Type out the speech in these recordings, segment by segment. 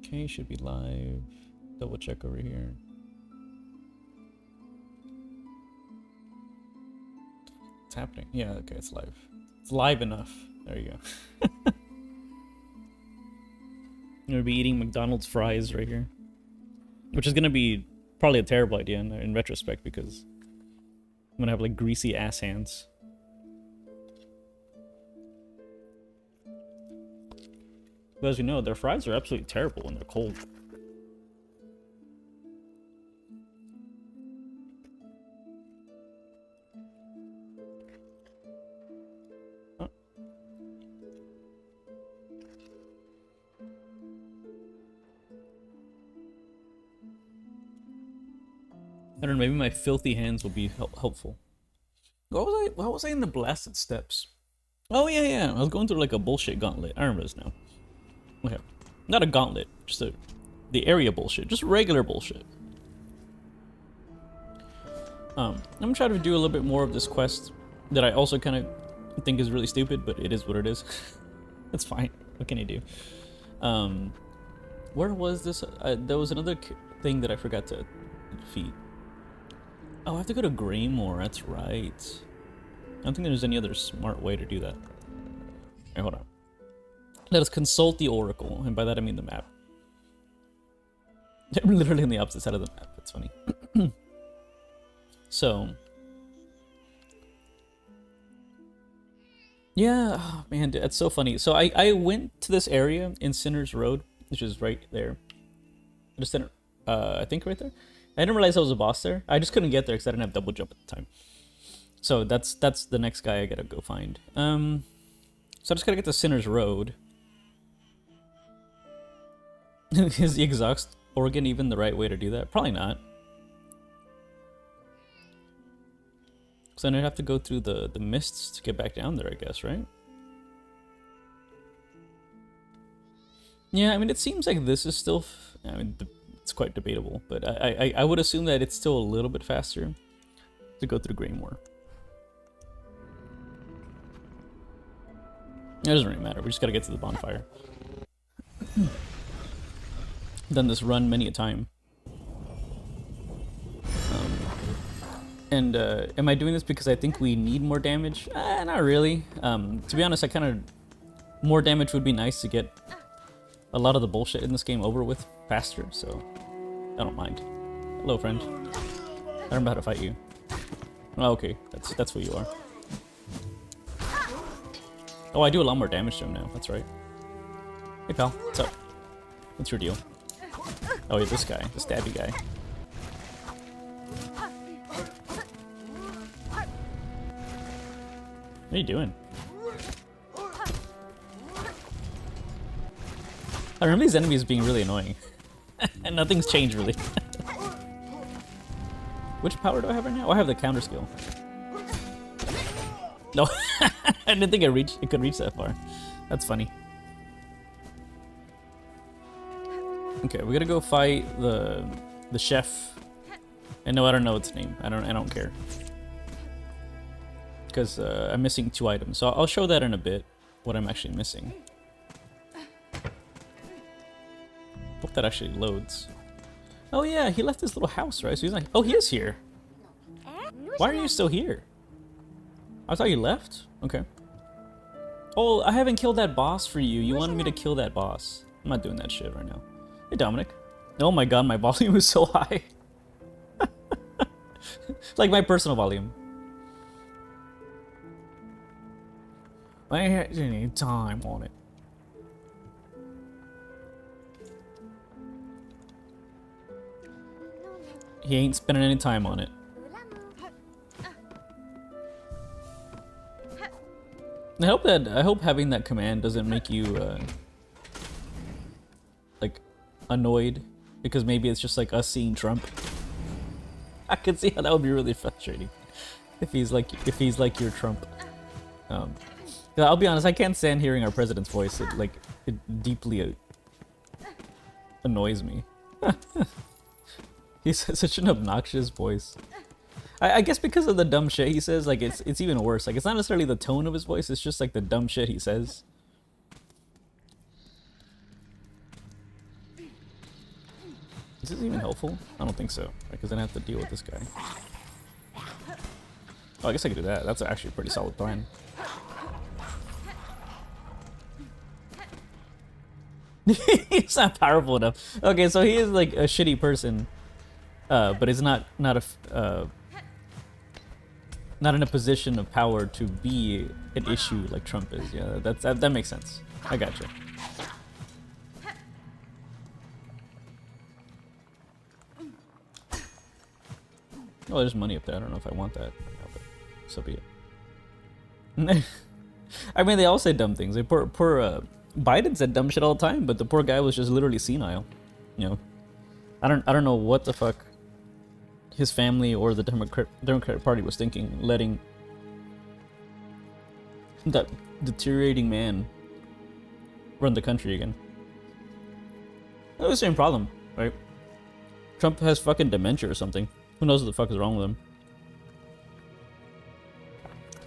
Okay, should be live. Double check over here. It's happening. Yeah, okay, it's live. It's live enough. There you go. I'm gonna be eating McDonald's fries right here. Which is gonna be probably a terrible idea in retrospect because I'm gonna have like greasy ass hands. But as you know, their fries are absolutely terrible when they're cold. Huh. I don't know, maybe my filthy hands will be helpful. What was I in the blasted steppes? Oh yeah, I was going through like a bullshit gauntlet. I remember this now. Okay. Not a gauntlet, just the area bullshit. Just regular bullshit. I'm gonna try to do a little bit more of this quest that I also kind of think is really stupid, but it is what it is. It's fine. What can you do? Where was this? There was another thing that I forgot to defeat. Oh, I have to go to Greymore. That's right. I don't think there's any other smart way to do that. Here, hold on. Let us consult the Oracle, and by that I mean the map. I'm literally on the opposite side of the map. That's funny. So, yeah, oh, man, that's so funny. So I went to this area in Sinner's Road, which is right there. Just center, I think right there. I didn't realize I was a boss there. I just couldn't get there because I didn't have double jump at the time. So that's the next guy I gotta go find. So I just gotta get to Sinner's Road. Is the exhaust organ even the right way to do that? Probably not. Because then I'd have to go through the mists to get back down there, I guess, right? Yeah, I mean, it seems like this is still... I mean, it's quite debatable, but I would assume that it's still a little bit faster to go through Greymore. It doesn't really matter. We just gotta get to the bonfire. Done this run many a time. Am I doing this because I think we need more damage? Not really. To be honest, I kind of... More damage would be nice to get a lot of the bullshit in this game over with faster, so I don't mind. Hello, friend. I remember how to fight you. Oh, okay. That's who you are. Oh, I do a lot more damage to him now. That's right. Hey, pal. What's up? What's your deal? Oh, yeah, this guy. The stabby guy. What are you doing? I remember these enemies being really annoying. And nothing's changed, really. Which power do I have right now? Oh, I have the counter skill. No, I didn't think it could reach that far. That's funny. Okay, we gotta go fight the chef. And no, I don't know its name. I don't care. Because I'm missing 2 items. So I'll show that in a bit, what I'm actually missing. Hope that actually loads. Oh yeah, he left his little house, right? So he's like, oh, he is here. Why are you still here? I thought you left? Okay. Oh, I haven't killed that boss for you. You wanted me to kill that boss. I'm not doing that shit right now. Hey, Dominic. Oh my god, my volume is so high. Like my personal volume. I ain't had any time on it. He ain't spending any time on it. I hope having that command doesn't make you like annoyed because maybe it's just like us seeing Trump. I could see how that would be really frustrating if he's like your Trump. I'll be honest, I can't stand hearing our president's voice. It deeply annoys me. He's such an obnoxious voice. I guess because of the dumb shit he says, like it's even worse. Like it's not necessarily the tone of his voice, it's just like the dumb shit he says. Is this even helpful? I don't think so, because then I have to deal with this guy. Oh, I guess I could do that. That's actually a pretty solid plan. He's not powerful enough. Okay, so he is like a shitty person, but he's not in a position of power to be an issue like Trump is. Yeah, that makes sense. I gotcha. Oh, there's money up there. I don't know if I want that, but so be it. I mean, they all say dumb things. Like, poor Biden said dumb shit all the time, but the poor guy was just literally senile. You know, I don't know what the fuck his family or the Democratic Party was thinking, letting that deteriorating man run the country again. It's the same problem, right? Trump has fucking dementia or something. Who knows what the fuck is wrong with him?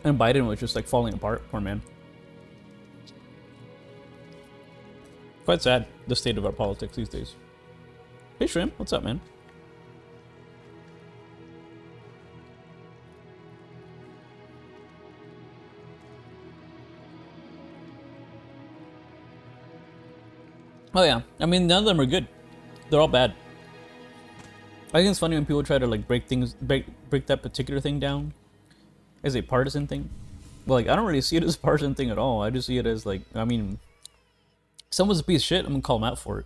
And Biden was just like falling apart, poor man. Quite sad, the state of our politics these days. Hey Shrimp, what's up, man? Oh yeah, I mean none of them are good. They're all bad. I think it's funny when people try to like break that particular thing down as a partisan thing. But like I don't really see it as a partisan thing at all. I just see it as like, I mean, someone's a piece of shit, I'm gonna call them out for it.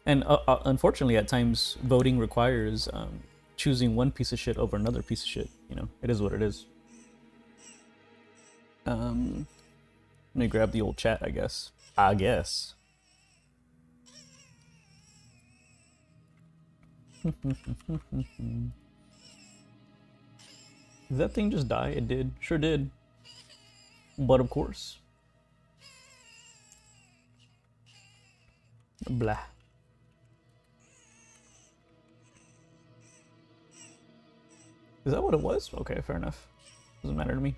And unfortunately, at times, voting requires choosing one piece of shit over another piece of shit. You know, it is what it is. Let me grab the old chat, I guess. Did that thing just die? It did. Sure did. But of course. Blah. Is that what it was? Okay, fair enough. Doesn't matter to me.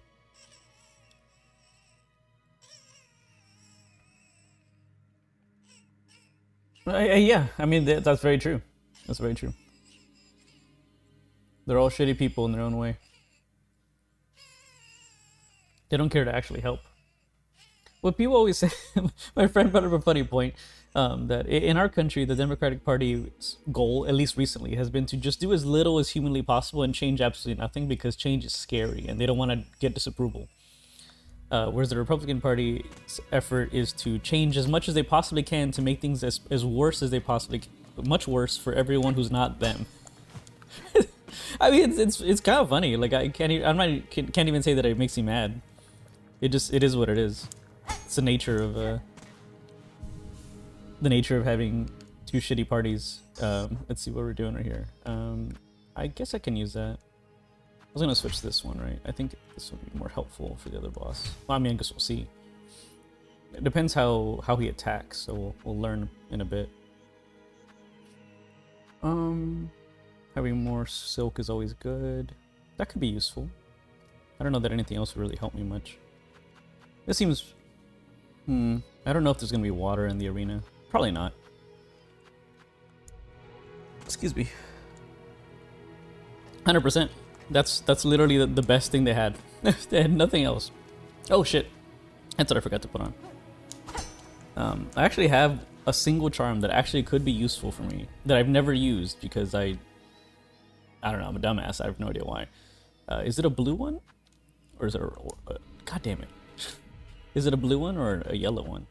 Yeah, I mean, that's very true. That's very true. They're all shitty people in their own way. They don't care to actually help. What people always say, my friend brought up a funny point, that in our country, the Democratic Party's goal, at least recently, has been to just do as little as humanly possible and change absolutely nothing because change is scary and they don't want to get disapproval. Whereas the Republican Party's effort is to change as much as they possibly can to make things as worse as they possibly can, much worse for everyone who's not them. I mean, it's kind of funny. Like I can't even say that it makes me mad. It is what it is. It's the nature of having two shitty parties. Let's see what we're doing right here. I guess I can use that. I was gonna switch this one, right? I think this would be more helpful for the other boss. Well, I mean, I guess we'll see. It depends how he attacks, so we'll learn in a bit. Having more silk is always good. That could be useful. I don't know that anything else would really help me much. This seems... I don't know if there's gonna be water in the arena. Probably not. Excuse me. 100%. That's literally the best thing they had. They had nothing else. Oh shit. That's what I forgot to put on. I actually have a single charm that actually could be useful for me that I've never used because I don't know, I'm a dumbass. I have no idea why. Is it a blue one? Or is it God damn it. Is it a blue one or a yellow one?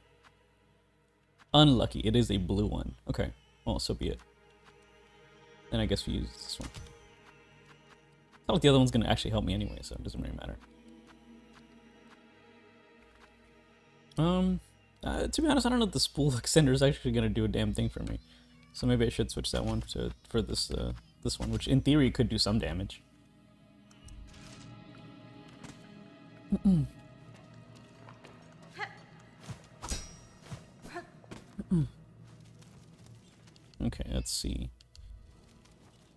Unlucky. It is a blue one. Okay. Well, so be it. Then I guess we use this one. Not like the other one's gonna actually help me anyway, so it doesn't really matter. To be honest, I don't know if the spool extender is actually gonna do a damn thing for me. So maybe I should switch that one for this this one, which in theory could do some damage. Okay, let's see.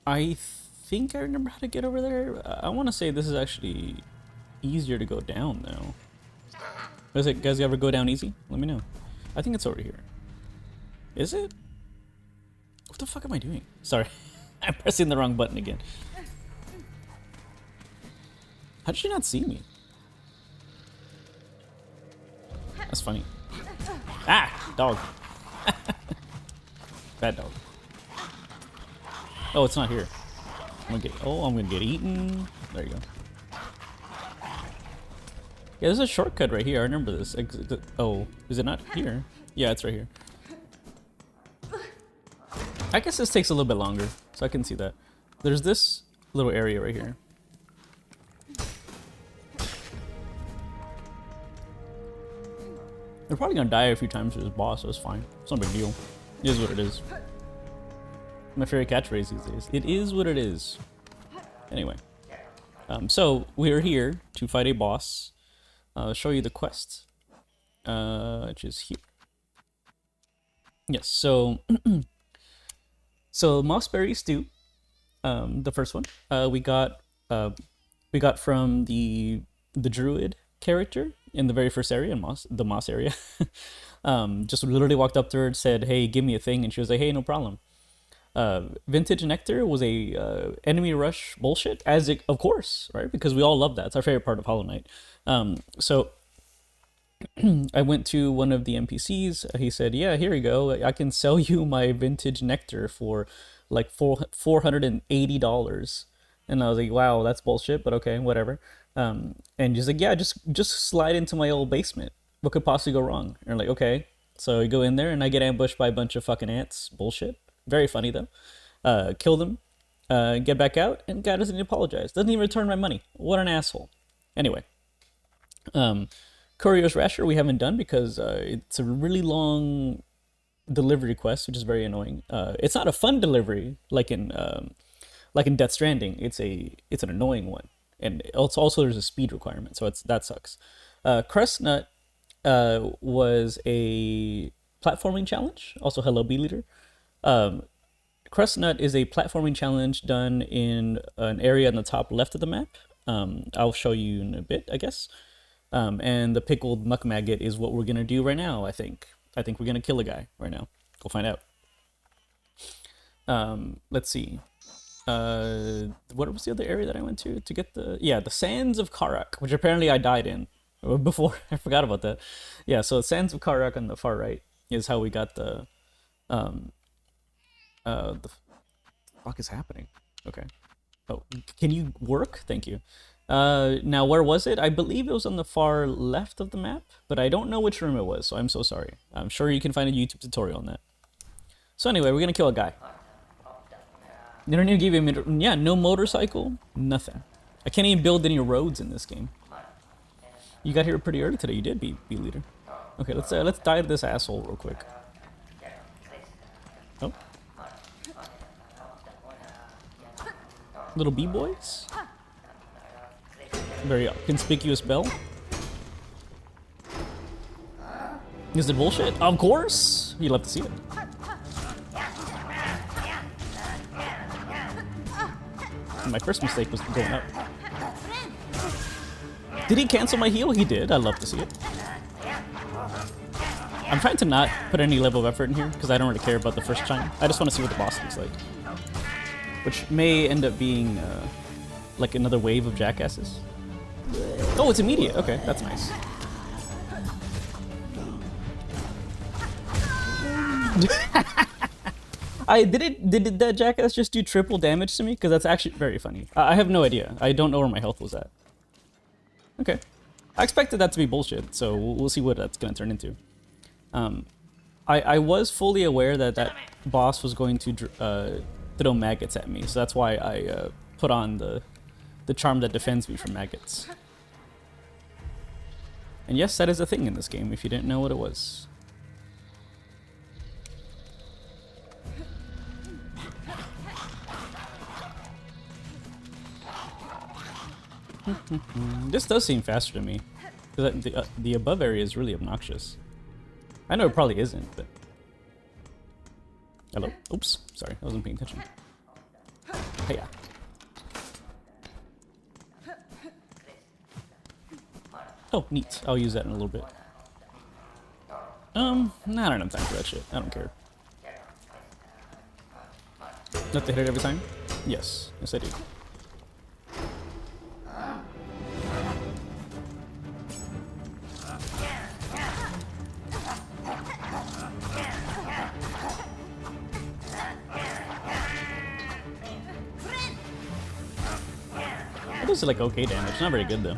I think I remember how to get over there. I want to say this is actually easier to go down, though. Does it, guys ever go down easy? Let me know. I think it's over here. Is it? the fuck am I doing? Sorry. I'm pressing the wrong button again. How did she not see me? That's funny. Ah! Dog. Bad dog. Oh, it's not here. I'm gonna get eaten. There you go. Yeah, there's a shortcut right here. I remember this. Oh, is it not here? Yeah, it's right here. I guess this takes a little bit longer, so I can see that. There's this little area right here. They're probably gonna die a few times to this boss, so it's fine. It's no big deal. It is what it is. My favorite catchphrase these days. It is what it is. Anyway. So, we're here to fight a boss. I'll show you the quest. Which is here. Yes, so... so, Mossberry Stew. The first one. We got from the druid character in the very first area, in the moss area. Just literally walked up to her and said, hey, give me a thing, and she was like, hey, no problem. Vintage Nectar was a enemy rush bullshit, of course, right? Because we all love that. It's our favorite part of Hollow Knight. So I went to one of the NPCs. He said, yeah, here you go. I can sell you my Vintage Nectar for like $480. And I was like, wow, that's bullshit, but okay, whatever. And he's like, yeah, just slide into my old basement. What could possibly go wrong? And I'm like, okay. So I go in there and I get ambushed by a bunch of fucking ants. Bullshit. Very funny though. Kill them, get back out, and guy doesn't even apologize. Doesn't even return my money. What an asshole. Anyway. Courier's Rasher we haven't done because it's a really long delivery quest, which is very annoying. It's not a fun delivery like in Death Stranding. It's an annoying one. And also there's a speed requirement, so that sucks. Crest Nut was a platforming challenge. Also, hello, Bee Leader. Crest Nut is a platforming challenge done in an area on the top left of the map. I'll show you in a bit, I guess. And the pickled muck maggot is what we're gonna do right now. I think we're gonna kill a guy right now. We'll find out. Let's see. What was the other area that I went to get the Sands of Karak, which apparently I died in before. I forgot about that. Yeah, so Sands of Karak on the far right is how we got the fuck is happening? Okay. Oh, can you work? Thank you. Now where was it? I believe it was on the far left of the map, but I don't know which room it was, so I'm so sorry. I'm sure you can find a YouTube tutorial on that. So anyway, we're gonna kill a guy. They don't even give you no motorcycle, nothing. I can't even build any roads in this game. You got here pretty early today. You did, Bee Leader. Okay, let's dive this asshole real quick. Oh, little bee boys. Very conspicuous bell. Is it bullshit? Of course. You'd love to see it. My first mistake was going up. Did he cancel my heal? He did. I'd love to see it. I'm trying to not put any level of effort in here because I don't really care about the first time. I just want to see what the boss looks like. Which may end up being like another wave of jackasses. Oh, it's immediate. Okay, that's nice. Did that jackass just do triple damage to me? Because that's actually very funny. I have no idea. I don't know where my health was at. Okay. I expected that to be bullshit, so we'll see what that's going to turn into. I was fully aware that boss was going to throw maggots at me, so that's why I put on the charm that defends me from maggots. And yes, that is a thing in this game, if you didn't know what it was. This does seem faster to me. The above area is really obnoxious. I know it probably isn't, but... Hello? Oops, sorry, I wasn't paying attention. Hey-ya. Oh, neat. I'll use that in a little bit. Nah, I don't have time for that shit. I don't care. Not to hit it every time? Yes. Yes, I do. It does like okay damage. Not very good though.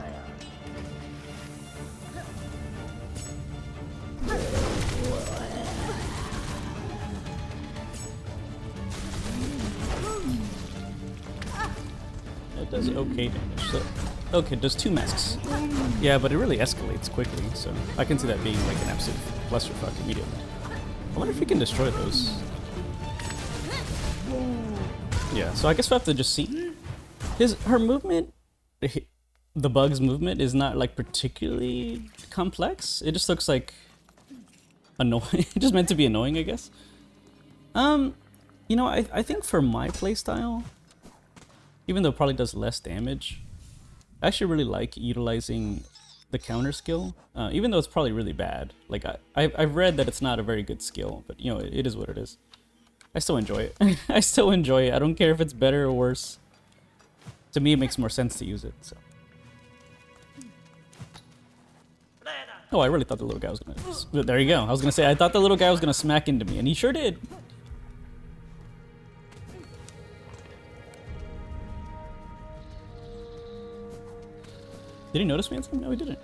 It does okay damage. So, okay, it does 2 masks. Yeah, but it really escalates quickly, so I can see that being like an absolute clusterfuck immediately. I wonder if we can destroy those. Yeah, so I guess we'll have to just see. Her movement, the bug's movement, is not like particularly complex. It just looks like annoying. Just meant to be annoying, I guess. You know, I think for my playstyle, even though it probably does less damage, I actually really like utilizing the counter skill, even though it's probably really bad. Like I've read that it's not a very good skill, but you know, it is what it is. I still enjoy it. I still enjoy it. I don't care if it's better or worse. To me, it makes more sense to use it. So. Oh, I really thought the little guy was gonna. There you go. I was gonna say I thought the little guy was gonna smack into me, and he sure did. Did he notice me? No, he didn't.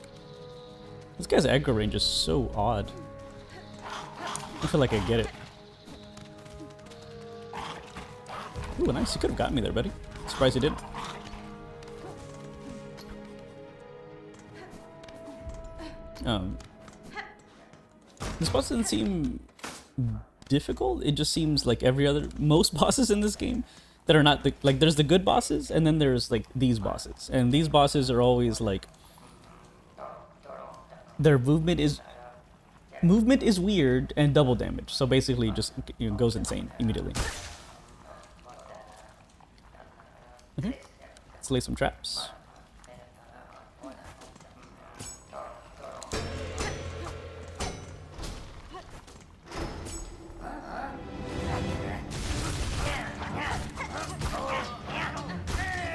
This guy's aggro range is so odd. I feel like I get it. Ooh, nice. You could have got me there, buddy. Surprised you did. This boss doesn't seem difficult. It just seems like most bosses in this game that are not like there's the good bosses, and then there's like these bosses, and these bosses are always like their movement is weird and double damage. So basically, just goes insane immediately. Okay, let's lay some traps.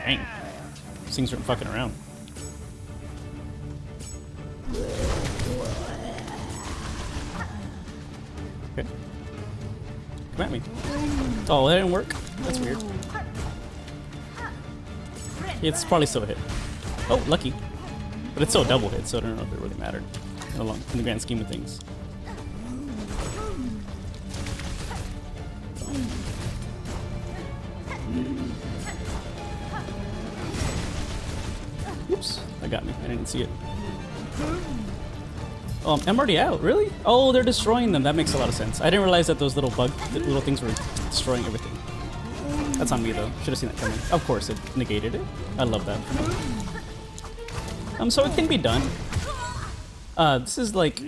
Dang. These things aren't fucking around. Okay. Come at me. Oh, that didn't work? That's weird. It's probably still a hit. Oh, lucky. But it's still a double hit, so I don't know if it really mattered in the grand scheme of things. Oops, that got me. I didn't see it. Oh, I'm already out. Really? Oh, they're destroying them. That makes a lot of sense. I didn't realize that those little things were destroying everything. That's on me though. Should have seen that coming. Of course, it negated it. I love that. So it can be done. This is like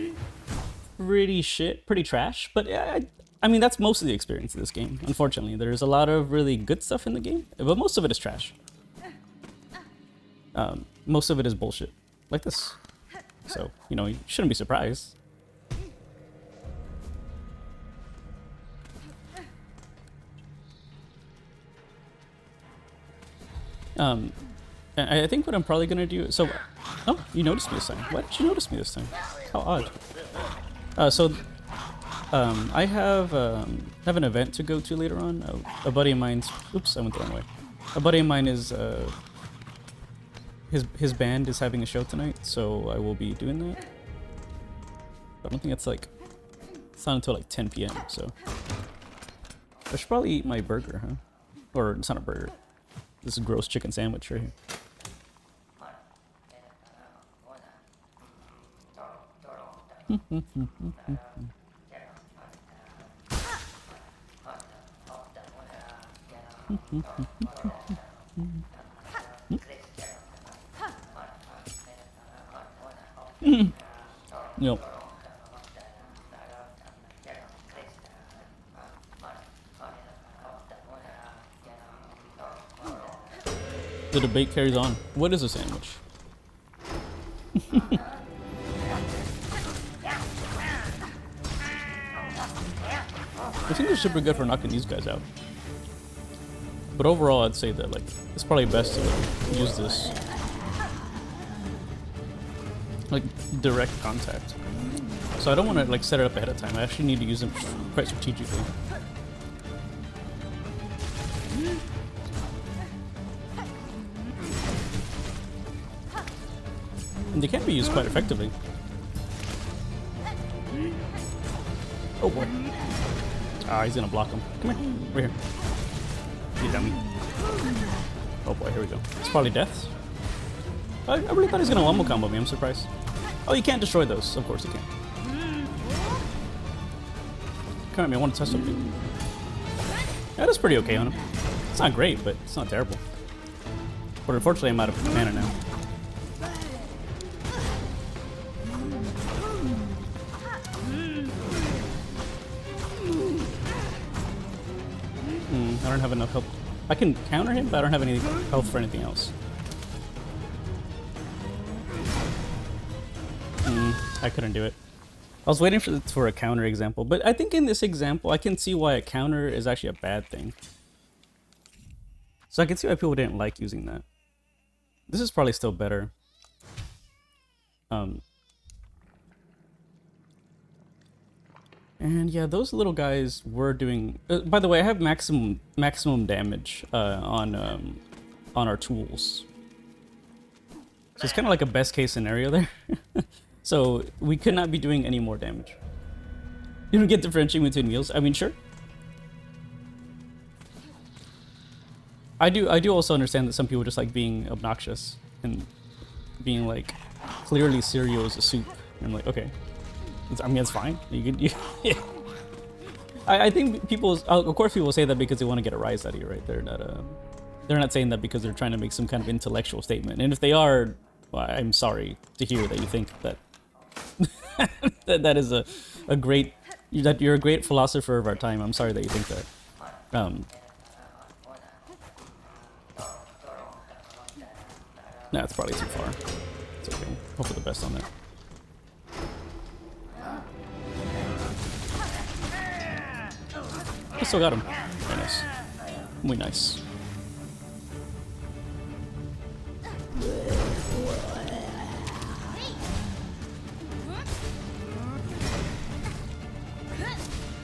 pretty trash. But I mean, that's most of the experience of this game. Unfortunately, there's a lot of really good stuff in the game, but most of it is trash. Most of it is bullshit, like this. So, you shouldn't be surprised. I think what I'm probably gonna do. So, oh, you noticed me this time. Why did you notice me this time? How odd. I have an event to go to later on. A buddy of mine's. Oops, I went the wrong way. A buddy of mine is. His band is having a show tonight, so I will be doing that. I don't think it's not until like 10 p.m. So I should probably eat my burger, huh? Or it's not a burger. This is a gross chicken sandwich right here. Yep. The debate carries on. What is a sandwich? I think they're super good for knocking these guys out. But overall, I'd say that like it's probably best to like, use this like direct contact. So I don't want to like set it up ahead of time. I actually need to use them quite strategically. And they can be used quite effectively. Oh boy. Ah, he's gonna block him. Come here. Right here. You dummy. Oh boy, here we go. It's probably death. I really thought he was gonna wombo combo me. I'm surprised. Oh, you can't destroy those. Of course you can. Come at me, I want to test something. That is pretty okay on him. It's not great, but it's not terrible. But unfortunately, I'm out of mana now. I don't have enough health. I can counter him, but I don't have any health for anything else. I couldn't do it. I was waiting for a counter example, but I think in this example, I can see why a counter is actually a bad thing. So I can see why people didn't like using that. This is probably still better. And yeah, those little guys were doing. By the way, I have maximum damage on our tools. So it's kind of like a best case scenario there. So we could not be doing any more damage. You don't get differentiating between meals. I mean, sure. I do also understand that some people just like being obnoxious and being like, clearly cereal is a soup. And I'm like, okay. I mean, it's fine. I think people, of course, people say that because they want to get a rise out of you, right? They're not saying that because they're trying to make some kind of intellectual statement. And if they are, well, I'm sorry to hear that you think that that is a great, that you're a great philosopher of our time. I'm sorry that you think that. No, it's probably too far. It's okay. Hope for the best on that. I still got him. Very nice. Muy nice.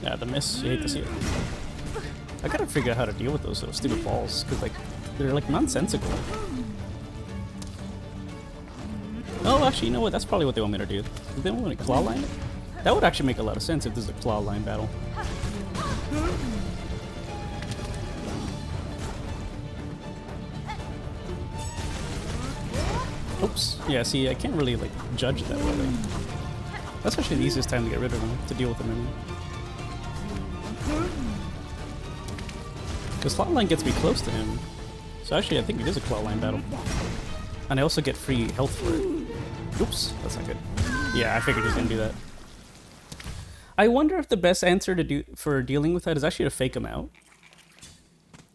Yeah, the miss. You hate to see it. I gotta figure out how to deal with those little stupid balls, because like they're like nonsensical. Oh, actually, you know what? That's probably what they want me to do. Do they want me to claw line it? That would actually make a lot of sense if this is a claw line battle. Oops. Yeah, see, I can't really, like, judge that really. That's actually the easiest time to get rid of him, to deal with him, I mean. Because claw line gets me close to him. So actually, I think it is a claw line battle. And I also get free health for it. Oops, that's not good. Yeah, I figured he was gonna do that. I wonder if the best answer to do for dealing with that is actually to fake him out.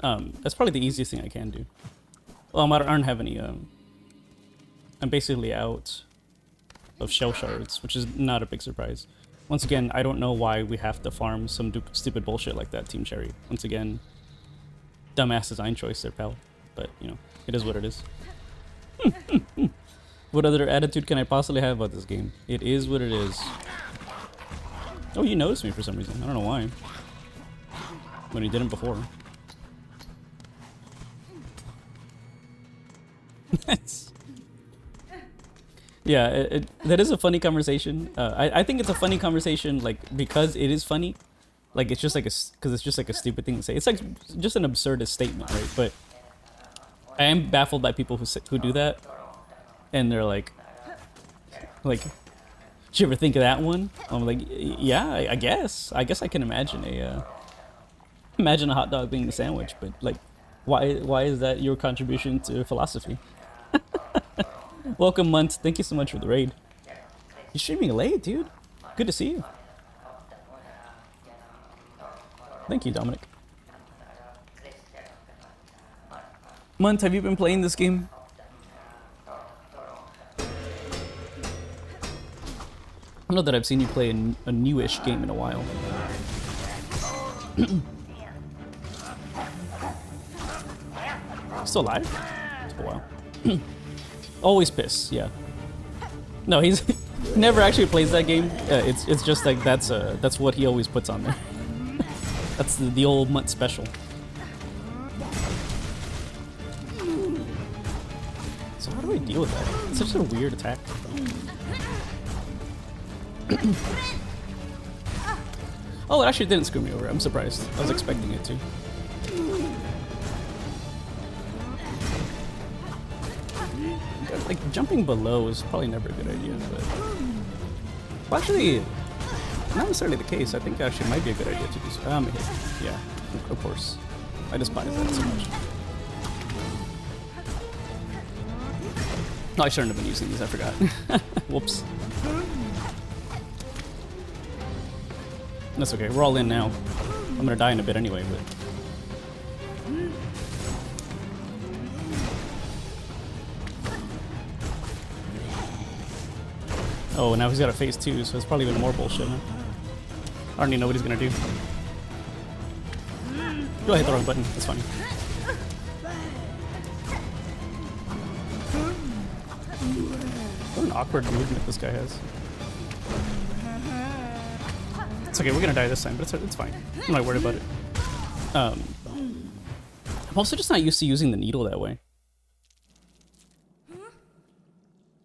That's probably the easiest thing I can do. Well, I don't have any, I'm basically out of shell shards, which is not a big surprise. Once again, I don't know why we have to farm some stupid bullshit like that, Team Cherry. Once again, dumbass design choice there, pal. But, you know, it is what it is. What other attitude can I possibly have about this game? It is what it is. Oh, you noticed me for some reason. I don't know why. When he didn't before. Yeah, that is a funny conversation. I think it's a funny conversation, like, because it is funny. Like, it's just like because it's just like a stupid thing to say. It's like just an absurdist statement, right? But I am baffled by people who do that, and they're like, did you ever think of that one? I'm like, yeah, I guess I can imagine a hot dog being a sandwich, but like, why is that your contribution to philosophy? Welcome, Munt. Thank you so much for the raid. You're streaming late, dude. Good to see you. Thank you, Dominic. Munt, have you been playing this game? I know that I've seen you play a newish game in a while. Still alive? Took a while. Always piss, yeah. No, he's never actually plays that game. It's just like that's what he always puts on there. That's the old month special. So how do I deal with that? It's such a weird attack. Oh, it actually didn't screw me over. I'm surprised. I was expecting it to. Like, jumping below is probably never a good idea, but... Well, actually, not necessarily the case. I think actually it might be a good idea to do so. Yeah, of course. I despise that so much. No, I shouldn't have been using these, I forgot. Whoops. That's okay, we're all in now. I'm gonna die in a bit anyway, but... Oh, now he's got a phase 2, so it's probably even more bullshit, huh? I don't even know what he's gonna do. Go ahead, the wrong button, that's funny. What an awkward movement this guy has. It's okay, we're gonna die this time, but it's fine. I'm not worried about it. I'm also just not used to using the needle that way.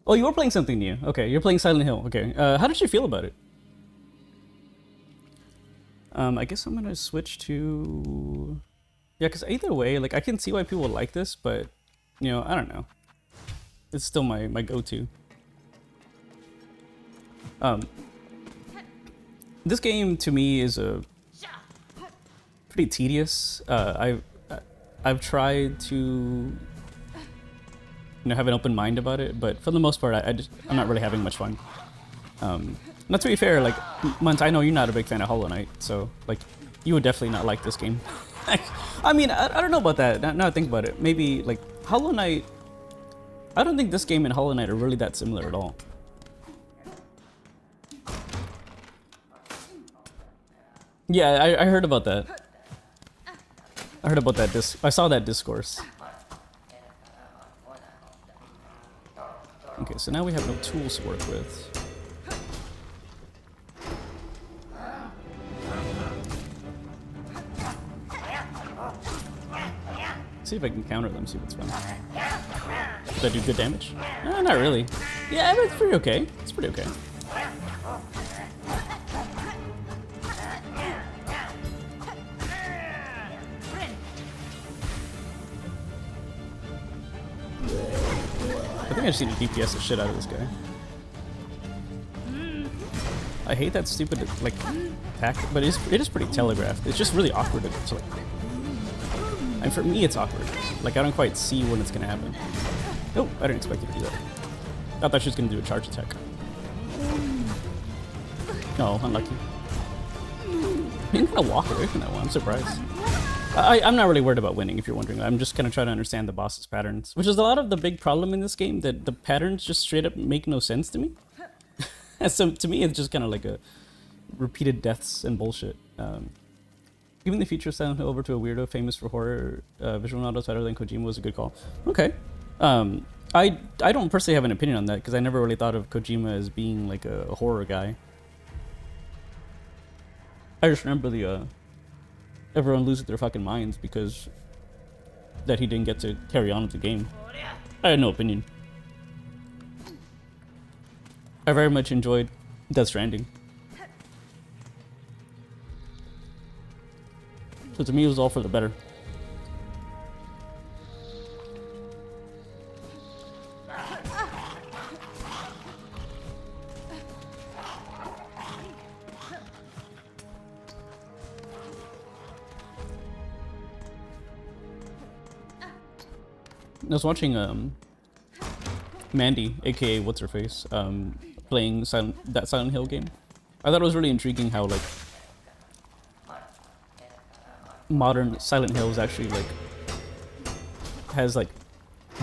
Oh, you were playing something new. Okay, you're playing Silent Hill. Okay, how did you feel about it? I guess I'm gonna switch to... Yeah, because either way, like, I can see why people like this, but, you know, I don't know. It's still my go-to. This game, to me, is pretty tedious. I've tried to... have an open mind about it, but for the most part, I'm not really having much fun. Not to be fair, like, Munt, I know you're not a big fan of Hollow Knight, so, like, you would definitely not like this game. I mean, I don't know about that, now I think about it. Maybe, like, Hollow Knight... I don't think this game and Hollow Knight are really that similar at all. Yeah, I heard about that. I heard about that I saw that discourse. Okay, so now we have no tools to work with. See if I can counter them, see what's fun. Does that do good damage? No, not really. Yeah, it's pretty okay. It's pretty okay. I think I just need to DPS the shit out of this guy. I hate that stupid, like, attack, but it is pretty telegraphed. It's just really awkward to like... And for me, it's awkward. Like, I don't quite see when it's gonna happen. Nope, I didn't expect you to do that. I thought she was gonna do a charge attack. Oh, unlucky. You can kind of walk away from that one, I'm surprised. I'm not really worried about winning, if you're wondering. I'm just kind of trying to understand the boss's patterns, which is a lot of the big problem in this game, that the patterns just straight up make no sense to me. So to me, it's just kind of like a repeated deaths and bullshit. Giving the future Silent Hill over to a weirdo famous for horror visual novels better than Kojima was a good call. Okay. I don't personally have an opinion on that, because I never really thought of Kojima as being like a horror guy. I just remember the everyone losing their fucking minds because that he didn't get to carry on with the game. I had no opinion. I very much enjoyed Death Stranding. So to me, it was all for the better. I was watching Mandy, aka what's her face, playing that Silent Hill game. I thought it was really intriguing how like modern Silent Hill is actually like has like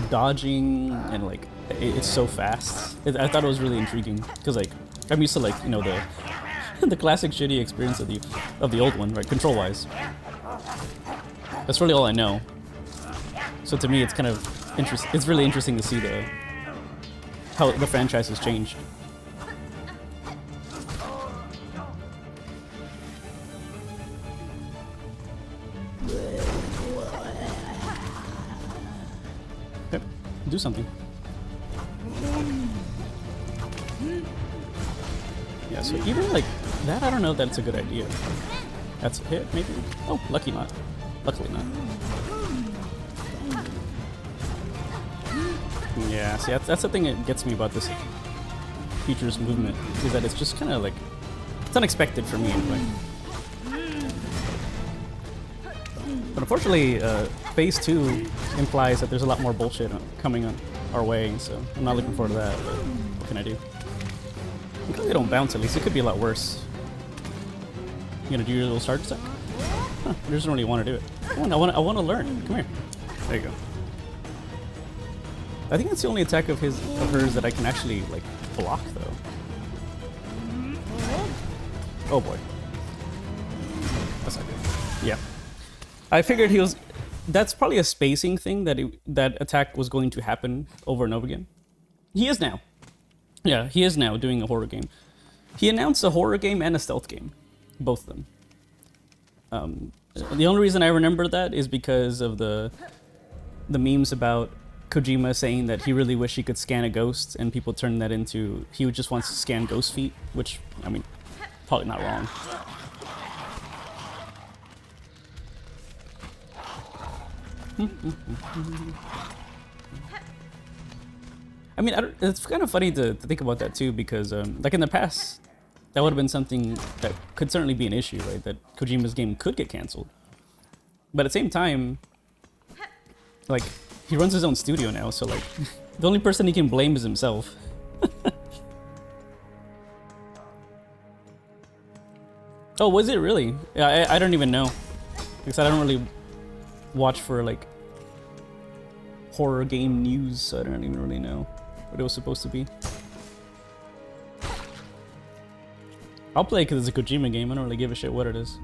dodging and like it's so fast. I thought it was really intriguing because like I'm used to like, you know, the the classic shitty experience of the old one, right? Control wise, that's really all I know. So to me, it's kind of it's really interesting to see how the franchise has changed. Okay, do something. Yeah, so even like that, I don't know if that's a good idea. That's a hit, maybe? Oh, lucky not. Luckily not. Yeah, see, that's the thing that gets me about this feature's movement, is that it's just kind of like, it's unexpected for me anyway. But unfortunately, Phase 2 implies that there's a lot more bullshit coming on our way, so I'm not looking forward to that, but what can I do? I'm glad they don't bounce at least, it could be a lot worse. You gonna do your little charge attack? Huh, I just don't really want to do it. I want to learn. Come here. There you go. I think that's the only attack of hers that I can actually like block though. Oh boy. That's not good. Yeah. I figured he was. That's probably a spacing thing that attack was going to happen over and over again. He is now. Yeah, he is now doing a horror game. He announced a horror game and a stealth game, both of them. The only reason I remember that is because of the memes about Kojima saying that he really wished he could scan a ghost, and people turn that into he just wants to scan ghost feet, which, I mean, probably not wrong. I mean, it's kind of funny to think about that too, because like in the past, that would have been something that could certainly be an issue, right? That Kojima's game could get canceled. But at the same time, like, he runs his own studio now, so like, the only person he can blame is himself. Oh, was it really? Yeah, I don't even know. Because I don't really watch for like horror game news, so I don't even really know what it was supposed to be. I'll play it because it's a Kojima game. I don't really give a shit what it is.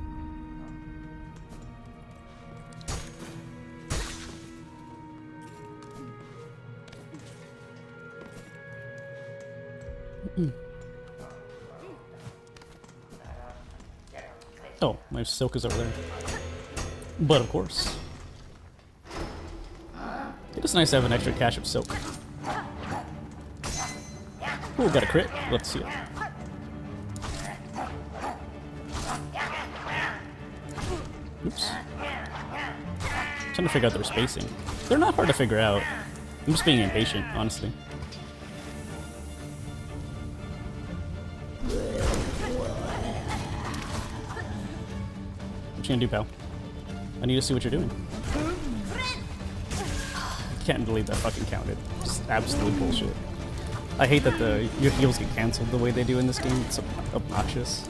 Oh, my silk is over there. But of course. It is nice to have an extra cache of silk. Ooh, got a crit. Let's see it. Oops. I'm trying to figure out their spacing. They're not hard to figure out. I'm just being impatient, honestly. What you gonna do, pal? I need to see what you're doing. Can't delete that fucking counted. Just absolute bullshit. I hate that your heals get cancelled the way they do in this game. It's obnoxious.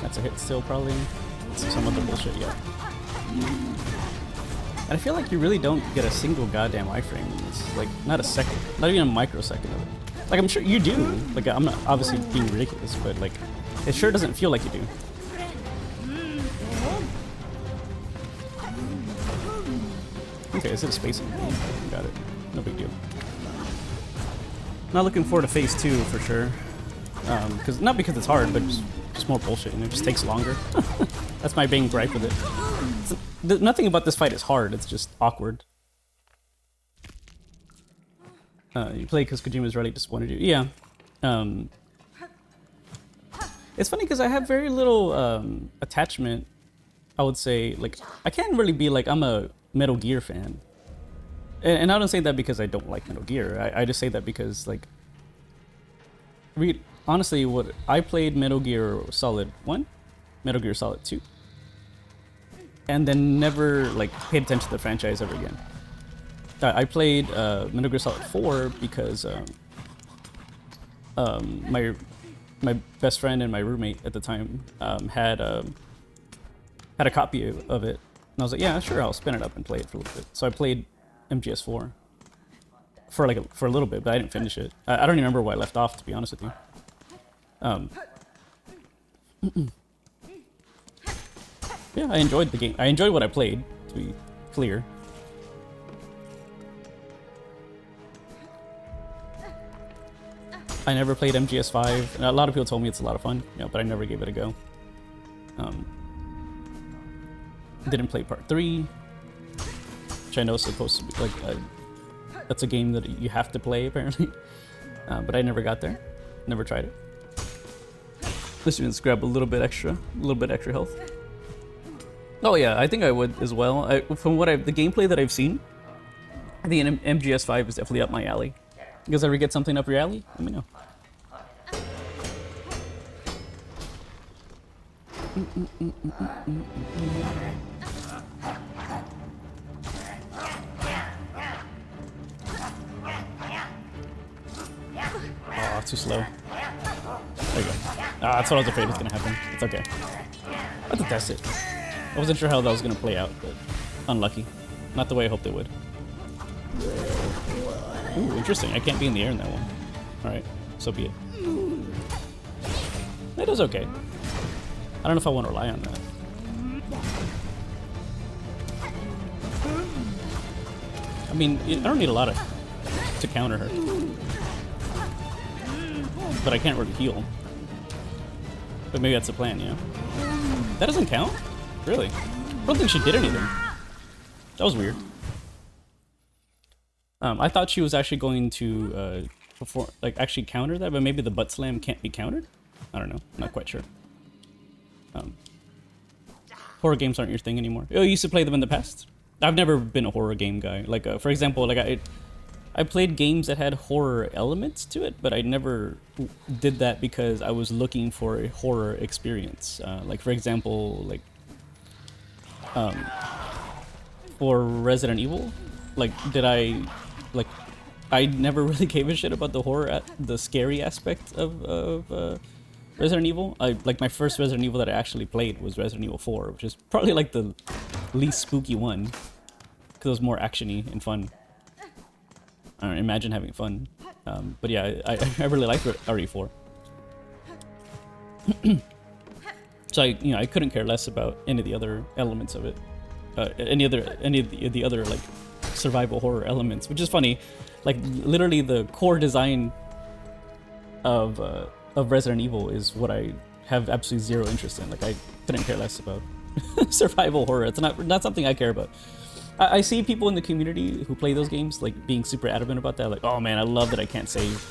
That's a hit still, probably. Some other bullshit, yeah. And I feel like you really don't get a single goddamn iframe in this. Like, not a second. Not even a microsecond of it. Like, I'm sure you do. Like, I'm not obviously being ridiculous, but like, it sure doesn't feel like you do. Okay, is it a spacing? Got it. No big deal. Not looking forward to Phase 2 for sure. Not because it's hard, but just more bullshit, and it just takes longer. That's my main gripe with it. Nothing about this fight is hard, it's just awkward. You play because Kojima's really disappointed you. Yeah. It's funny because I have very little attachment, I would say. Like, I can't really be like, I'm a Metal Gear fan. And I don't say that because I don't like Metal Gear. I just say that because, like, honestly, what I played Metal Gear Solid 1, Metal Gear Solid 2, and then never, like, paid attention to the franchise ever again. I played Metal Gear Solid 4 because my best friend and my roommate at the time had a copy of it. And I was like, yeah, sure, I'll spin it up and play it for a little bit. So I played MGS4 for a little bit, but I didn't finish it. I don't even remember where I left off, to be honest with you. Yeah, I enjoyed the game. I enjoyed what I played, to be clear. I never played MGS5. A lot of people told me it's a lot of fun, but I never gave it a go. Didn't play part 3, which I know is supposed to be like that's a game that you have to play apparently, but I never got there. Never tried it. Let's just grab a little bit extra health. Oh yeah, I think I would as well. From what the gameplay that I've seen, I think MGS5 is definitely up my alley. You guys ever get something up your alley? Let me know. Oh, too slow. There you go. That's what I was afraid was gonna happen. It's okay. I had to test it. I wasn't sure how that was gonna play out, but unlucky. Not the way I hoped it would. Ooh, interesting. I can't be in the air in that one. Alright, so be it. That is okay. I don't know if I want to rely on that. I mean, I don't need a lot to counter her. But I can't really heal. But maybe that's the plan, That doesn't count? Really? I don't think she did anything. That was weird. I thought she was actually going to perform, like actually counter that, but maybe the butt slam can't be countered? I don't know. I'm not quite sure. Horror games aren't your thing anymore. Oh, you used to play them in the past? I've never been a horror game guy. Like, for example, like I played games that had horror elements to it, but I never did that because I was looking for a horror experience. Like, for example, like for Resident Evil, like I never really gave a shit about the horror, the scary aspect of Resident Evil. Like my first Resident Evil that I actually played was Resident Evil 4, which is probably like the least spooky one because it was more actiony and fun. I don't know, imagine having fun. But yeah, I really liked RE4. So I couldn't care less about any of the other elements of it, any of the other like survival horror elements, which is funny. Like literally the core design of Resident Evil is what I have absolutely zero interest in. Like I couldn't care less about survival horror. It's not something I care about. I see people in the community who play those games like being super adamant about that. Like, oh man, I love that I can't save.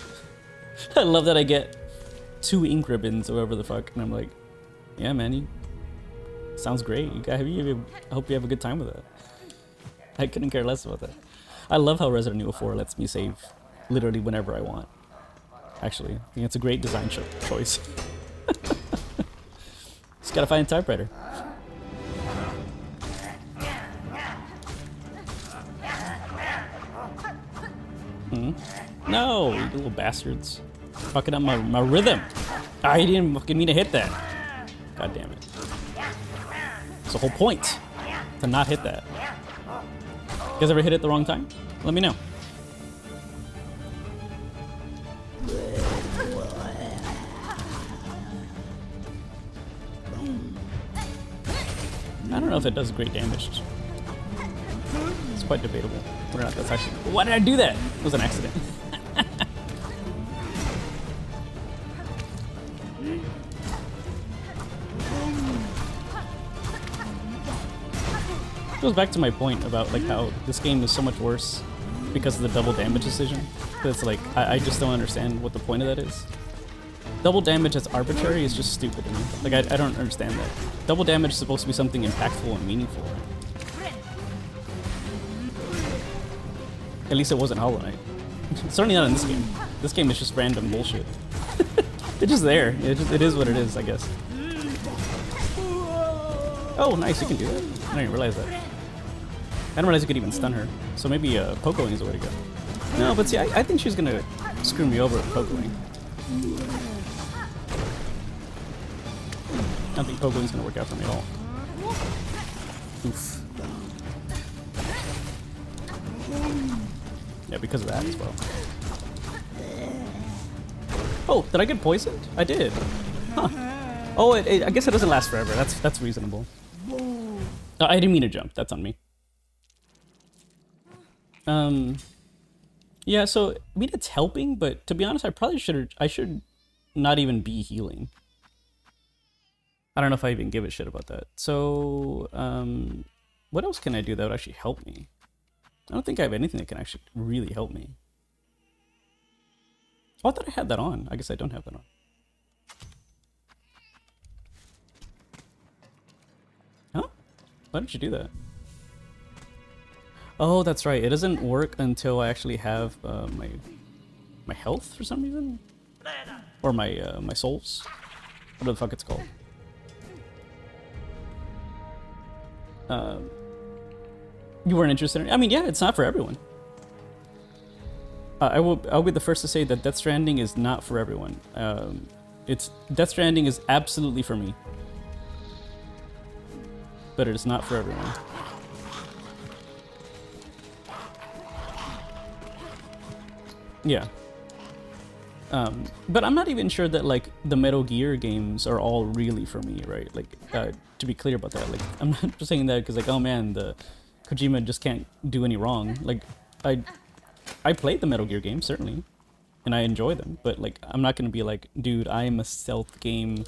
I love that I get 2 ink ribbons or whatever the fuck. And I'm like, yeah, man, sounds great. I hope you have a good time with that. I couldn't care less about that. I love how Resident Evil 4 lets me save literally whenever I want. Actually, I think it's a great design choice. Just gotta find a typewriter. No, you little bastards. Fucking up my rhythm. You didn't fucking mean to hit that. God damn it. It's the whole point. To not hit that. You guys ever hit it the wrong time? Let me know. I don't know if it does great damage. It's quite debatable whether or not that's actually... Why did I do that? It was an accident. It goes back to my point about like how this game is so much worse because of the double damage decision. It's like I just don't understand what the point of that is. Double damage as arbitrary is just stupid to me. Like I don't understand that. Double damage is supposed to be something impactful and meaningful. At least it wasn't Hollow Knight. Certainly not in this game. This game is just random bullshit. It's just there. It is what it is, I guess. Oh, nice, you can do that. I didn't realize that. I didn't realize you could even stun her. So maybe Pocoing is the way to go. No, but see, I think she's gonna screw me over with Pocoing. I don't think Pocoing's gonna work out for me at all. Oof. Yeah, because of that as well. Oh, did I get poisoned? I did. Huh. Oh, I guess it doesn't last forever. That's reasonable. Oh, I didn't mean to jump. That's on me. Yeah, so I mean it's helping, but to be honest, I should not even be healing. I don't know if I even give a shit about that. So, what else can I do that would actually help me? I don't think I have anything that can actually really help me. Oh, I thought I had that on. I guess I don't have that on. Huh? Why did you do that? Oh, that's right. It doesn't work until I actually have my health for some reason, or my souls, whatever the fuck it's called. You weren't interested in it? I mean, yeah, it's not for everyone. I'll be the first to say that Death Stranding is not for everyone. Death Stranding is absolutely for me, but it is not for everyone. Yeah. But I'm not even sure that like the Metal Gear games are all really for me, right? Like, to be clear about that, like I'm not just saying that because like, oh man, the Kojima just can't do any wrong. Like, I played the Metal Gear games certainly, and I enjoy them, but like I'm not gonna be like, dude, I am a stealth game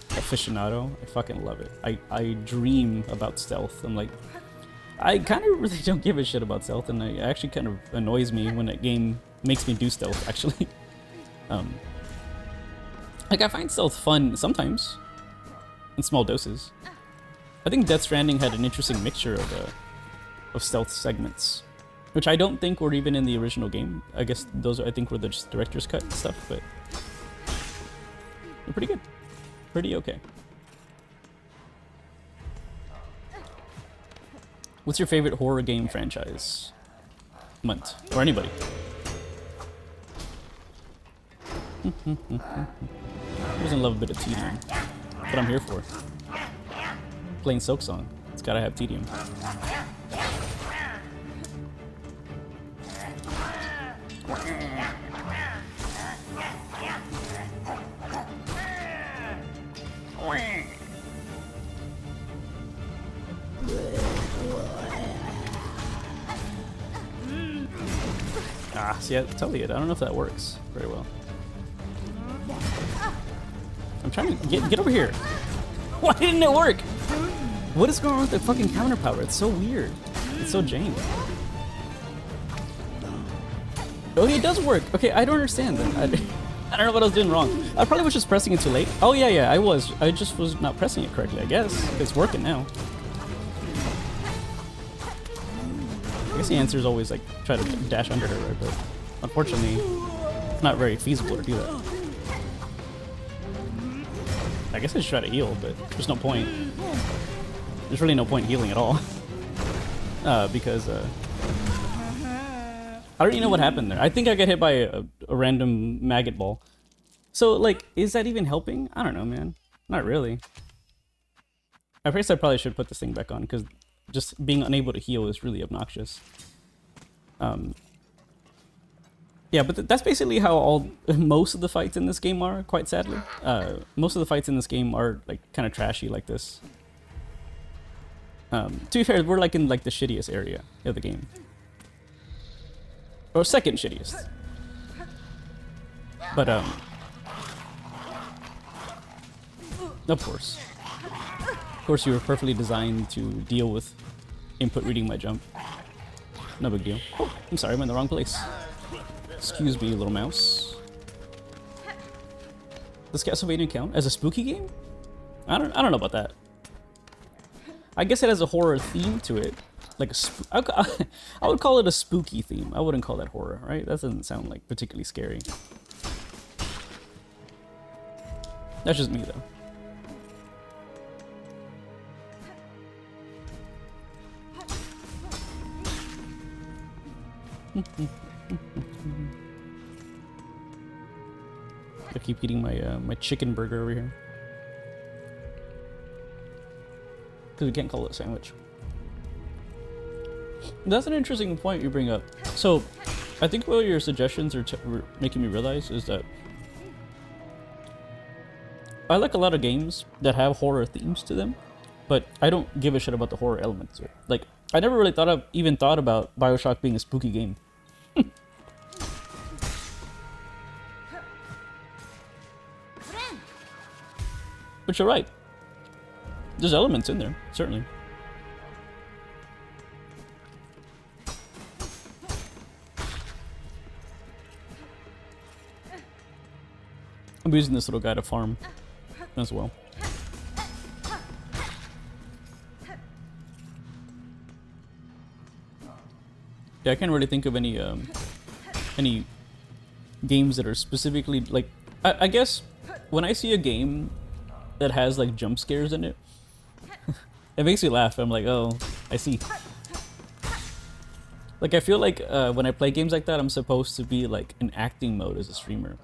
aficionado. I fucking love it. I dream about stealth. I'm like, I kind of really don't give a shit about stealth, and it actually kind of annoys me when that game makes me do stealth, actually. Like, I find stealth fun sometimes, in small doses. I think Death Stranding had an interesting mixture of stealth segments, which I don't think were even in the original game. I guess those, I think, were the just director's cut and stuff, but they're pretty good. Pretty okay. What's your favorite horror game franchise? Munt, or anybody? Who doesn't love a bit of tedium? That's what I'm here for. Playing Silksong. It's gotta have tedium. Ah, see, I tell you, I don't know if that works very well. I'm trying to get over here. Why didn't it work? What is going on with the fucking counter power? It's so weird. It's so jank. Oh, it does work. Okay, I don't understand that. I don't know what I was doing wrong. I probably was just pressing it too late. Oh yeah, I was. I just was not pressing it correctly, I guess. It's working now. I guess the answer is always like try to dash under her, right? But unfortunately, it's not very feasible to do that. I guess I should try to heal, but there's no point. There's really no point healing at all. Because I don't even know what happened there. I think I got hit by a random maggot ball. So, like, is that even helping? I don't know, man. Not really. I guess I probably should put this thing back on, because just being unable to heal is really obnoxious. Yeah, but that's basically how most of the fights in this game are, quite sadly. Most of the fights in this game are, like, kind of trashy like this. To be fair, we're, like, in, like, the shittiest area of the game. Or second shittiest. But, of course. Of course, you were perfectly designed to deal with input reading my jump. No big deal. Oh, I'm sorry, I'm in the wrong place. Excuse me, little mouse. Does Castlevania count as a spooky game? I don't know about that. I guess it has a horror theme to it. Like I would call it a spooky theme. I wouldn't call that horror, right? That doesn't sound like particularly scary. That's just me, though. I keep eating my chicken burger over here. Because we can't call it a sandwich. That's an interesting point you bring up. So, I think what your suggestions are making me realize is that I like a lot of games that have horror themes to them, but I don't give a shit about the horror elements to it. Like, I never really even thought about BioShock being a spooky game. But you're right. There's elements in there, certainly. I'm using this little guy to farm as well. Yeah, I can't really think of any games that are specifically like. I guess when I see a game that has like jump scares in it, it makes me laugh. I'm like, oh, I see. Like, I feel like when I play games like that, I'm supposed to be like in acting mode as a streamer.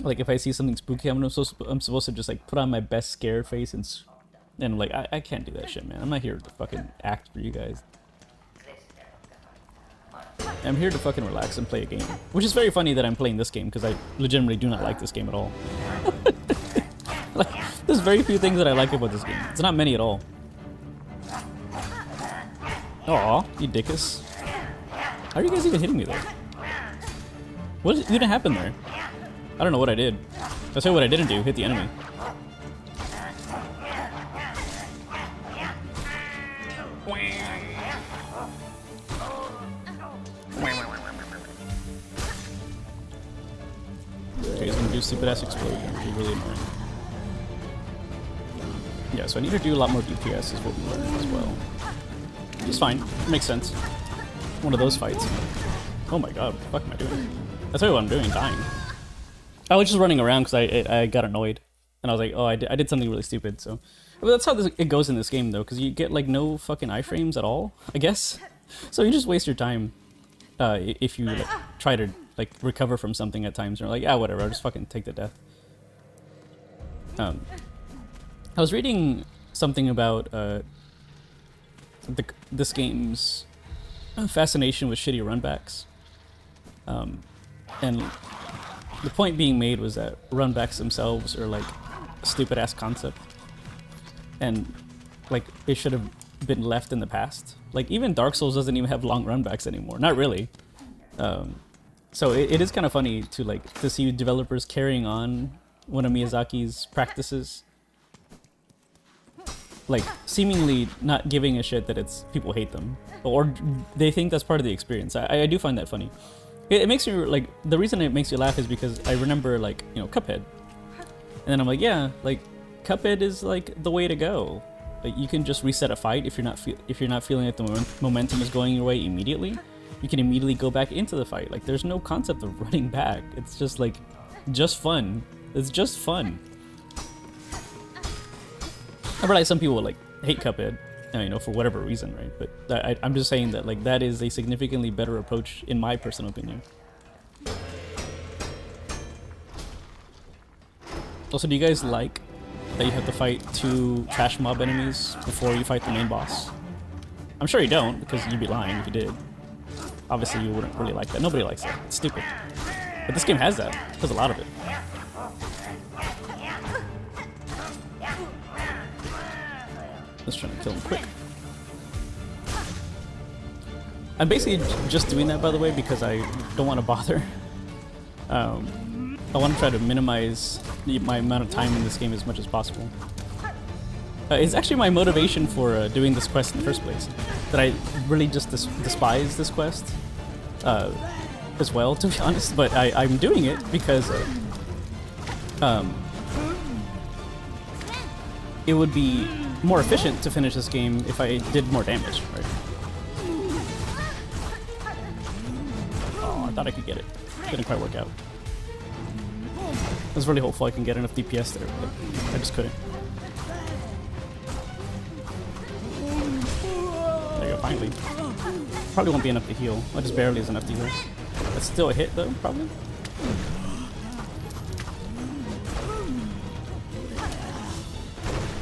Like, if I see something spooky, I'm supposed to just like put on my best scared face and like I can't do that shit, man. I'm not here to fucking act for you guys. I'm here to fucking relax and play a game. Which is very funny that I'm playing this game, because I legitimately do not like this game at all. Like, there's very few things that I like about this game. It's not many at all. Aw, you dickus. How are you guys even hitting me there? What even happened there? I don't know what I did. I'll tell you what I didn't do, hit the enemy. Okay, he's gonna do stupid ass explosion, which is really annoying. Yeah, so I need to do a lot more DPS is what we learned as well. It's fine, it makes sense. One of those fights. Oh my god, what the fuck am I doing? I'll tell you what I'm doing, dying. I was just running around because I got annoyed. And I was like, oh, I did something really stupid, so. But that's how it goes in this game, though, because you get, like, no fucking iframes at all, I guess. So you just waste your time if you like, try to, like, recover from something at times. You're like, ah, whatever, I'll just fucking take the death. I was reading something about this game's fascination with shitty runbacks. And the point being made was that runbacks themselves are like a stupid ass concept, and like they should have been left in the past. Like even Dark Souls doesn't even have long runbacks anymore. Not really. So it is kind of funny to see developers carrying on one of Miyazaki's practices, like seemingly not giving a shit that it's people hate them or they think that's part of the experience. I do find that funny. It makes me, like, the reason it makes you laugh is because I remember, like, you know, Cuphead. And then I'm like, yeah, like, Cuphead is, like, the way to go. Like, you can just reset a fight if you're not feeling like the momentum is going your way immediately. You can immediately go back into the fight. Like, there's no concept of running back. It's just, like, just fun. It's just fun. I realize some people, like, hate Cuphead. You know, for whatever reason, right? But I'm just saying that, like, that is a significantly better approach, in my personal opinion. Also, do you guys like that you have to fight 2 trash mob enemies before you fight the main boss? I'm sure you don't, because you'd be lying if you did. Obviously, you wouldn't really like that. Nobody likes that. It's stupid. But this game has that. It has a lot of it. Just trying to kill him quick. I'm basically just doing that, by the way, because I don't want to bother. I want to try to minimize my amount of time in this game as much as possible. It's actually my motivation for doing this quest in the first place. That I really just despise this quest as well, to be honest. But I'm doing it because it would be more efficient to finish this game if I did more damage, right? Oh, I thought I could get it. Didn't quite work out. I was really hopeful I can get enough DPS there, but I just couldn't. There you go, finally. Probably won't be enough to heal. Well, just barely is enough to heal. That's still a hit though, probably.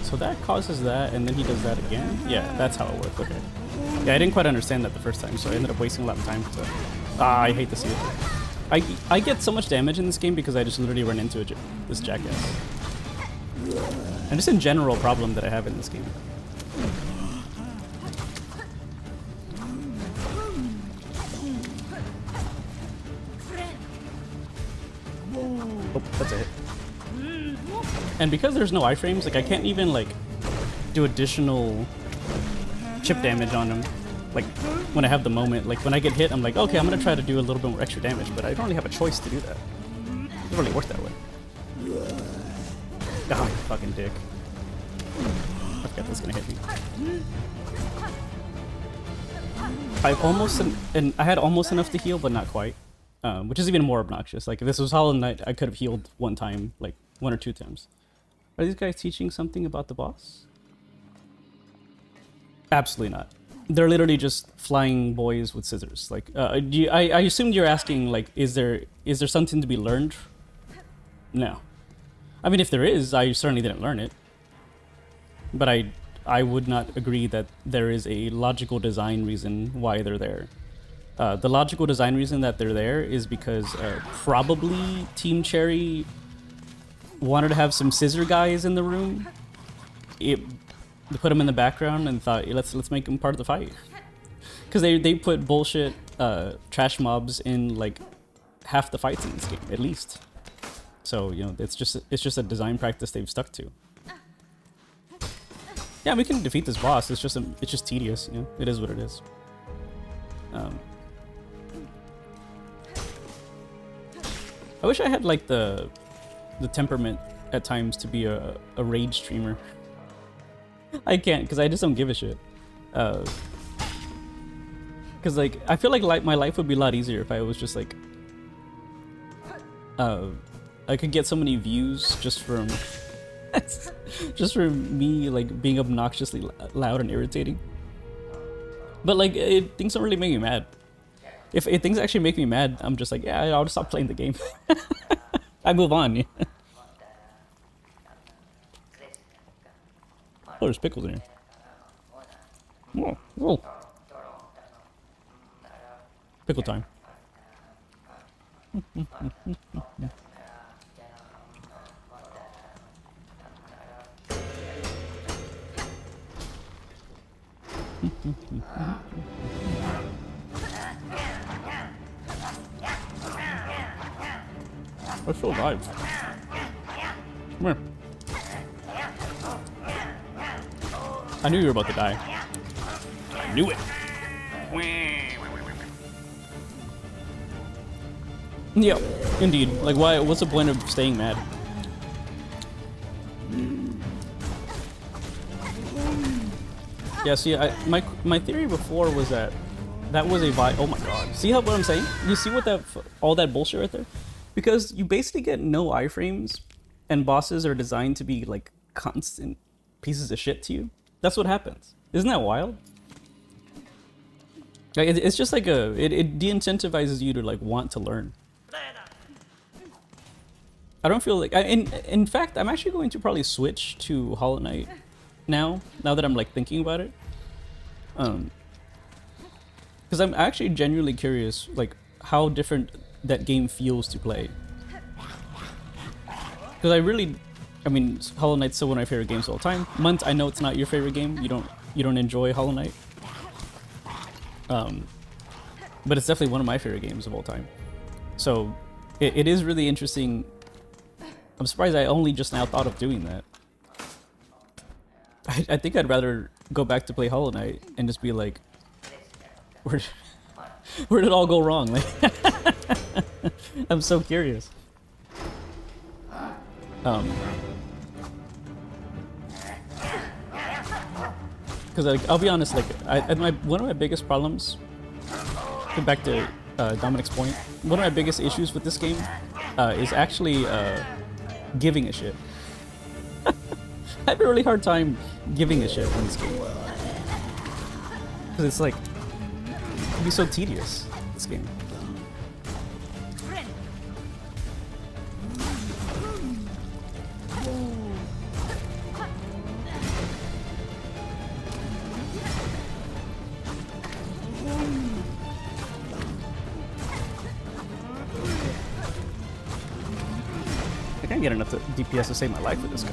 So that causes that, and then he does that again? Yeah, that's how it works, okay. Yeah, I didn't quite understand that the first time, so I ended up wasting a lot of time. So. I hate to see it. I get so much damage in this game because I just literally run into this jackass. And just in general problem that I have in this game. Oh, that's a hit. And because there's no iframes, like I can't even like do additional chip damage on him. Like when I have the moment, like when I get hit, I'm like, okay, I'm gonna try to do a little bit more extra damage, but I don't really have a choice to do that. It doesn't really work that way. Oh, you fucking dick. I forgot that's gonna hit me. I almost, and I had almost enough to heal, but not quite. Which is even more obnoxious. Like if this was Hollow Knight, I could have healed one time, like 1 or 2 times. Are these guys teaching something about the boss? Absolutely not. They're literally just flying boys with scissors. Like, I assumed you're asking, like, is there something to be learned? No. I mean, if there is, I certainly didn't learn it. But I would not agree that there is a logical design reason why they're there. The logical design reason that they're there is because probably Team Cherry wanted to have some scissor guys in the room. They put them in the background and thought, let's make them part of the fight. Because they put bullshit trash mobs in like half the fights in this game, at least. So you know, it's just a design practice they've stuck to. Yeah, we can defeat this boss. It's just tedious. You know, it is what it is. I wish I had like the temperament at times to be a rage streamer. I can't, because I just don't give a shit. Because like I feel like my life would be a lot easier if I was just like I could get so many views just from just from me like being obnoxiously loud and irritating. But like things don't really make me mad. If things actually make me mad, I'm just like, yeah, I'll just stop playing the game. I move on. Oh, there's pickles in here. Whoa, whoa. Pickle time. I'm still alive. Come here. I knew you were about to die. I knew it. Yeah, indeed. Like, why? What's the point of staying mad? Yeah. See, my theory before was that was a oh my god. See what I'm saying? You see what all that bullshit right there? Because you basically get no iframes, and bosses are designed to be like constant pieces of shit to you. That's what happens. Isn't that wild? Like it's just like it de-incentivizes you to like want to learn. I don't feel like in fact I'm actually going to probably switch to Hollow Knight now that I'm like thinking about it. Because I'm actually genuinely curious like how different that game feels to play. Because I mean, Hollow Knight's still one of my favorite games of all time. Munt, I know it's not your favorite game. You don't enjoy Hollow Knight. But it's definitely one of my favorite games of all time. So it is really interesting. I'm surprised I only just now thought of doing that. I think I'd rather go back to play Hollow Knight and just be like, where did it all go wrong? Like, I'm so curious. Because like I'll be honest, like one of my biggest problems, back to Dominic's point, one of my biggest issues with this game is actually giving a shit. I have a really hard time giving a shit in this game because it's like it can be so tedious. This game. I can't get enough DPS to save my life with this guy.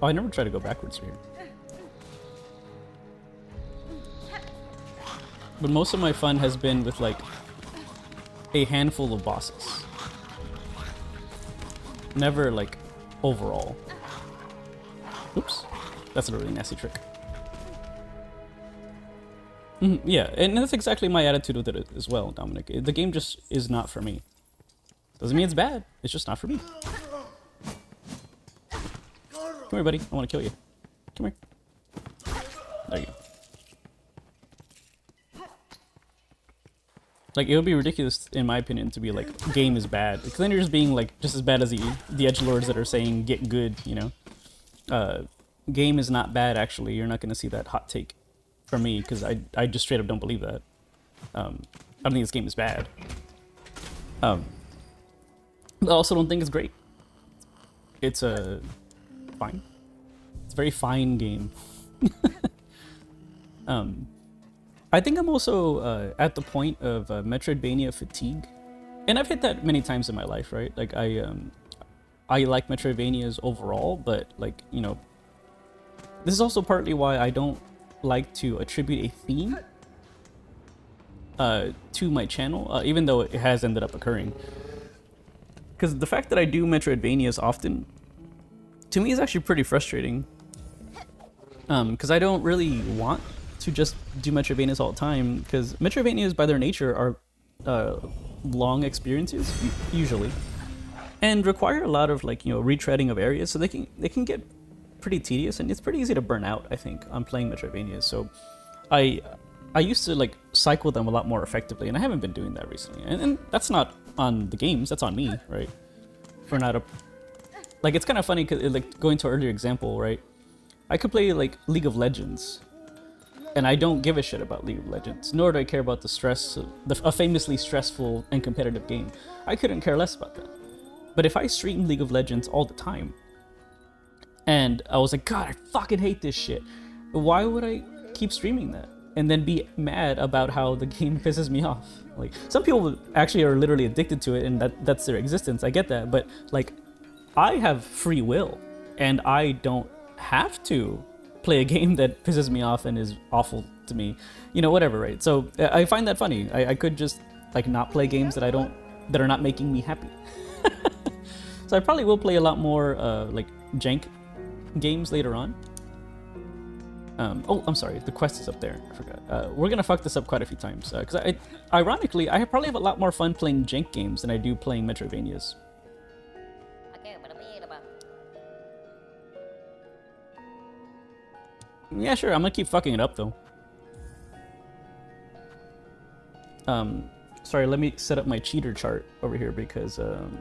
Oh, I never tried to go backwards here. But most of my fun has been with like a handful of bosses. Never like overall. Oops. That's a really nasty trick. Yeah, and that's exactly my attitude with it as well, Dominic. The game just is not for me. Doesn't mean it's bad, it's just not for me. Come here, buddy. I want to kill you. Come here. There you go. Like, it would be ridiculous, in my opinion, to be like, game is bad. Because then you're just being like, just as bad as the edgelords that are saying, get good, you know? Game is not bad, actually. You're not going to see that hot take from me, because I just straight up don't believe that. I don't think this game is bad. I also don't think it's great. It's fine. It's a very fine game. I think I'm also at the point of Metroidvania fatigue, and I've hit that many times in my life, right? Like I like Metroidvanias overall, but like, you know, this is also partly why I don't like to attribute a theme to my channel, even though it has ended up occurring. Because the fact that I do Metroidvanias often, to me, is actually pretty frustrating. Because I don't really want to just do Metroidvanias all the time, because Metroidvanias by their nature are long experiences, usually, and require a lot of, like, you know, retreading of areas, so they can get pretty tedious, and it's pretty easy to burn out, I think, on playing Metroidvanias. So I used to like cycle them a lot more effectively, and I haven't been doing that recently, and that's not on the games, that's on me, right? For not like, it's kind of funny, because like, going to an earlier example, right, I could play like League of Legends, and I don't give a shit about League of Legends, nor do I care about the stress, a famously stressful and competitive game. I couldn't care less about that. But if I stream League of Legends all the time, and I was like, God, I fucking hate this shit, why would I keep streaming that and then be mad about how the game pisses me off? Like, some people actually are literally addicted to it, and that's their existence. I get that, but like, I have free will, and I don't have to play a game that pisses me off and is awful to me, you know, whatever, right? So I find that funny. I could just like not play games that are not making me happy. So I probably will play a lot more like jank games later on. Oh, I'm sorry, the quest is up there. I forgot. We're gonna fuck this up quite a few times, because ironically, I probably have a lot more fun playing jank games than I do playing Metroidvanias. Yeah, sure, I'm gonna keep fucking it up though. Sorry, let me set up my cheater chart over here, because I'm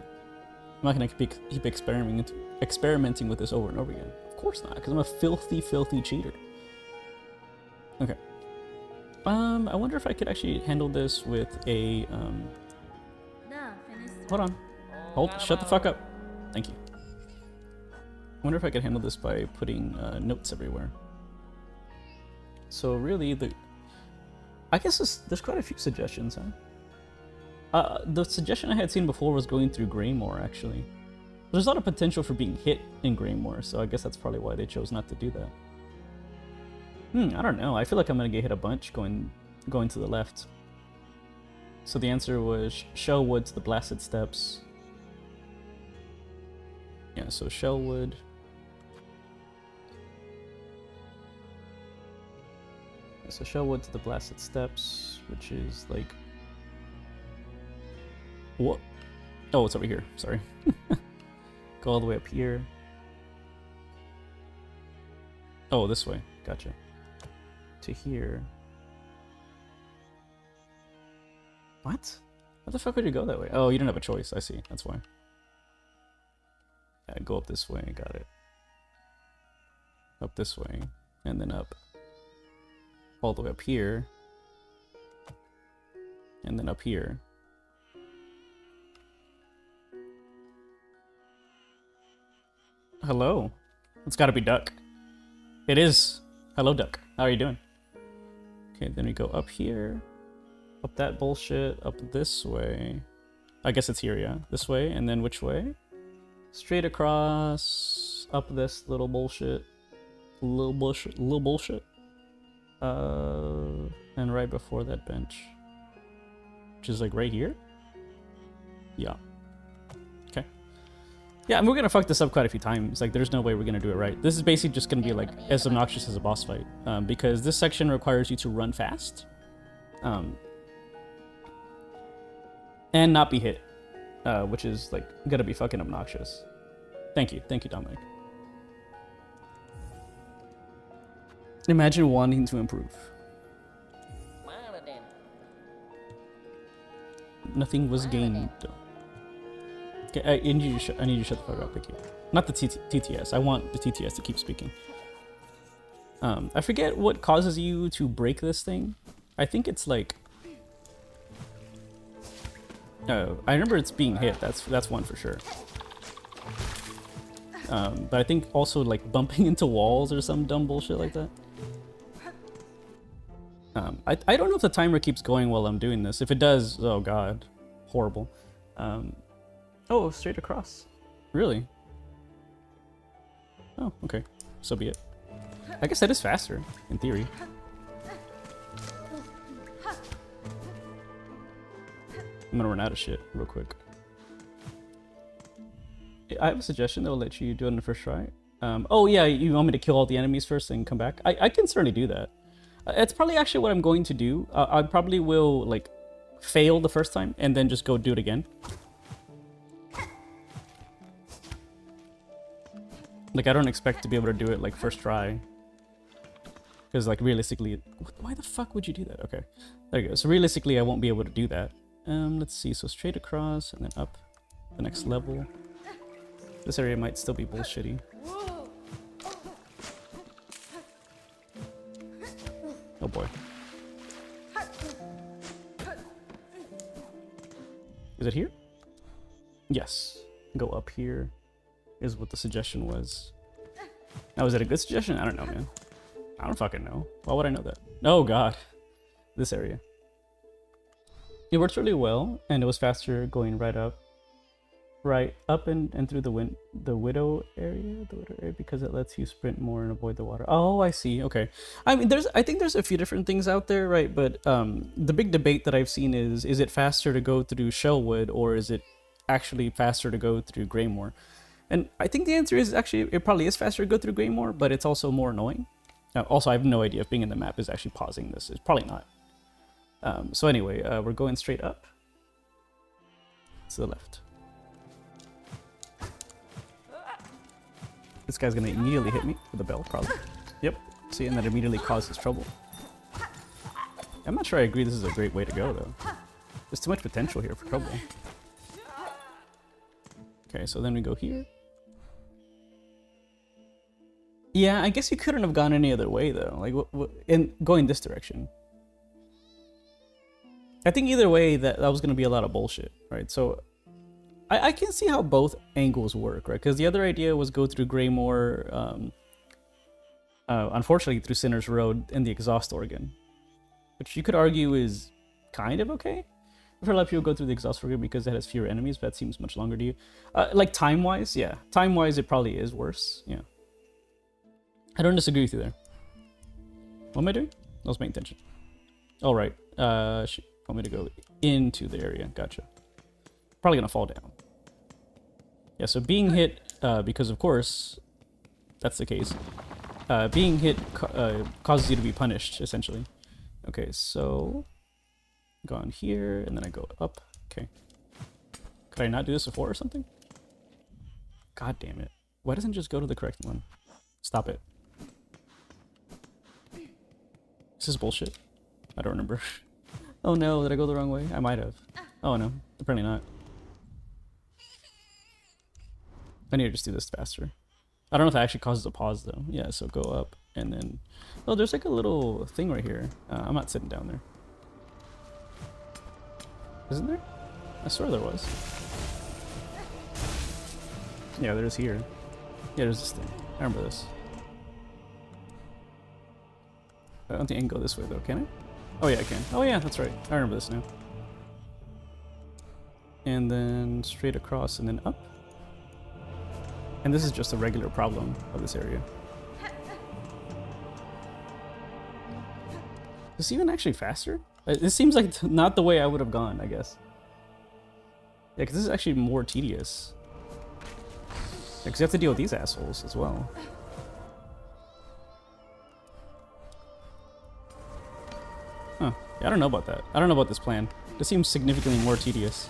not gonna keep experimenting with this over and over again. Of course not, because I'm a filthy, filthy cheater. Okay. I wonder if I could actually handle this with a hold on. Shut the fuck up. Thank you. I wonder if I could handle this by putting notes everywhere. So really, I guess there's quite a few suggestions, huh? The suggestion I had seen before was going through Greymore, actually. There's a lot of potential for being hit in Greymore, so I guess that's probably why they chose not to do that. I don't know. I feel like I'm gonna get hit a bunch going to the left. So the answer was Shellwood to the Blasted Steps. Yeah, so Shellwood. So Shellwood to the Blasted Steps, which is like... What? Oh, it's over here. Sorry. Go all the way up here. Oh, this way. Gotcha. To here. What? How the fuck would you go that way? Oh, you don't have a choice. I see. That's why. Yeah, go up this way. Got it. Up this way. And then up. All the way up here. And then up here. Hello. It's gotta be Duck. It is. Hello, Duck. How are you doing? Okay, then we go up here. Up that bullshit. Up this way. I guess it's here, yeah. This way, and then which way? Straight across. up this little bullshit. Little bullshit. Little bullshit. And right before that bench. Which is like right here? Yeah. Okay. Yeah, and we're gonna fuck this up quite a few times. Like, there's no way we're gonna do it right. This is basically just gonna be like as obnoxious as a boss fight. Because this section requires you to run fast. And not be hit. Which is like gonna be fucking obnoxious. Thank you, Dominic. Imagine wanting to improve. Nothing was gained. Okay, I need you to shut the fuck up. Thank you. Not the TTS. I want the TTS to keep speaking. I forget what causes you to break this thing. I think it's like. Oh, I remember it's being hit. That's one for sure. But I think also like bumping into walls or some dumb bullshit like that. I don't know if the timer keeps going while I'm doing this. If it does, oh god, horrible. Oh, straight across. Really? Oh, okay. So be it. I guess that is faster, in theory. I'm gonna run out of shit real quick. I have a suggestion that will let you do it on the first try. Oh yeah, you want me to kill all the enemies first and come back? I can certainly do that. It's probably actually what I'm going to do. I probably will like fail the first time and then just go do it again. Like, I don't expect to be able to do it like first try. Because like realistically, why the fuck would you do that? Okay, there you go. So realistically, I won't be able to do that. Let's see. So straight across and then up the next level. This area might still be bullshitty. Oh boy. Is it here? Yes. Go up here is what the suggestion was. Now, is it a good suggestion? I don't know, man. I don't fucking know. Why would I know that? Oh god. This area. It works really well, and it was faster going right up and through the widow area, because it lets you sprint more and avoid the water. Oh, I see. Okay. I mean, I think there's a few different things out there, right? But the big debate that I've seen is it faster to go through Shellwood, or is it actually faster to go through Greymore? And I think the answer is actually it probably is faster to go through Greymore, but it's also more annoying. Also, I have no idea if being in the map is actually pausing this. It's probably not. So anyway, we're going straight up to the left. This guy's gonna immediately hit me with a bell, probably. Yep. See, and that immediately causes trouble. I'm not sure I agree this is a great way to go, though. There's too much potential here for trouble. Okay, so then we go here. Yeah, I guess you couldn't have gone any other way, though. Like, in going this direction. I think either way, that was going to be a lot of bullshit, right? So, I can see how both angles work, right? Because the other idea was go through Greymore, unfortunately through Sinner's Road and the exhaust organ. Which you could argue is kind of okay. For a lot of people go through the exhaust organ because it has fewer enemies, but that seems much longer to you. Like time-wise, yeah. Time-wise, it probably is worse, yeah. I don't disagree with you there. What am I doing? I was paying attention. All right. Shoot. Want me to go into the area? Gotcha. Probably gonna fall down. Yeah. So being hit, because of course, that's the case. Being hit causes you to be punished, essentially. Okay. So go on here, and then I go up. Okay. Could I not do this before or something? God damn it! Why doesn't it just go to the correct one? Stop it. This is bullshit. I don't remember. Oh no, did I go the wrong way? I might have. Oh no, apparently not. I need to just do this faster. I don't know if it actually causes a pause though. Yeah, so go up and then... Oh, there's like a little thing right here. I'm not sitting down there. Isn't there? I swear there was. Yeah, there's here. Yeah, there's this thing. I remember this. I don't think I can go this way though, can I? Oh yeah, I can. Oh yeah, that's right. I remember this now. And then straight across and then up. And this is just a regular problem of this area. Is this even actually faster? It seems like not the way I would have gone, I guess. Yeah, because this is actually more tedious. Because you have to deal with these assholes as well. Huh. Yeah, I don't know about that. I don't know about this plan. This seems significantly more tedious.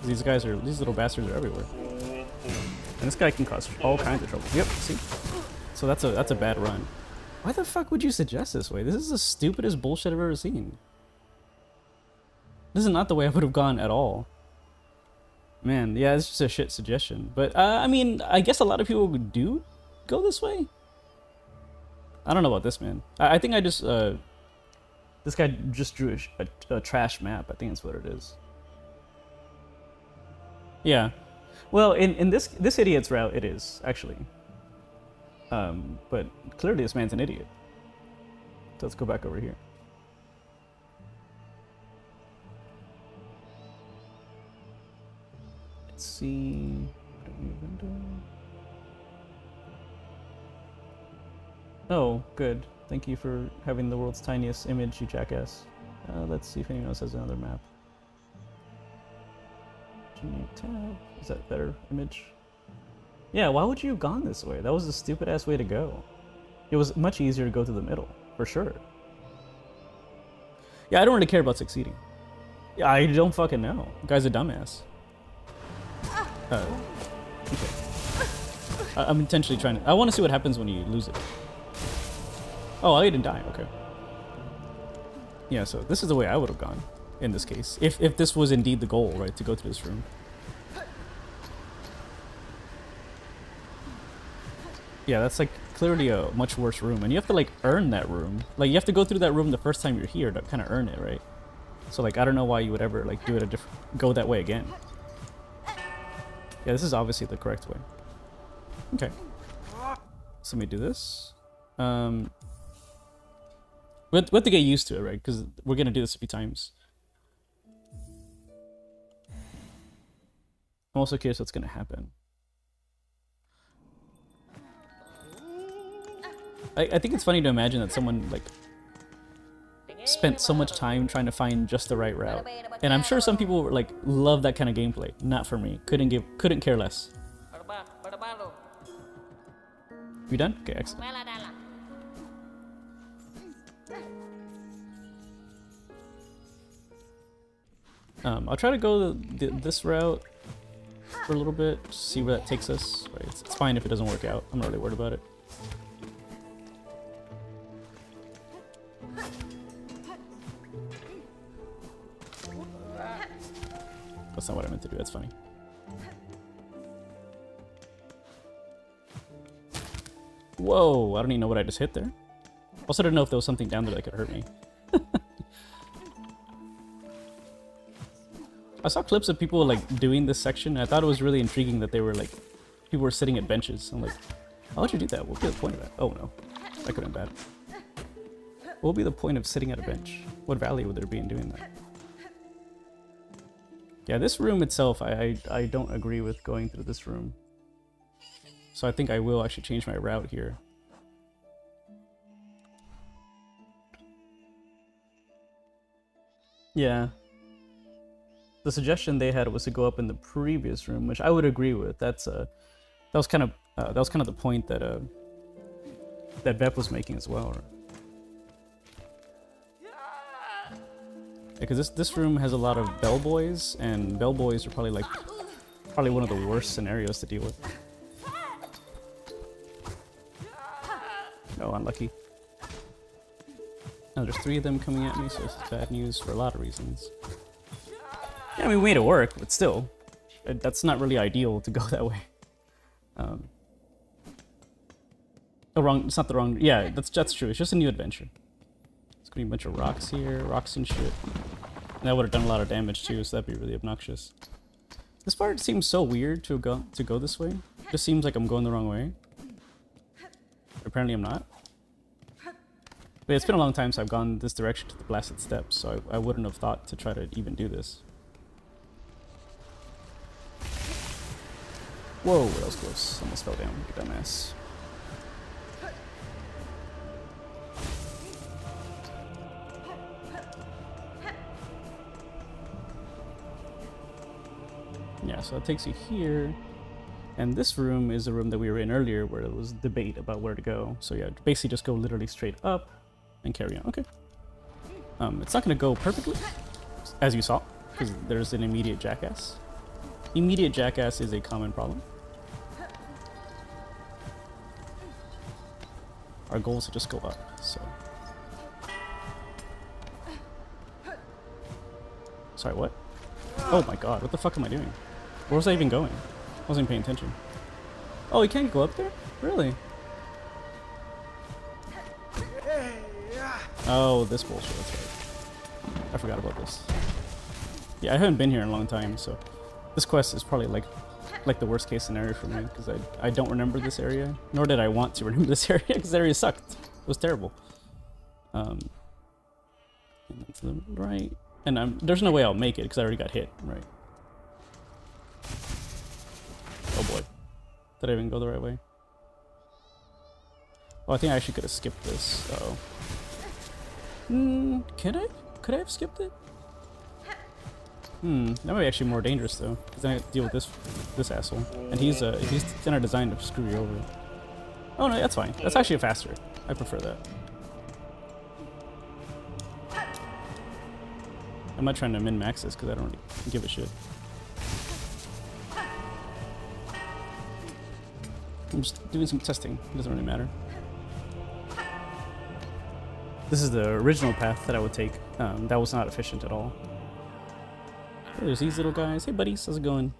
These little bastards are everywhere. And this guy can cause all kinds of trouble. Yep, see? So that's a bad run. Why the fuck would you suggest this way? This is the stupidest bullshit I've ever seen. This is not the way I would have gone at all. Man, yeah, it's just a shit suggestion. But, I mean, I guess a lot of people do go this way? I don't know about this, man. I think I just, this guy just drew a trash map. I think that's what it is. Yeah. Well, in this idiot's route, it is, actually. But clearly this man's an idiot. So let's go back over here. Let's see. Oh, good. Thank you for having the world's tiniest image, you jackass. Let's see if anyone else has another map. Tab. Is that better image? Yeah, why would you have gone this way? That was a stupid ass way to go. It was much easier to go through the middle, for sure. Yeah, I don't really care about succeeding. Yeah, I don't fucking know. The guy's a dumbass. Okay. I'm intentionally trying to... I want to see what happens when you lose it. Oh, I didn't die. Okay. Yeah, so this is the way I would have gone in this case. If this was indeed the goal, right, to go through this room. Yeah, that's like clearly a much worse room, and you have to like earn that room. Like you have to go through that room the first time you're here to kind of earn it, right? So like I don't know why you would ever like do it go that way again. Yeah, this is obviously the correct way. Okay. So let me do this. We have to get used to it, right? Because we're gonna do this a few times. I'm also curious what's gonna happen. I think it's funny to imagine that someone like spent so much time trying to find just the right route, and I'm sure some people like love that kind of gameplay. Not for me. Couldn't care less. You done? Okay, excellent. I'll try to go this route for a little bit, see where that takes us. Right, it's fine if it doesn't work out. I'm not really worried about it. That's not what I meant to do. That's funny. Whoa, I don't even know what I just hit there. Also didn't know if there was something down there that could hurt me. I saw clips of people like doing this section, and I thought it was really intriguing that they were like, people were sitting at benches. I'm like, why would you do that? What would be the point of that? Oh no, that could have been bad. What would be the point of sitting at a bench? What value would there be in doing that? Yeah, this room itself, I don't agree with going through this room. So I think I will actually change my route here. Yeah. The suggestion they had was to go up in the previous room, which I would agree with. That was kind of the point that that Bep was making as well. Because this room has a lot of bellboys, and bellboys are probably one of the worst scenarios to deal with. Oh, unlucky. Now there's 3 of them coming at me, so it's bad news for a lot of reasons. Yeah, I mean, we made it work, but still, that's not really ideal to go that way. It's not the wrong. Yeah, that's true. It's just a new adventure. It's gonna be a bunch of rocks here, rocks and shit. And that would have done a lot of damage too, so that'd be really obnoxious. This part seems so weird to go this way. It just seems like I'm going the wrong way. Apparently I'm not. But it's been a long time since I've gone this direction to the blasted steps, so I wouldn't have thought to try to even do this. Whoa, that was close. Almost fell down, you dumbass. Yeah, so it takes you here. And this room is the room that we were in earlier where there was debate about where to go. So yeah, basically just go literally straight up and carry on. Okay. It's not going to go perfectly, as you saw, because there's an immediate jackass. Immediate jackass is a common problem. Our goal is to just go up, so. Sorry, what? Oh my god, what the fuck am I doing? Where was I even going? I wasn't paying attention. Oh, you can't go up there? Really? Oh, this bullshit, that's right. I forgot about this. Yeah, I haven't been here in a long time, so this quest is probably like the worst case scenario for me, because I don't remember this area, nor did I want to remember this area, because this area sucked. It was terrible. And to the right, and there's no way I'll make it, because I already got hit, right? Oh boy. Did I even go the right way? Oh, I think I actually could have skipped this. Uh-oh. Could I? Could I have skipped it? That might be actually more dangerous though, because then I have to deal with this asshole, and he's kind of designed to screw you over. Oh no, that's fine. That's actually faster. I prefer that. I'm not trying to min-max this because I don't really give a shit. I'm just doing some testing. It doesn't really matter. This is the original path that I would take. That was not efficient at all. Oh, there's these little guys. Hey buddies, how's it going?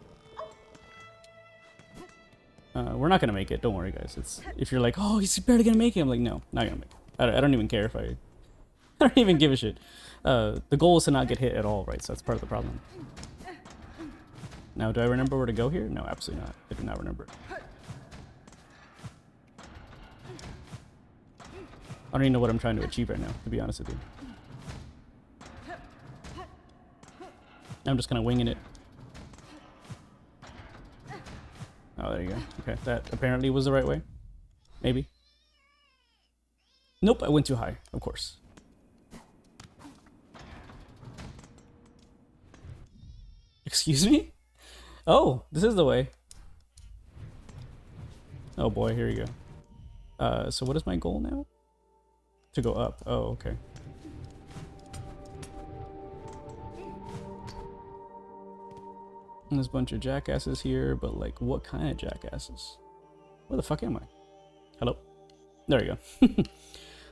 We're not gonna make it. Don't worry, guys. It's if you're like, oh, he's barely gonna make it. I'm like, no, not gonna make it. I don't even care if I don't even give a shit. The goal is to not get hit at all, right? So that's part of the problem. Now, do I remember where to go here? No, absolutely not. I do not remember. I don't even know what I'm trying to achieve right now, to be honest with you. I'm just kind of winging it. Oh, there you go. Okay, that apparently was the right way. Maybe. Nope, I went too high, of course. Excuse me? Oh, this is the way. Oh boy, here you go. So what is my goal now? To go up. Oh, okay. And there's a bunch of jackasses here, but like, what kind of jackasses? Where the fuck am I? Hello? There you go.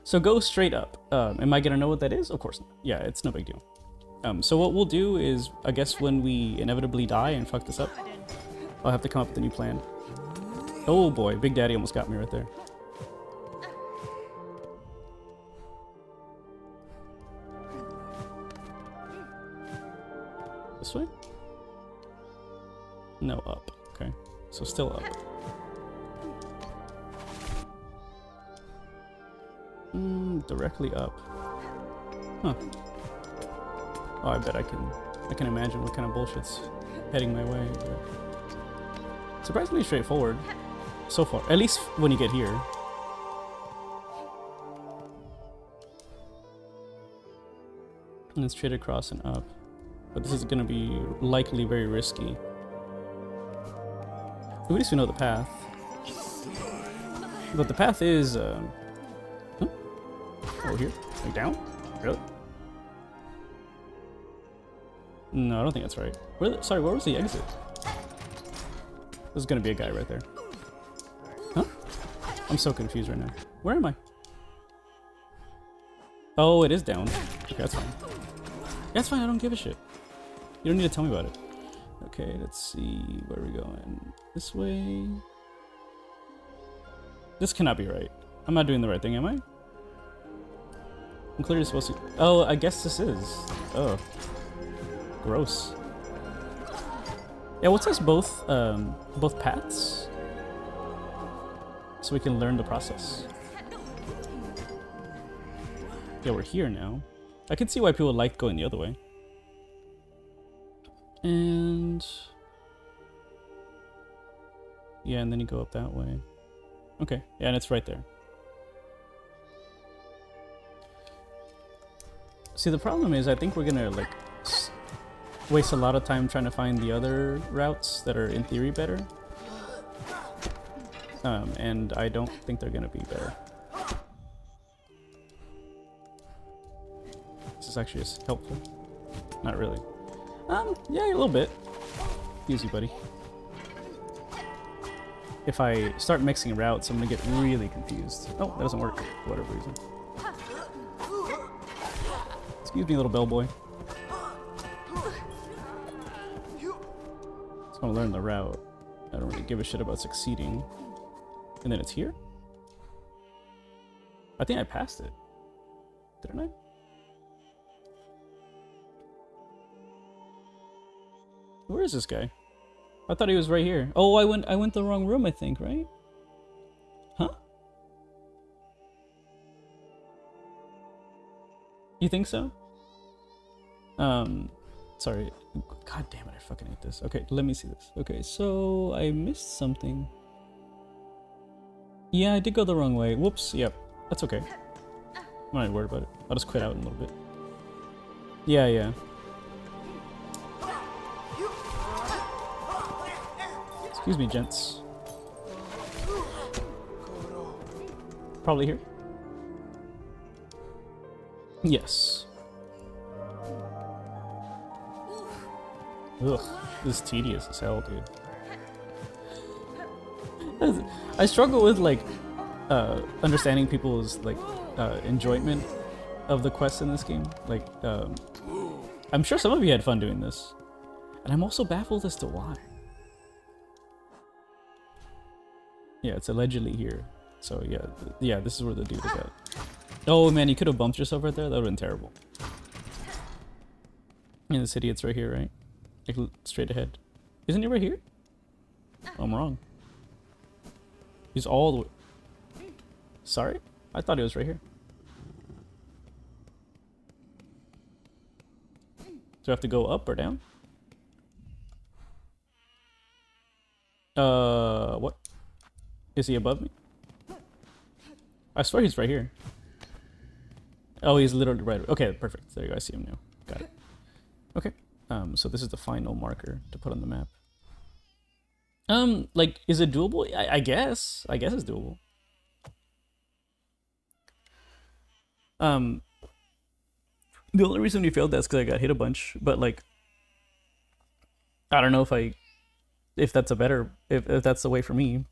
So go straight up. Am I gonna know what that is? Of course not. Yeah, it's no big deal. So what we'll do is, I guess when we inevitably die and fuck this up, I'll have to come up with a new plan. Oh boy, Big Daddy almost got me right there. This way? No, up. Okay. So still up. Directly up. Huh. Oh, I bet I can imagine what kind of bullshit's heading my way. But surprisingly straightforward so far. At least when you get here. And then straight across and up. But this is going to be likely very risky. At least we know the path. But the path is... huh? Oh, here? Like down? Really? No, I don't think that's right. Sorry, where was the exit? There's going to be a guy right there. Huh? I'm so confused right now. Where am I? Oh, it is down. Okay, that's fine. That's fine, I don't give a shit. You don't need to tell me about it. Okay, let's see. Where are we going? This way? This cannot be right. I'm not doing the right thing, am I? I'm clearly supposed to... Oh, I guess this is. Oh. Gross. Yeah, what's us both paths? So we can learn the process. Yeah, we're here now. I can see why people like going the other way. And... yeah, and then you go up that way. Okay, yeah, and it's right there. See, the problem is I think we're gonna, like, waste a lot of time trying to find the other routes that are, in theory, better. And I don't think they're gonna be better. This is actually helpful. Not really. Yeah, a little bit. Easy, buddy. If I start mixing routes, I'm gonna get really confused. Oh, that doesn't work for whatever reason. Excuse me, little bellboy. Just want to learn the route. I don't really give a shit about succeeding. And then it's here? I think I passed it. Didn't I? Where is this guy? I thought he was right here. Oh, I went the wrong room, I think, right? Huh? You think so? Sorry. God damn it, I fucking hate this. Okay, let me see this. Okay, so I missed something. Yeah, I did go the wrong way. Whoops, yep. That's okay. I'm not even worried about it. I'll just quit out in a little bit. Yeah, yeah. Excuse me, gents. Probably here. Yes. Ugh, this is tedious as hell, dude. I struggle with, like, understanding people's, like, enjoyment of the quests in this game. Like, I'm sure some of you had fun doing this. And I'm also baffled as to why. Yeah, it's allegedly here. So, yeah, this is where the dude is at. Oh, man, you could have bumped yourself right there? That would have been terrible. In the city, it's right here, right? Like, straight ahead. Isn't it right here? Oh, I'm wrong. He's all the way... Sorry? I thought he was right here. Do I have to go up or down? What? Is he above me? I swear he's right here. Oh, he's literally right. Okay, perfect. There you go. I see him now. Got it. Okay. So this is the final marker to put on the map. Like, is it doable? I guess. I guess it's doable. The only reason we failed that's because I got hit a bunch, but like, I don't know if that's a better, if that's the way for me.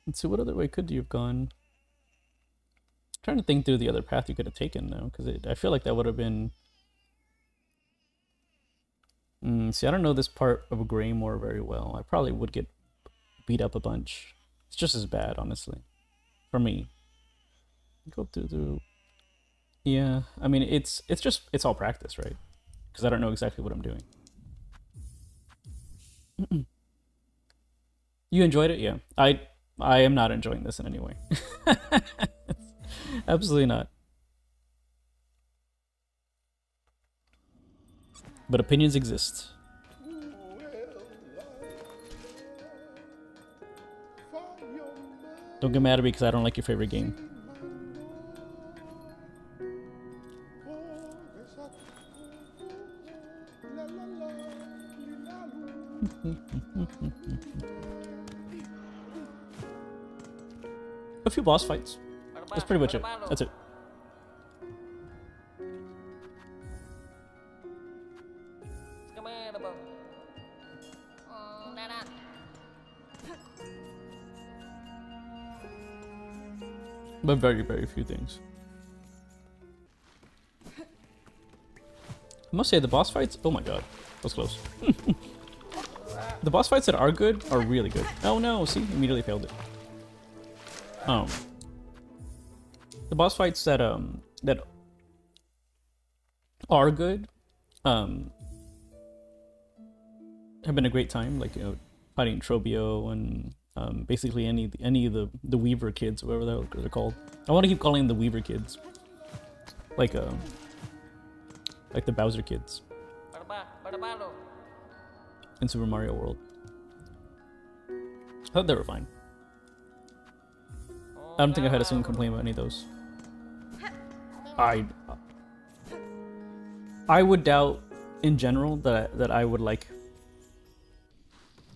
Let's see, what other way could you have gone? I'm trying to think through the other path you could have taken now, because I feel like that would have been... see, I don't know this part of Greymore very well. I probably would get beat up a bunch. It's just as bad, honestly, for me. Go through. Yeah, I mean, it's all practice, right? Because I don't know exactly what I'm doing. You enjoyed it? Yeah. I am not enjoying this in any way. Absolutely not. But opinions exist. Don't get mad at me because I don't like your favorite game. A few boss fights. That's pretty much it. That's it. But very, very few things. I must say, the boss fights... Oh my god. That was close. The boss fights that are good are really good. Oh no, see? Immediately failed it. The boss fights that that are good have been a great time, like, you know, fighting Trobio and basically any of the Weaver kids, whatever they're called. I want to keep calling them the Weaver kids. like the Bowser kids in Super Mario World. I thought they were fine. I don't think I had a single complaint about any of those. I would doubt in general that I would like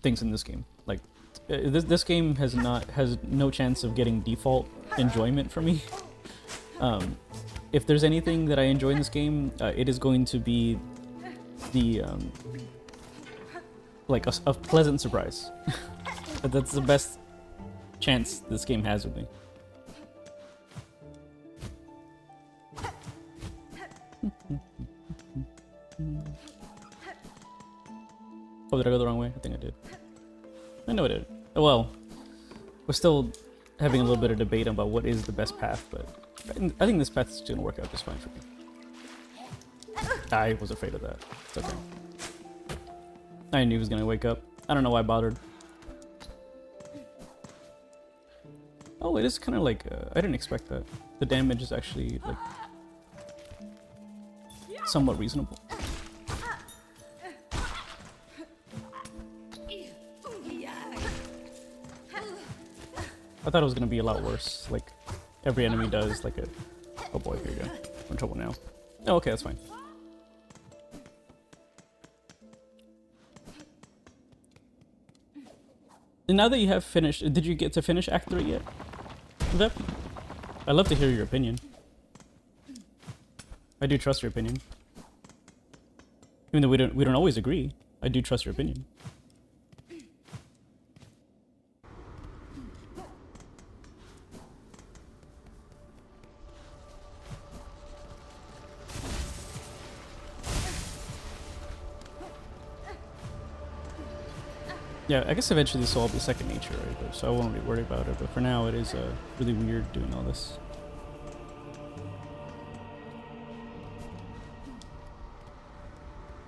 things in this game. Like this game has no chance of getting default enjoyment for me. If there's anything that I enjoy in this game, it is going to be the like a pleasant surprise. That's the best chance this game has with me. Oh, did I go the wrong way? I think I did. I know I did. Oh, well, we're still having a little bit of debate about what is the best path, but I think this path is going to work out just fine for me. I was afraid of that. It's okay. I knew he was going to wake up. I don't know why I bothered. Oh, it is kind of like, I didn't expect that. The damage is actually, like, somewhat reasonable. I thought it was going to be a lot worse. Like, every enemy does, like a... Oh boy, here you go. We're in trouble now. Oh, okay, that's fine. And now that you have finished... Did you get to finish Act 3 yet? Vep? I'd love to hear your opinion. I do trust your opinion. Even though we don't always agree, I do trust your opinion. Yeah, I guess eventually this will all be second nature, right? So I won't be worried about it, but for now it is really weird doing all this.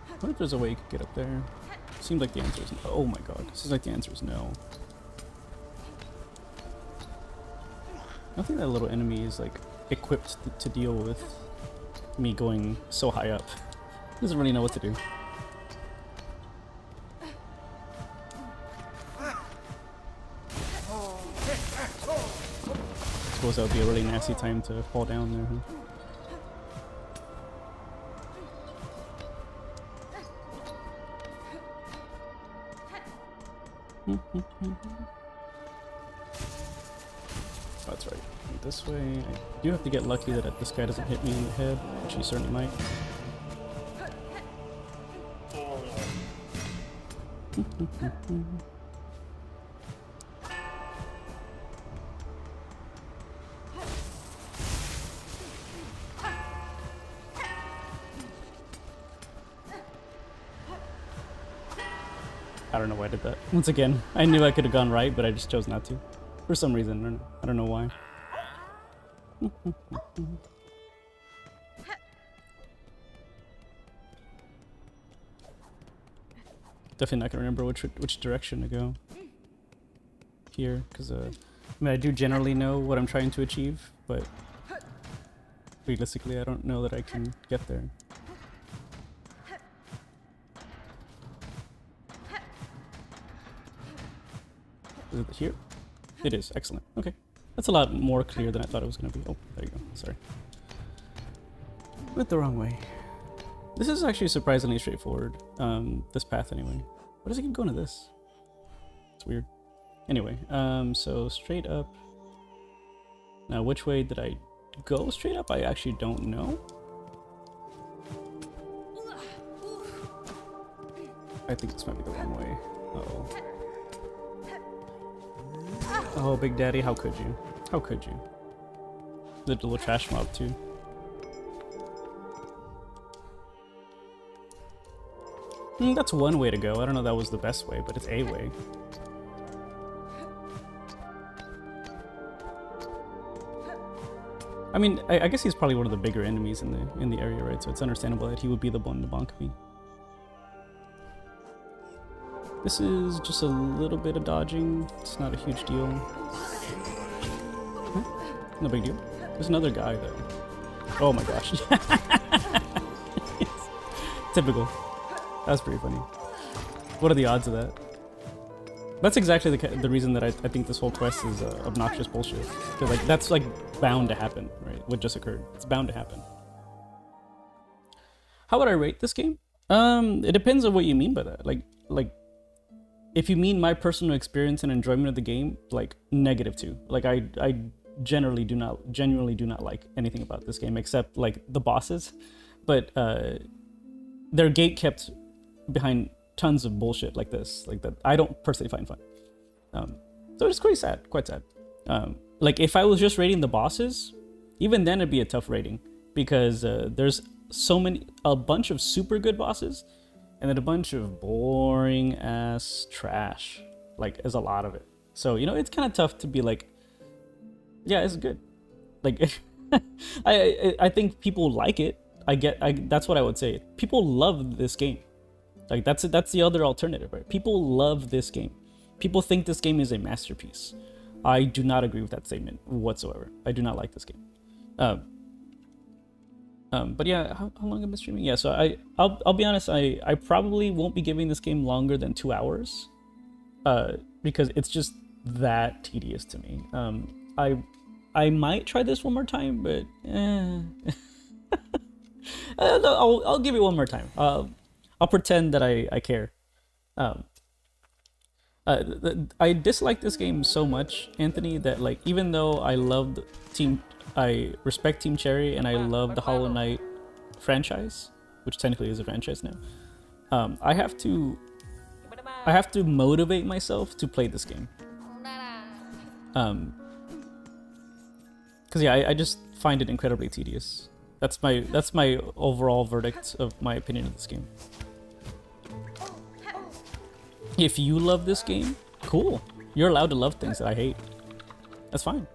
I wonder if there's a way you could get up there. Seems like the answer is no. Oh my god, seems like the answer is no. I don't think that little enemy is like equipped to deal with me going so high up. It doesn't really know what to do. I suppose that would be a really nasty time to fall down there, huh? That's right. This way. I do have to get lucky that this guy doesn't hit me in the head, which he certainly might. I don't know why I did that. Once again, I knew I could have gone right, but I just chose not to. For some reason, I don't know why. Definitely not gonna remember which direction to go here, because I mean, I do generally know what I'm trying to achieve, but realistically, I don't know that I can get there. Is it here? It is. Excellent. Okay. That's a lot more clear than I thought it was going to be. Oh, there you go. Sorry. Went the wrong way. This is actually surprisingly straightforward. This path anyway. Why does it keep going to this? It's weird. Anyway, so straight up. Now, which way did I go straight up? I actually don't know. I think this might be the wrong way. Uh-oh. Oh, Big Daddy, how could you? How could you? The little trash mob, too. That's one way to go. I don't know if that was the best way, but it's a way. I mean, I guess he's probably one of the bigger enemies in the area, right? So it's understandable that he would be the one to bonk me. This is just a little bit of dodging. It's not a huge deal. Huh? No big deal. There's another guy though. Oh my gosh. Typical. That's pretty funny. What are the odds of that? That's exactly the reason that I think this whole quest is obnoxious bullshit. Because like that's like bound to happen, right? What just occurred. It's bound to happen. How would I rate this game? It depends on what you mean by that. Like if you mean my personal experience and enjoyment of the game, like -2. Like I genuinely do not like anything about this game except like the bosses, but they're gate kept behind tons of bullshit like this, like that I don't personally find fun. So it's quite sad. Like if I was just rating the bosses, even then it'd be a tough rating because there's a bunch of super good bosses and then a bunch of boring ass trash. Like there's a lot of it. So, you know, it's kind of tough to be like, yeah, it's good. Like I think people like it. That's what I would say. People love this game. Like that's the other alternative, right? People love this game. People think this game is a masterpiece. I do not agree with that statement whatsoever. I do not like this game. But yeah, how long have I been streaming? Yeah, so I'll be honest. I probably won't be giving this game longer than 2 hours, because it's just that tedious to me. I might try this one more time, but I'll give it one more time. I'll pretend that I care. I dislike this game so much, Anthony, that like even though I respect Team Cherry and I love the Hollow Knight franchise, which technically is a franchise now. I have to motivate myself to play this game. Because yeah, I just find it incredibly tedious. That's my overall verdict of my opinion of this game. If you love this game, cool. You're allowed to love things that I hate. That's fine.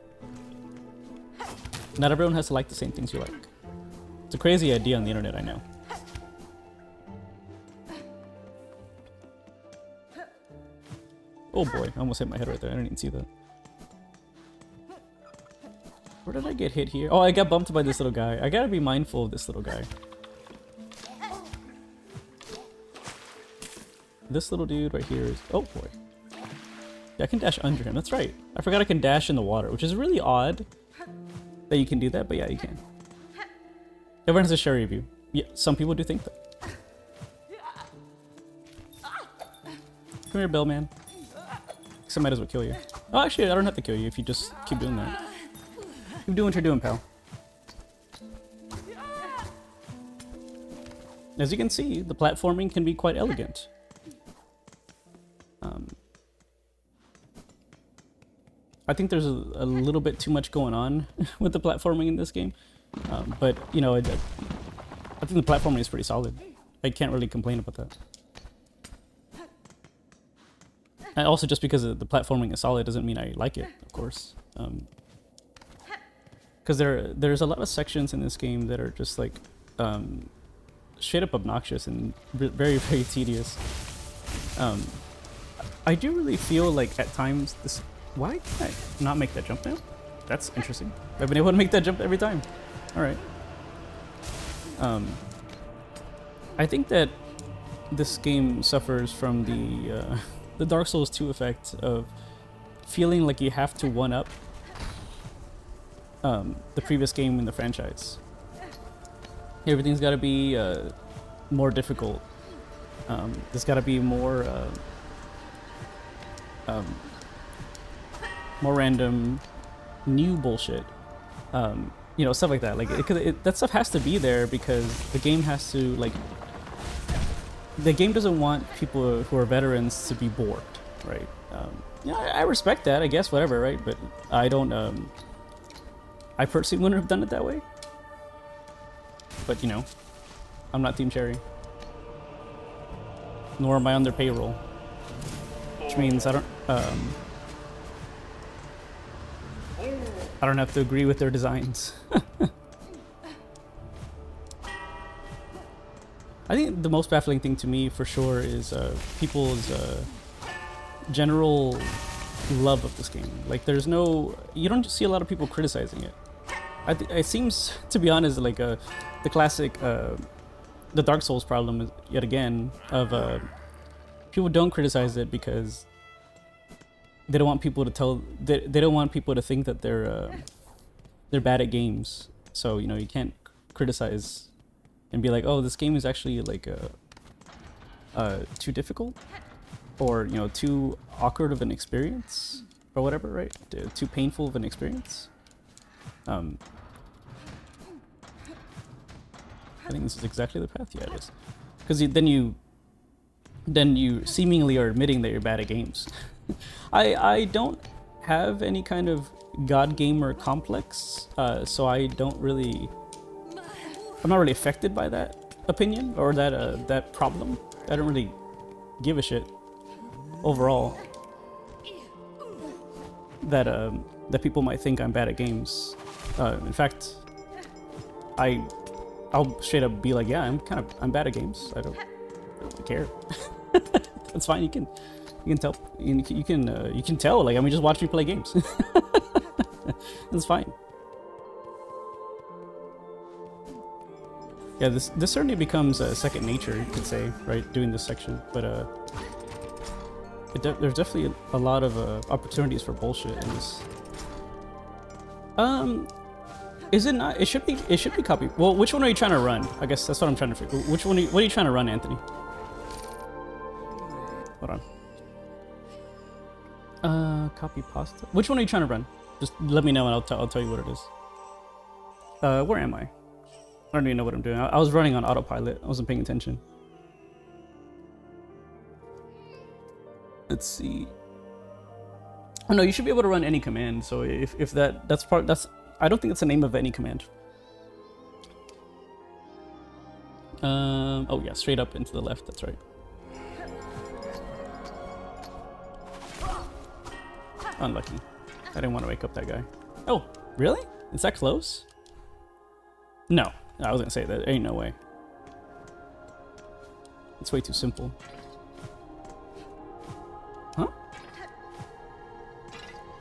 Not everyone has to like the same things you like. It's a crazy idea on the internet, I know. Oh boy, I almost hit my head right there. I didn't even see that. Where did I get hit here? Oh, I got bumped by this little guy. I gotta be mindful of this little guy. This little dude right here is... Oh boy. Yeah, I can dash under him. That's right. I forgot I can dash in the water, which is really odd that you can do that, but yeah, you can. Everyone has a share review. Yeah, some people do think that. Come here, Bellman. I might as well kill you. Oh, actually, I don't have to kill you if you just keep doing that. Keep doing what you're doing, pal. As you can see, the platforming can be quite elegant. I think there's a little bit too much going on with the platforming in this game. But, you know, I think the platforming is pretty solid. I can't really complain about that. And also, just because the platforming is solid doesn't mean I like it, of course. Because there's a lot of sections in this game that are just like straight up obnoxious and very, very tedious. I do really feel like at times this... Why can I not make that jump now? That's interesting. I've been able to make that jump every time. All right. I think that this game suffers from the Dark Souls 2 effect of feeling like you have to one-up the previous game in the franchise. Everything's got to be more difficult. There's got to be more random, new bullshit. You know, stuff like that. Like that stuff has to be there because the game has to like. The game doesn't want people who are veterans to be bored, right? Yeah, I respect that. I guess whatever, right? But I don't. I personally wouldn't have done it that way. But you know, I'm not Team Cherry, nor am I on their payroll, which means I don't have to agree with their designs. I think the most baffling thing to me, for sure, is people's general love of this game. Like, you don't see a lot of people criticizing it. It seems, to be honest, like the classic, the Dark Souls problem is, yet again, of people don't criticize it because they don't want people to they don't want people to think that they're bad at games. So you know, you can't criticize and be like, oh, this game is actually like too difficult, or you know, too awkward of an experience, or whatever, right? Too painful of an experience. I think this is exactly the path. Yeah, it is. Because then you seemingly are admitting that you're bad at games. I don't have any kind of god gamer complex, so I'm not really affected by that opinion or that problem. I don't really give a shit overall that that people might think I'm bad at games. In fact, I'll straight up be like, yeah, I'm bad at games. I don't really care. That's fine. You can tell. You can tell. Like, I mean, just watch me play games. That's fine. Yeah, this certainly becomes second nature, you could say, right? Doing this section, but there's definitely a lot of opportunities for bullshit in this. Is it not? It should be copy. Well, which one are you trying to run? I guess that's what I'm trying to figure. Which one? What are you trying to run, Anthony? Hold on. Copy pasta. Which one are you trying to run? Just let me know and I'll tell you what it is. Where am I? I don't even know what I'm doing. I was running on autopilot. I wasn't paying attention. Let's see. Oh no, you should be able to run any command. So if that's I don't think it's the name of any command. Oh yeah, straight up into the left, that's right. Unlucky. I didn't want to wake up that guy. Oh, really? Is that close? No, I was gonna say that ain't no way. It's way too simple. Huh?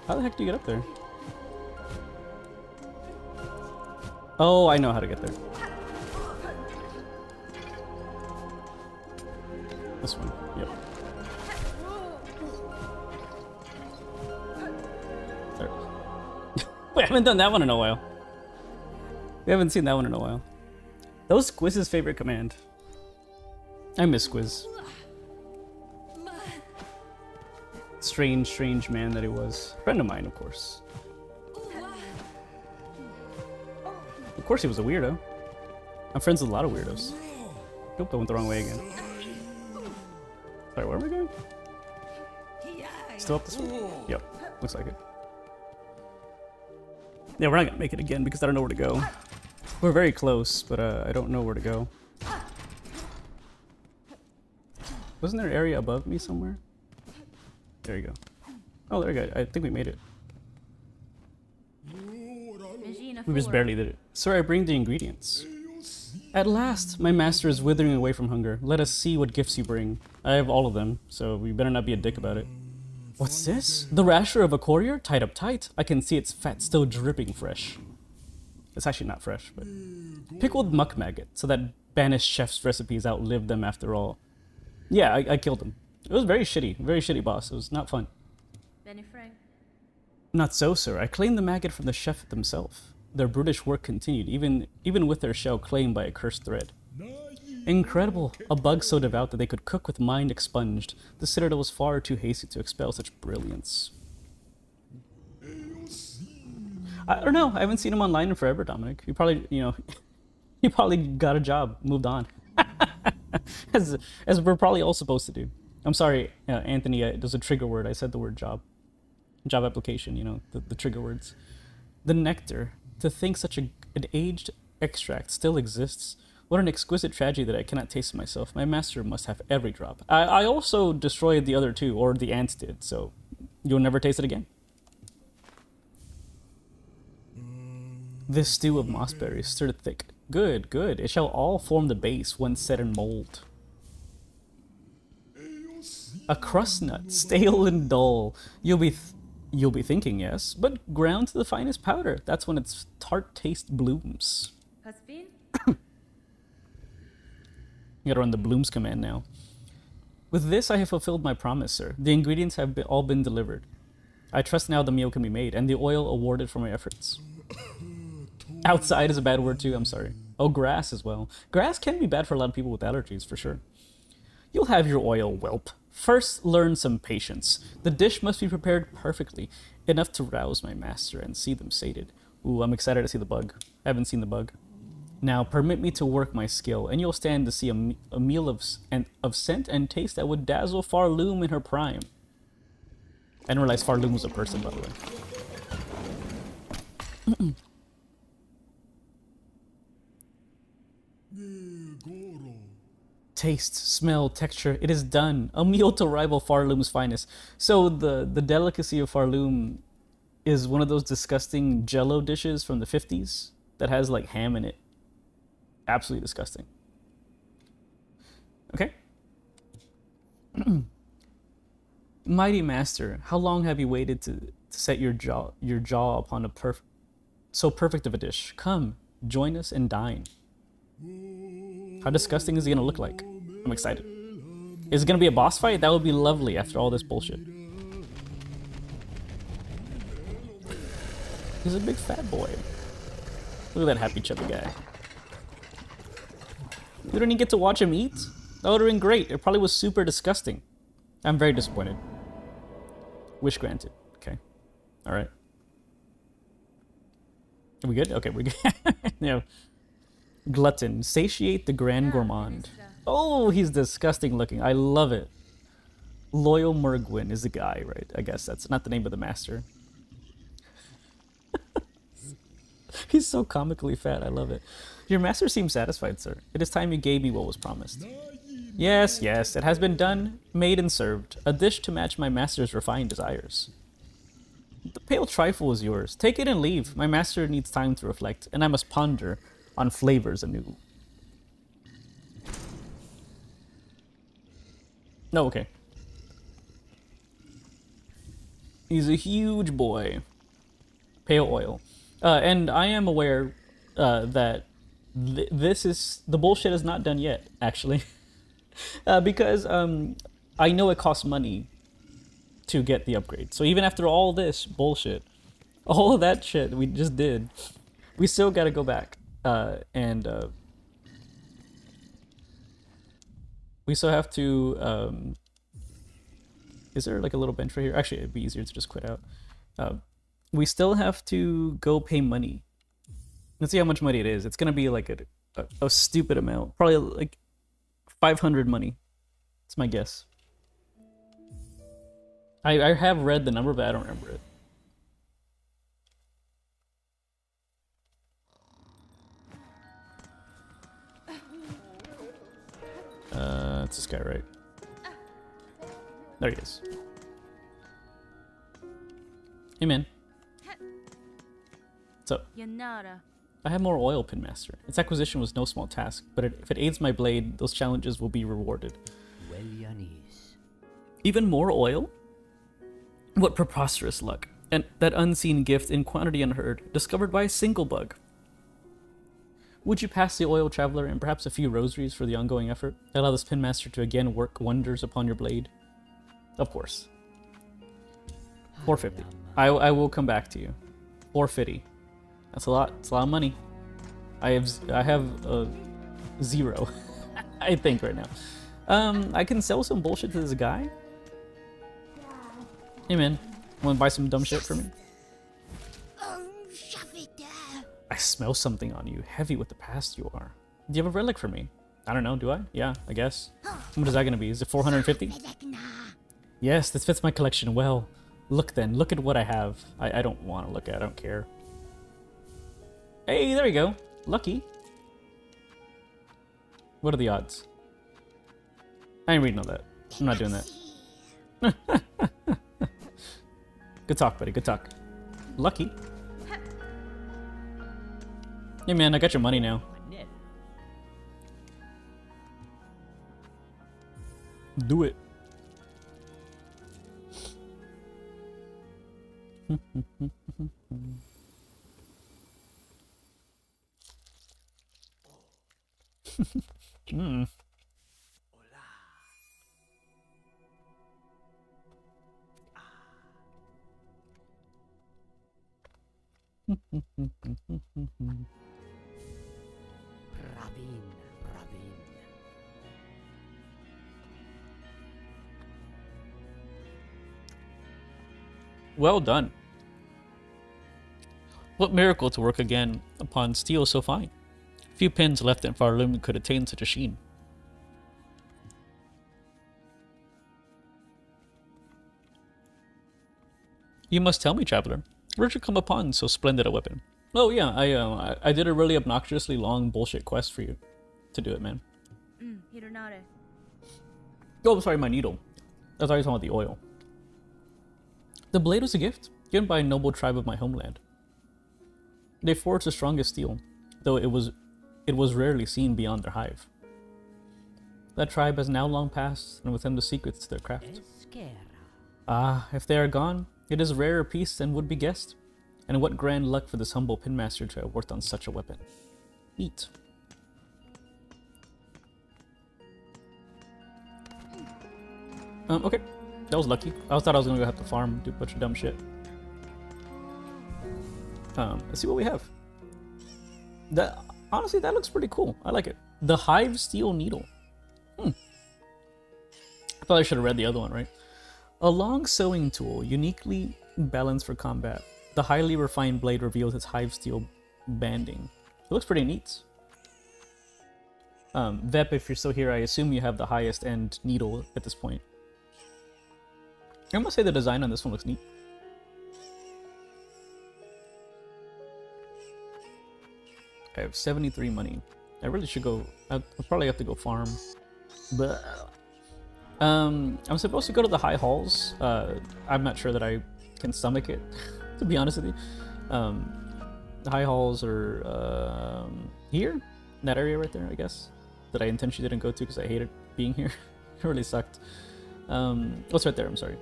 How the heck do you get up there? Oh, I know how to get there. This one, yep. There. Wait, I haven't done that one in a while. We haven't seen that one in a while. That was Squiz's favorite command. I miss Squiz. Strange, strange man that he was. Friend of mine, of course. Of course he was a weirdo. I'm friends with a lot of weirdos. Nope, I went the wrong way again. Sorry, where am I going? Still up this way? Yep, looks like it. Yeah, we're not gonna make it again because I don't know where to go. We're very close, but I don't know where to go. Wasn't there an area above me somewhere? There you go. Oh, there you go. I think we made it. We just barely did it. Sir, I bring the ingredients. At last, my master is withering away from hunger. Let us see what gifts you bring. I have all of them, so we better not be a dick about it. What's this? The rasher of a courier? Tied up tight? I can see its fat still dripping fresh. It's actually not fresh, but... Pickled muck maggot, so that banished chef's recipes outlived them after all. Yeah, I killed him. It was very shitty boss. It was not fun. Not so, sir. I claimed the maggot from the chef himself. Their brutish work continued, even with their shell claimed by a cursed thread. Incredible! A bug so devout that they could cook with mind expunged. The citadel was far too hasty to expel such brilliance. I don't know. I haven't seen him online in forever, Dominic. You probably, you know, he probably got a job, moved on. as we're probably all supposed to do. I'm sorry, Anthony, there's a trigger word. I said the word job. Job application, you know, the trigger words. The nectar. To think such an aged extract still exists. What an exquisite tragedy that I cannot taste myself. My master must have every drop. I also destroyed the other two, or the ants did, so you'll never taste it again. This stew of mossberries stirred thick. Good, good. It shall all form the base once set in mold. A crust nut, stale and dull. You'll be You'll be thinking, yes, but ground to the finest powder. That's when its tart taste blooms. You gotta run the blooms command now. With this, I have fulfilled my promise, sir. The ingredients have all been delivered. I trust now the meal can be made, and the oil awarded for my efforts. Outside is a bad word too, I'm sorry. Oh, grass as well. Grass can be bad for a lot of people with allergies, for sure. You'll have your oil, whelp. First, learn some patience. The dish must be prepared perfectly, enough to rouse my master and see them sated. Ooh, I'm excited to see the bug. I haven't seen the bug. Now, permit me to work my skill, and you'll stand to see a meal of scent and taste that would dazzle Pharloom in her prime. I didn't realize Pharloom was a person, by the way. Taste, smell, texture, it is done. A meal to rival Pharloom's finest. So the delicacy of Pharloom is one of those disgusting jello dishes from the 50s that has like ham in it. Absolutely disgusting. Okay. Mighty master, how long have you waited to set your jaw upon so perfect of a dish? Come, join us and dine. How disgusting is he gonna look like? I'm excited. Is it gonna be a boss fight? That would be lovely after all this bullshit. He's a big fat boy. Look at that happy chubby guy. We don't even get to watch him eat? That would have been great. It probably was super disgusting. I'm very disappointed. Wish granted. Okay. Alright. Are we good? Okay, we're good. Yeah. Glutton. Satiate the grand gourmand. Oh, he's disgusting looking. I love it. Loyal Murgwin is the guy, right? I guess that's not the name of the master. He's so comically fat. I love it. Your master seems satisfied, sir. It is time you gave me what was promised. Yes, yes, it has been done, made and served. A dish to match my master's refined desires. The pale trifle is yours. Take it and leave. My master needs time to reflect, and I must ponder on flavors anew. No, okay. He's a huge boy. Pale oil. And I am aware that this is... the bullshit is not done yet, actually. Because I know it costs money to get the upgrade. So even after all this bullshit, all of that shit we just did, we still gotta go back. We still have to... is there like a little bench right here? Actually, it'd be easier to just quit out. We still have to go pay money. Let's see how much money it is. It's gonna be like a stupid amount. Probably like 500 money. That's my guess. I have read the number, but I don't remember it. It's this guy, right? There he is. Hey, man. What's up? I have more oil, Pinmaster. Its acquisition was no small task, but if it aids my blade, those challenges will be rewarded. Even more oil? What preposterous luck. And that unseen gift in quantity unheard, discovered by a single bug. Would you pass the oil, traveler, and perhaps a few rosaries for the ongoing effort? Allow this Pinmaster to again work wonders upon your blade? Of course. 450. I will come back to you. 450. That's a lot. It's a lot of money. I have 0. I think right now. I can sell some bullshit to this guy. Hey man, wanna buy some dumb shit for me? I smell something on you. Heavy with the past you are. Do you have a relic for me? I don't know, do I? Yeah, I guess. What is that gonna be? Is it 450? Yes, this fits my collection well. Look then, look at what I have. I don't want to look at, I don't care. Hey, there we go. Lucky. What are the odds? I ain't reading all that. I'm not doing that. Good talk, buddy, good talk. Lucky. Hey man, I got your money now. Do it. Mm. Well done. What miracle to work again upon steel so fine? Few pins left in Pharloom could attain such a sheen. You must tell me, traveler, where'd you come upon so splendid a weapon? Oh yeah, I did a really obnoxiously long bullshit quest for you to do it, man. Oh, sorry, my needle. I thought you were talking about the oil. The blade was a gift given by a noble tribe of my homeland. They forged the strongest steel, though it was rarely seen beyond their hive. That tribe has now long passed, and with them the secrets to their craft. Ah, if they are gone, it is a rarer piece than would be guessed. And what grand luck for this humble pinmaster to have worked on such a weapon. Neat. Okay. That was lucky. I thought I was gonna go have to farm, do a bunch of dumb shit. Let's see what we have. That honestly, that looks pretty cool. I like it. The Hive Steel Needle. I thought I should have read the other one, right? A long sewing tool, uniquely balanced for combat. The highly refined blade reveals its Hive Steel banding. It looks pretty neat. Vep, if you're still here, I assume you have the highest end needle at this point. I must say the design on this one looks neat. I have 73 money. I really should go. I'll probably have to go farm. But I'm supposed to go to the high halls. I'm not sure that I can stomach it, to be honest with you. The high halls are here, in that area right there, I guess. That I intentionally didn't go to because I hated being here. It really sucked. What's right there? I'm sorry.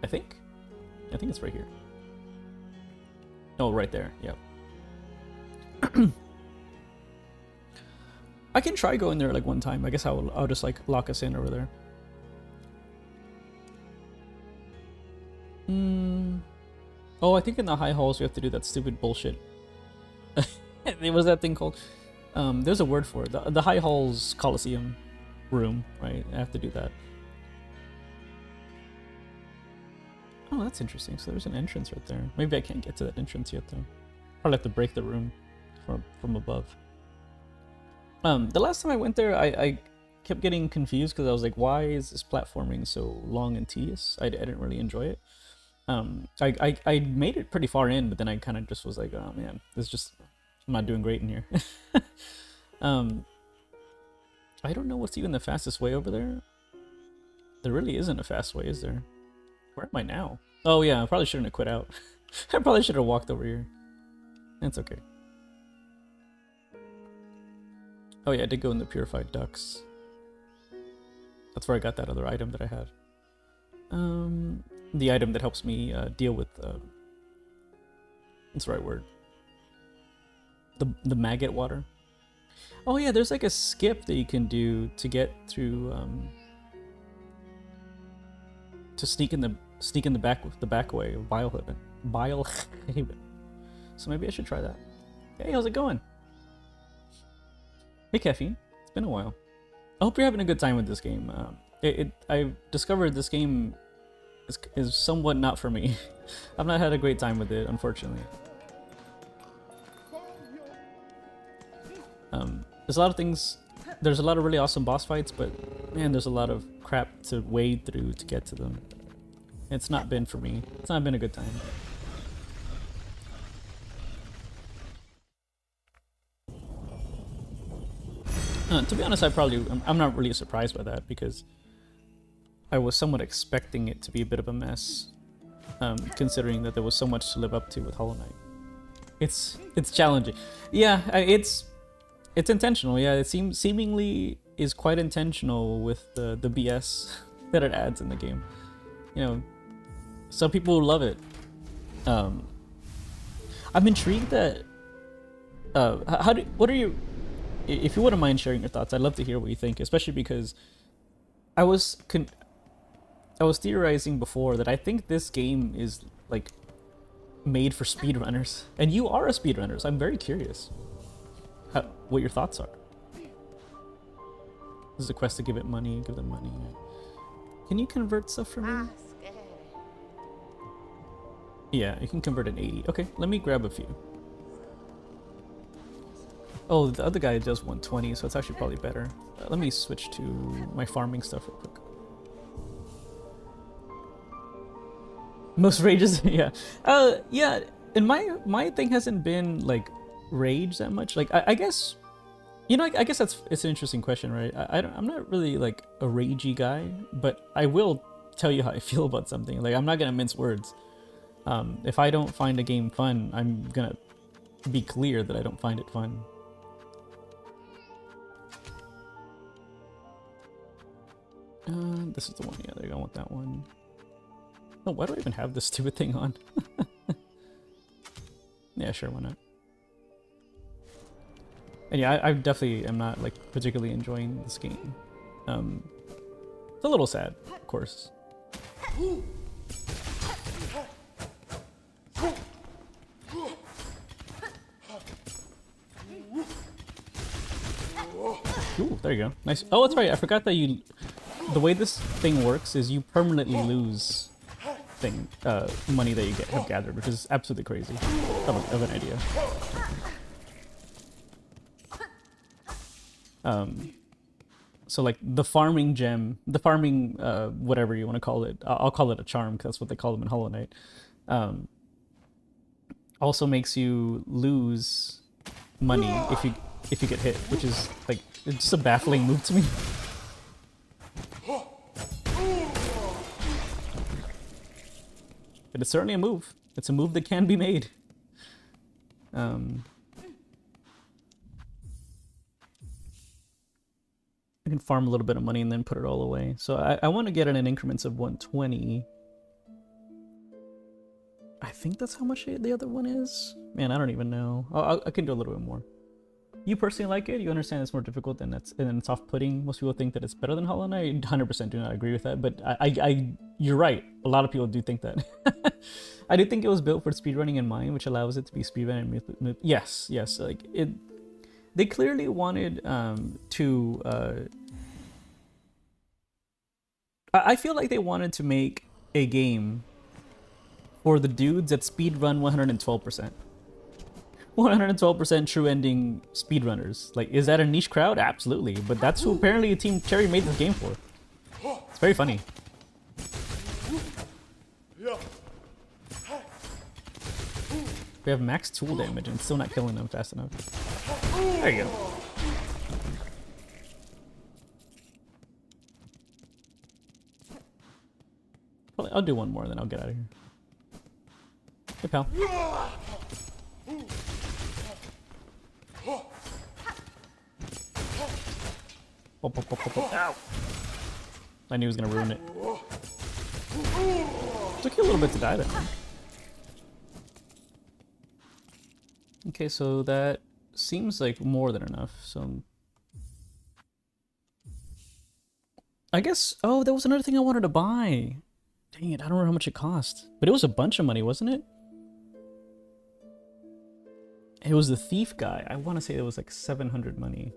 I think it's right here. Oh, right there. Yep. I can try going there like one time. I guess I'll just like lock us in over there. Oh, I think in the high halls we have to do that stupid bullshit. What was that thing called? There's a word for it. The high halls Coliseum room, right? I have to do that. Oh, that's interesting. So there's an entrance right there. Maybe I can't get to that entrance yet though. Probably have to break the room from above. The last time I went there, I kept getting confused because I was like, why is this platforming so long and tedious? I didn't really enjoy it. I made it pretty far in, but then I kind of just was like, oh man, this just, I'm not doing great in here. I don't know what's even the fastest way over there. There really isn't a fast way, is there? Where am I now? Oh yeah, I probably shouldn't have quit out. I probably should have walked over here. It's okay. Oh yeah, I did go in the purified ducks. That's where I got that other item that I had. The item that helps me deal with what's the right word? The maggot water. Oh yeah, there's like a skip that you can do to get through to sneak in the back way of Bilehaven. So maybe I should try that. Hey, how's it going? Hey Caffeine, it's been a while. I hope you're having a good time with this game. I've discovered this game is somewhat not for me. I've not had a great time with it, unfortunately. There's a lot of things. There's a lot of really awesome boss fights, but man, there's a lot of crap to wade through to get to them. It's not been for me. It's not been a good time. To be honest, I'm not really surprised by that because I was somewhat expecting it to be a bit of a mess, considering that there was so much to live up to with Hollow Knight. It's challenging. Yeah, it's intentional. Yeah, it seemingly is quite intentional with the BS that it adds in the game. You know, some people love it, I'm intrigued that. What are you? If you wouldn't mind sharing your thoughts, I'd love to hear what you think, especially because I was theorizing before that I think this game is like made for speedrunners, and you are a speedrunner, so I'm very curious what your thoughts are. This is a quest to give it money, give them money. Can you convert stuff for me? Yeah, you can convert an 80. Okay, let me grab a few. Oh, the other guy does 120, so it's actually probably better. Let me switch to my farming stuff real quick. Most rages, yeah. Yeah, and my thing hasn't been like rage that much. Like I guess, you know, I guess it's an interesting question, right? I'm not really like a ragey guy, but I will tell you how I feel about something. Like I'm not gonna mince words. If I don't find a game fun, I'm gonna be clear that I don't find it fun. This is the one. Yeah, there you go. I want that one. Oh, why do I even have this stupid thing on? Yeah, sure, why not? And yeah, I definitely am not like particularly enjoying this game. It's a little sad, of course. Ooh, there you go. Nice. Oh, that's right. I forgot that the way this thing works is you permanently lose money that you have gathered, which is absolutely crazy of an idea. So like the farming gem, the farming whatever you want to call it, I'll call it a charm because that's what they call them in Hollow Knight. Also makes you lose money if you get hit, which is like it's just a baffling move to me. But it's certainly a move. It's a move that can be made. I can farm a little bit of money and then put it all away. So I want to get it in increments of 120. I think that's how much the other one is. Man, I don't even know. I can do a little bit more. You personally like it? You understand it's more difficult and it's off-putting. Most people think that it's better than Hollow Knight. 100% do not agree with that, but you're right. A lot of people do think that. I do think it was built for speedrunning in mind, which allows it to be speedrun and yes, like it. They clearly wanted to. I feel like they wanted to make a game for the dudes that speedrun 112%. 112% true ending speedrunners. Like, is that a niche crowd? Absolutely. But that's who apparently Team Cherry made this game for. It's very funny. We have max tool damage and still not killing them fast enough. There you go. Well, I'll do one more, then I'll get out of here. Hey, pal. Ow. I knew he was gonna ruin it. Took you a little bit to die there. Okay, so that seems like more than enough. So I guess, oh, that was another thing I wanted to buy. Dang it, I don't remember how much it cost. But it was a bunch of money, wasn't it? It was the thief guy. I want to say it was like 700 money.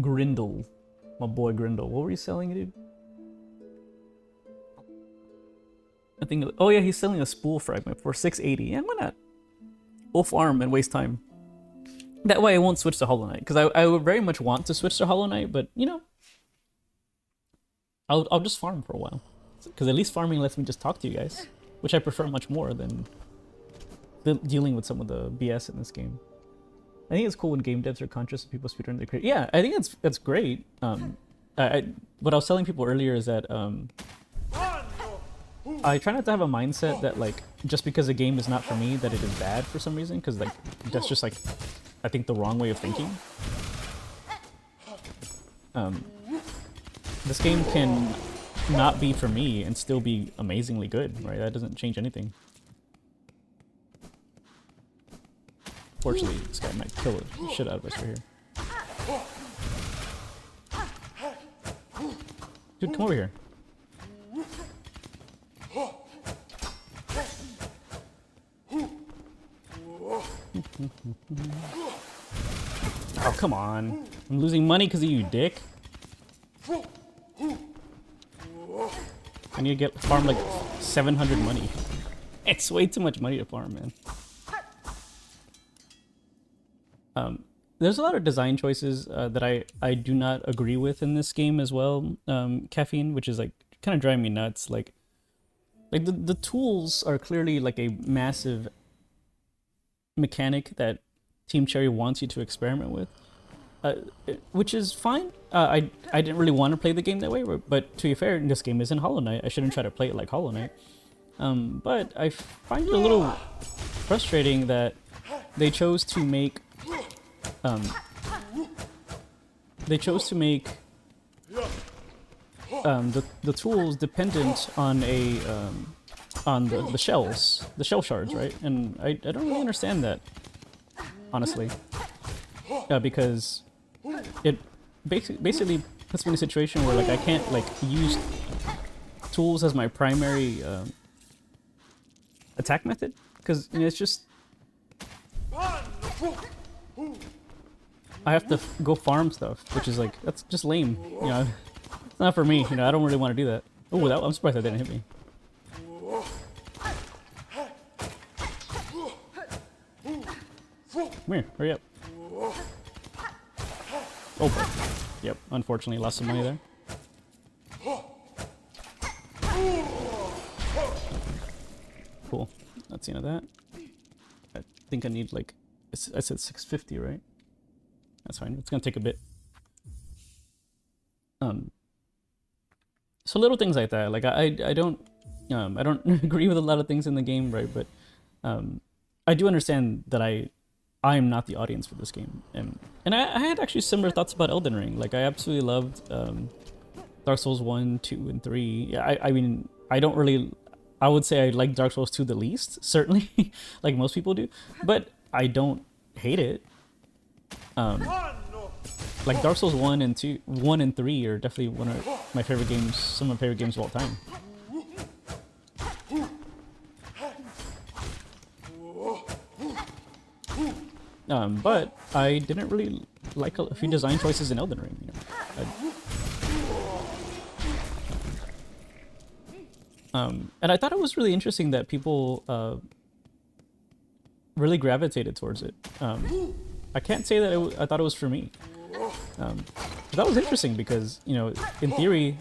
Grindle. My boy Grindle. What were you selling, dude? I think, oh yeah, he's selling a spool fragment for 680. Yeah, why not? We'll farm and waste time. That way I won't switch to Hollow Knight, because I would very much want to switch to Hollow Knight, but you know, I'll just farm for a while, because at least farming lets me just talk to you guys, which I prefer much more than dealing with some of the BS in this game. I think it's cool when game devs are conscious of people speedrun their creator. Yeah, I think that's great. What I was telling people earlier is that I try not to have a mindset that like just because a game is not for me that it is bad for some reason, because like that's just like I think the wrong way of thinking. this game can not be for me and still be amazingly good, right? That doesn't change anything. Fortunately, this guy might kill the shit out of us right here. Dude, come over here. Oh, come on. I'm losing money because of you, dick. I need to farm like 700 money. It's way too much money to farm, man. There's a lot of design choices that I do not agree with in this game as well. Caffeine, which is like kind of driving me nuts. Like the tools are clearly like a massive mechanic that Team Cherry wants you to experiment with, which is fine. I didn't really want to play the game that way, but to be fair, this game isn't Hollow Knight. I shouldn't try to play it like Hollow Knight. But I find it a little frustrating that they chose to make the tools dependent on the shells, the shell shards, right? And I don't really understand that, honestly, because it basically puts me in a situation where like I can't like use tools as my primary attack method, because you know, it's just I have to go farm stuff, which is like, that's just lame, you know. It's not for me, you know. I don't really want to do that. Oh, I'm surprised that didn't hit me. Come here, hurry up. Oh, boy. Yep, unfortunately lost some money there. Cool, that's the end of that. I think I need like, I said 650, right? That's fine, it's gonna take a bit. So little things like that, like I don't agree with a lot of things in the game, right? But I do understand that I am not the audience for this game, and I had actually similar thoughts about Elden Ring. Like I absolutely loved Dark Souls 1, 2, and 3. Yeah, I mean, I would say I like Dark Souls 2 the least, certainly, like most people do, but I don't hate it. Like Dark Souls 1 and 3 are definitely one of my favorite games, some of my favorite games of all time. But I didn't really like a few design choices in Elden Ring, you know. And I thought it was really interesting that people really gravitated towards it. I can't say that I thought it was for me. But that was interesting because, you know, in theory,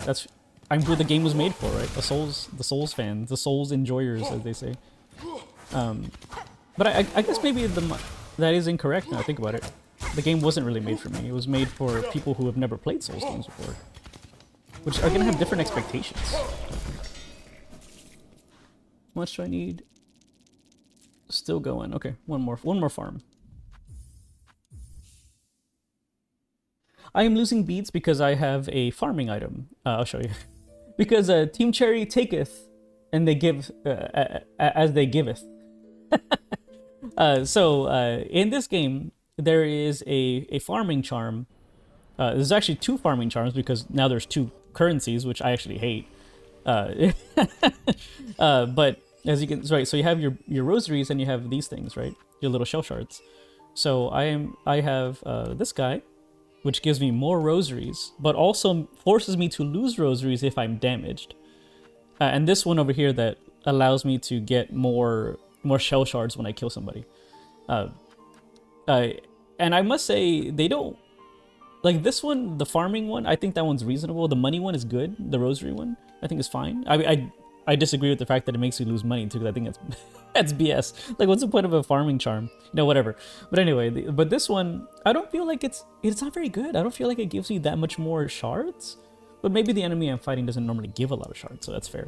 I'm who the game was made for, right? The Souls fans, the Souls enjoyers, as they say. But I guess maybe that is incorrect now I think about it. The game wasn't really made for me. It was made for people who have never played Souls games before, which are gonna have different expectations. How much do I need? Still going. Okay, one more farm. I am losing beads because I have a farming item. I'll show you. Because Team Cherry taketh, and they give as they giveth. So in this game, there is a farming charm. There's actually 2 farming charms because now there's 2 currencies, which I actually hate. But as you can, right, so you have your rosaries and you have these things, right? Your little shell shards. So I have this guy, which gives me more rosaries, but also forces me to lose rosaries if I'm damaged. And this one over here that allows me to get more shell shards when I kill somebody. And I must say, they don't... Like this one, the farming one, I think that one's reasonable. The money one is good. The rosary one, I think is fine. I disagree with the fact that it makes you lose money too, because I think that's BS. Like, what's the point of a farming charm? No, whatever. But anyway, but this one, I don't feel like it's not very good. I don't feel like it gives you that much more shards. But maybe the enemy I'm fighting doesn't normally give a lot of shards, so that's fair.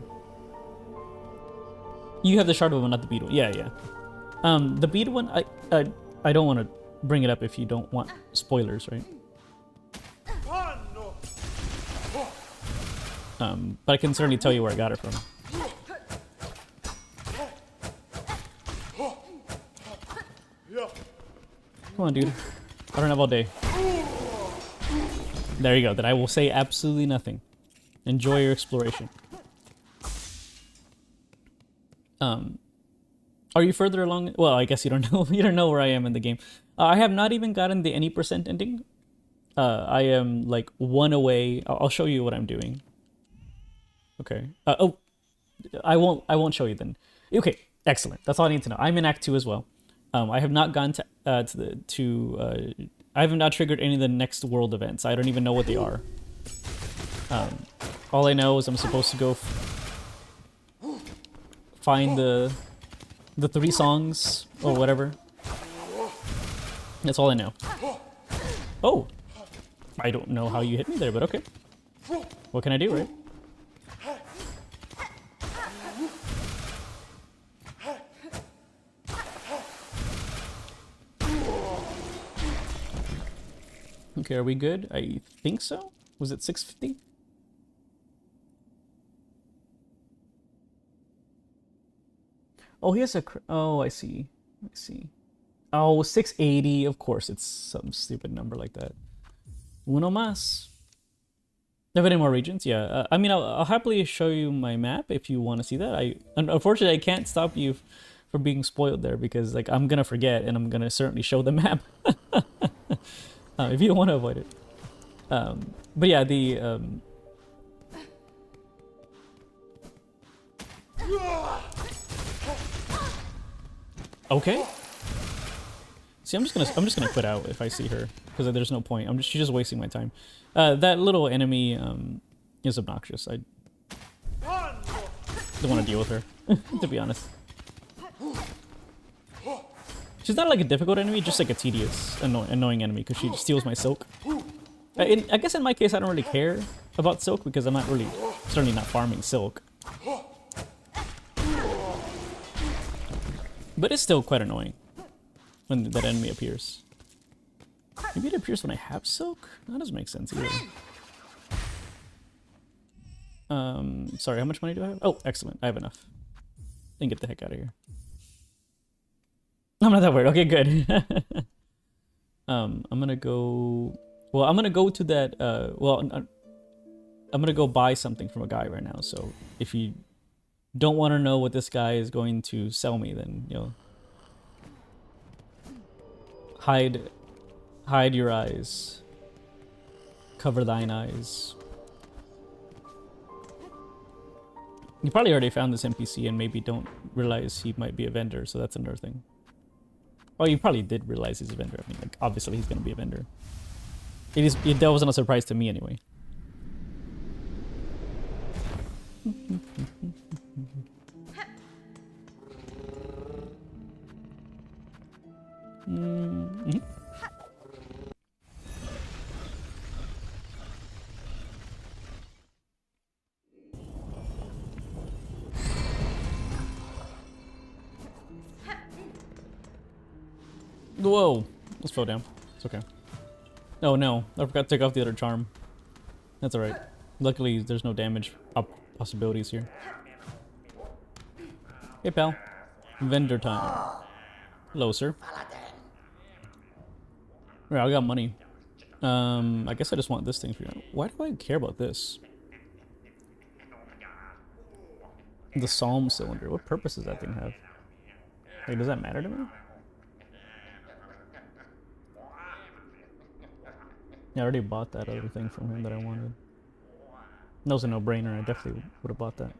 You have the shard one, not the bead one. Yeah, yeah. The bead one, I don't want to bring it up if you don't want spoilers, right? But I can certainly tell you where I got it from. Come on, dude. I don't have all day. There you go. Then I will say absolutely nothing. Enjoy your exploration. Are you further along? Well, I guess you don't know. You don't know where I am in the game. I have not even gotten the any % ending. I am like 1 away. I'll show you what I'm doing. Okay. Oh, I won't show you then. Okay, excellent. That's all I need to know. I'm in Act 2 as well. I have not gone to I have not triggered any of the next world events. I don't even know what they are. All I know is I'm supposed to go find the 3 songs or whatever. That's all I know. Oh, I don't know how you hit me there, but okay. What can I do, right? Okay, are we good? I think so. Was it 650? Oh, he has a... Oh, I see. I see. Oh, 680. Of course, it's some stupid number like that. Uno más. Have any more regions? Yeah. I mean, I'll happily show you my map if you want to see that. Unfortunately, I can't stop you from being spoiled there because, like, I'm gonna forget and I'm gonna certainly show the map if you don't want to avoid it. But yeah, the okay. See, I'm just gonna quit out if I see her because there's no point. She's just wasting my time. That little enemy is obnoxious. I don't want to deal with her, to be honest. She's not like a difficult enemy, just like a tedious, annoying enemy because she steals my silk. I guess in my case, I don't really care about silk because I'm not really, certainly not farming silk. But it's still quite annoying when that enemy appears. Maybe it appears when I have silk? That doesn't make sense either. Sorry, how much money do I have? Oh, excellent. I have enough. Then get the heck out of here. I'm not that worried. Okay, good. I'm gonna go... Well, I'm gonna go to that... I'm gonna go buy something from a guy right now, so if you don't want to know what this guy is going to sell me, then, you know... Hide your eyes. Cover thine eyes. You probably already found this NPC and maybe don't realize he might be a vendor, so that's another thing. Oh, you probably did realize he's a vendor. I mean, like, obviously he's gonna be a vendor. That wasn't a surprise to me anyway. Mm-hmm. Whoa! Let's fall down. It's okay. Oh no, I forgot to take off the other charm. That's alright. Luckily, there's no damage possibilities here. Hey pal. Vendor time. Hello, sir. Right, I got money. I guess I just want this thing for you. Why do I care about this? The Psalm cylinder. What purpose does that thing have? Like, does that matter to me? Yeah, I already bought that other thing from him that I wanted. That was a no-brainer. I definitely would have bought that.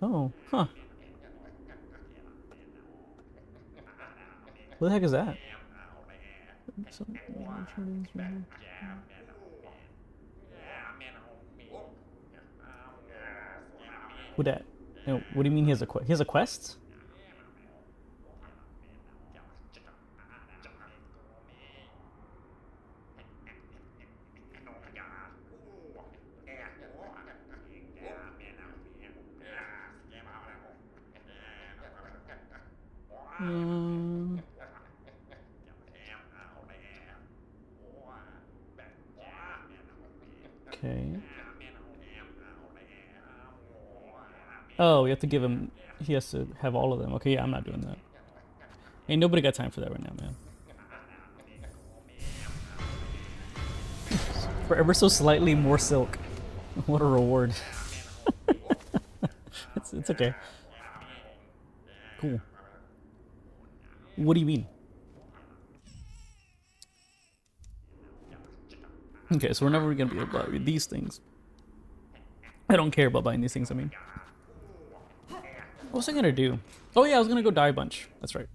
Oh, huh. What the heck is that? Who that? What do you mean he has a quest? He has a quest? Oh, we have to give him... He has to have all of them. Okay, yeah, I'm not doing that. Ain't nobody got time for that right now, man. For ever so slightly more silk. What a reward. It's okay. Cool. What do you mean? Okay, so we're never gonna be able to buy these things. I don't care about buying these things, I mean. What was I gonna do? Oh yeah, I was gonna go die a bunch. That's right.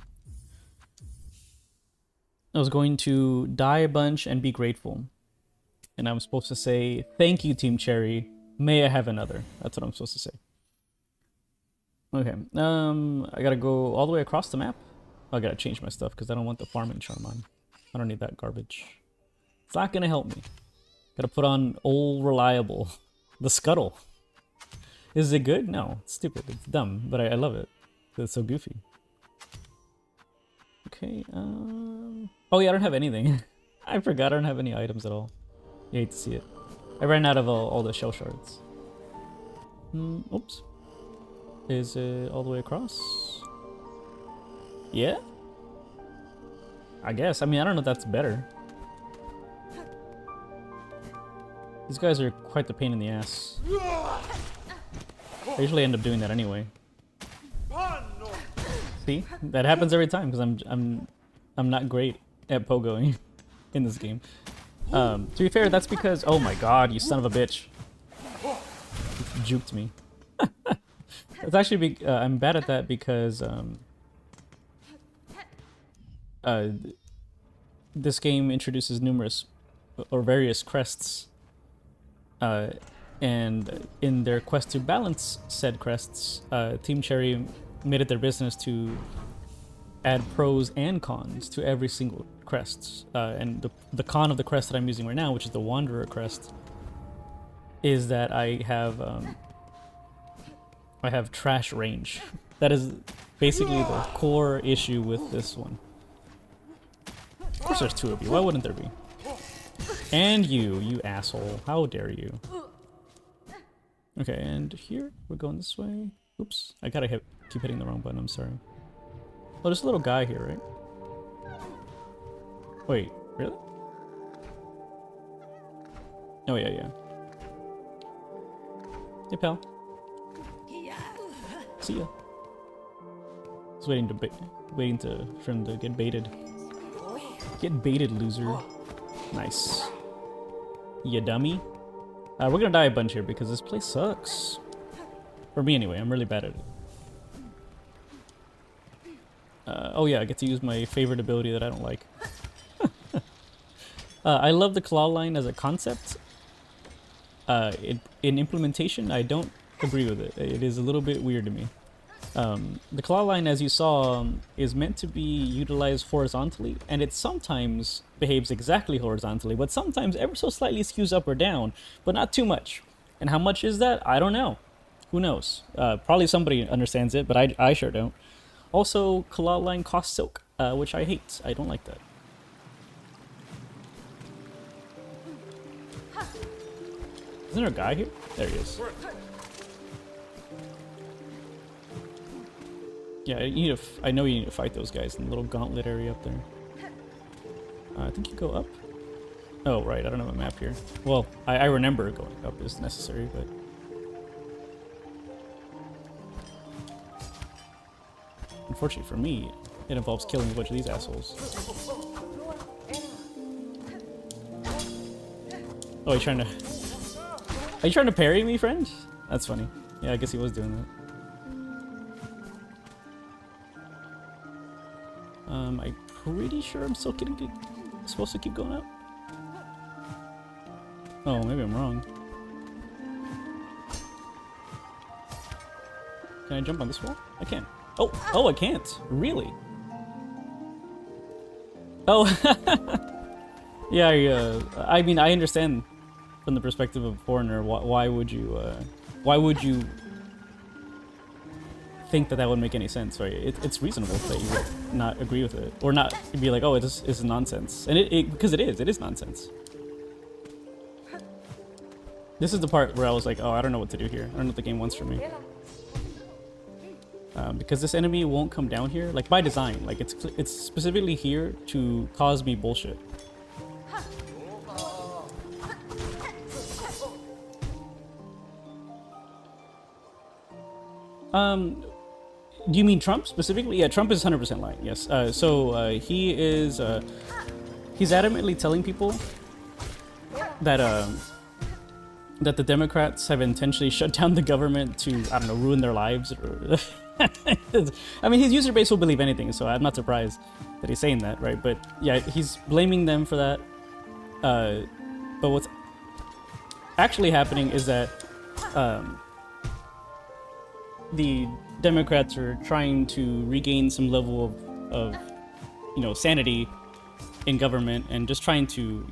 I was going to die a bunch and be grateful. And I'm supposed to say, thank you, Team Cherry. May I have another. That's what I'm supposed to say. Okay, I gotta go all the way across the map. I gotta change my stuff because I don't want the farming charm on. I don't need that garbage. It's not gonna help me. Gotta put on old reliable. The scuttle. Is it good? No, it's stupid. It's dumb, but I love it. It's so goofy. Okay, oh yeah, I don't have anything. I forgot I don't have any items at all. You hate to see it. I ran out of all the shell shards. Oops. Is it all the way across? Yeah? I guess. I mean, I don't know if that's better. These guys are quite the pain in the ass. I usually end up doing that anyway. See? That happens every time because I'm not great at pogoing in this game. To be fair, that's because... Oh my god, you son of a bitch. You juked me. It's actually... I'm bad at that because... this game introduces numerous... or various crests. And in their quest to balance said crests, Team Cherry made it their business to add pros and cons to every single crest. And the con of the crest that I'm using right now, which is the Wanderer crest, is that I have trash range. That is basically the core issue with this one. Of course there's two of you, why wouldn't there be? And you asshole, how dare you. Okay, and here, we're going this way. Oops, I gotta keep hitting the wrong button, I'm sorry. Oh, there's a little guy here, right? Wait, really? Oh yeah, yeah. Hey pal. See ya. I was waiting for him to get baited. Get baited, loser. Nice. Ya dummy. We're gonna die a bunch here because this place sucks. For me anyway, I'm really bad at it. Oh yeah, I get to use my favorite ability that I don't like. I love the claw line as a concept. In implementation, I don't agree with it. It is a little bit weird to me. The claw line, as you saw, is meant to be utilized horizontally, and it sometimes behaves exactly horizontally, but sometimes ever so slightly skews up or down, but not too much. And how much is that? I don't know. Who knows? Probably somebody understands it, but I sure don't. Also, claw line costs silk, which I hate. I don't like that. Isn't there a guy here? There he is. Yeah, you need to I know you need to fight those guys in the little gauntlet area up there. I think you go up. Oh, right, I don't have a map here. Well, I remember going up is necessary, but... Unfortunately for me, it involves killing a bunch of these assholes. Oh, are you trying to parry me, friend? That's funny. Yeah, I guess he was doing that. I'm pretty sure I'm still supposed to keep going up. Oh, maybe I'm wrong. Can I jump on this wall? I can. Oh, I can't. Really? Oh, yeah. I mean, I understand from the perspective of a foreigner. Why would you think that would make any sense, right? It's reasonable that you would not agree with it, or not be like, oh, this is nonsense, and because it is nonsense. This is the part where I was like, oh, I don't know what to do here. I don't know what the game wants from me. because this enemy won't come down here, like by design. Like it's specifically here to cause me bullshit. Do you mean Trump specifically? Yeah, Trump is 100% lying. Yes. He is. He's adamantly telling people that that the Democrats have intentionally shut down the government to, I don't know, ruin their lives. I mean, his user base will believe anything, so I'm not surprised that he's saying that, right? But yeah, he's blaming them for that. But what's actually happening is that the Democrats are trying to regain some level of sanity in government, and just trying to,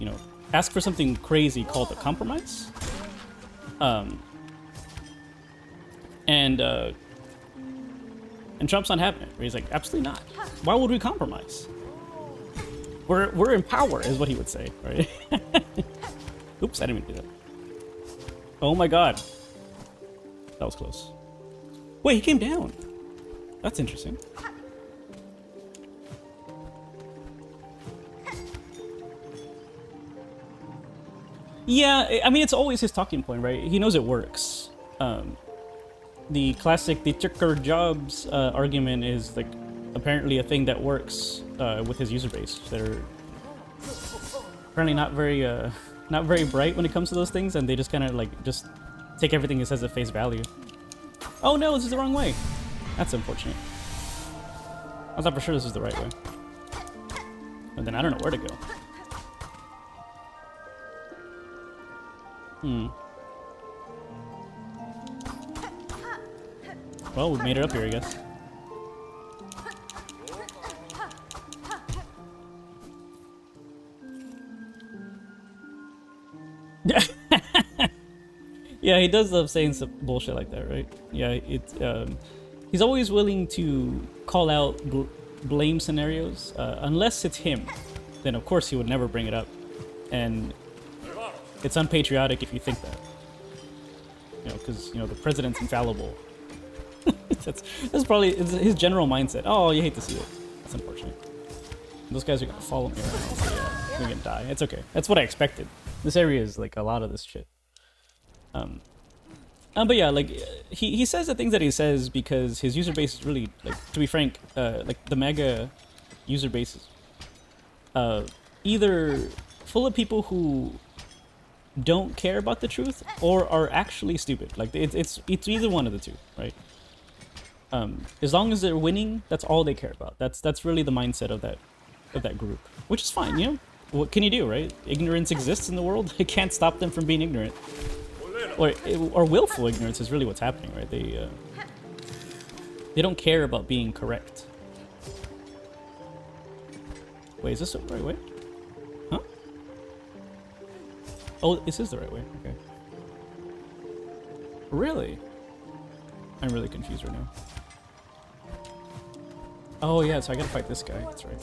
ask for something crazy called a compromise. And Trump's not having it. He's like, absolutely not. Why would we compromise? We're in power, is what he would say, right? Oops, I didn't mean to do that. Oh my god. That was close. Wait, he came down. That's interesting. Yeah, I mean, it's always his talking point, right? He knows it works. The classic, they took our jobs argument is like apparently a thing that works with his user base. They're apparently not very bright when it comes to those things, and they just kind of like just take everything he says at face value. Oh no, this is the wrong way. That's unfortunate. I thought for sure this was the right way. And then I don't know where to go. Well, we made it up here, I guess. Yeah, he does love saying some bullshit like that, right? Yeah, he's always willing to call out blame scenarios, unless it's him. Then of course he would never bring it up, and it's unpatriotic if you think that. Because the president's infallible. that's probably his general mindset. Oh, you hate to see it. That's unfortunate. Those guys are gonna follow me right now, so yeah, they're gonna die. It's okay. That's what I expected. This area is like a lot of this shit. But yeah, like he says the things that he says because his user base is really, like, to be frank, like the mega user base is either full of people who don't care about the truth or are actually stupid. Like it's either one of the two, right? As long as they're winning, that's all they care about. That's really the mindset of that group, which is fine. What can you do, right? Ignorance exists in the world. It can't stop them from being ignorant. Or willful ignorance is really what's happening, right? They don't care about being correct. Wait, is this the right way? Huh? Oh, this is the right way. Okay. Really? I'm really confused right now. Oh yeah, so I gotta fight this guy. That's right.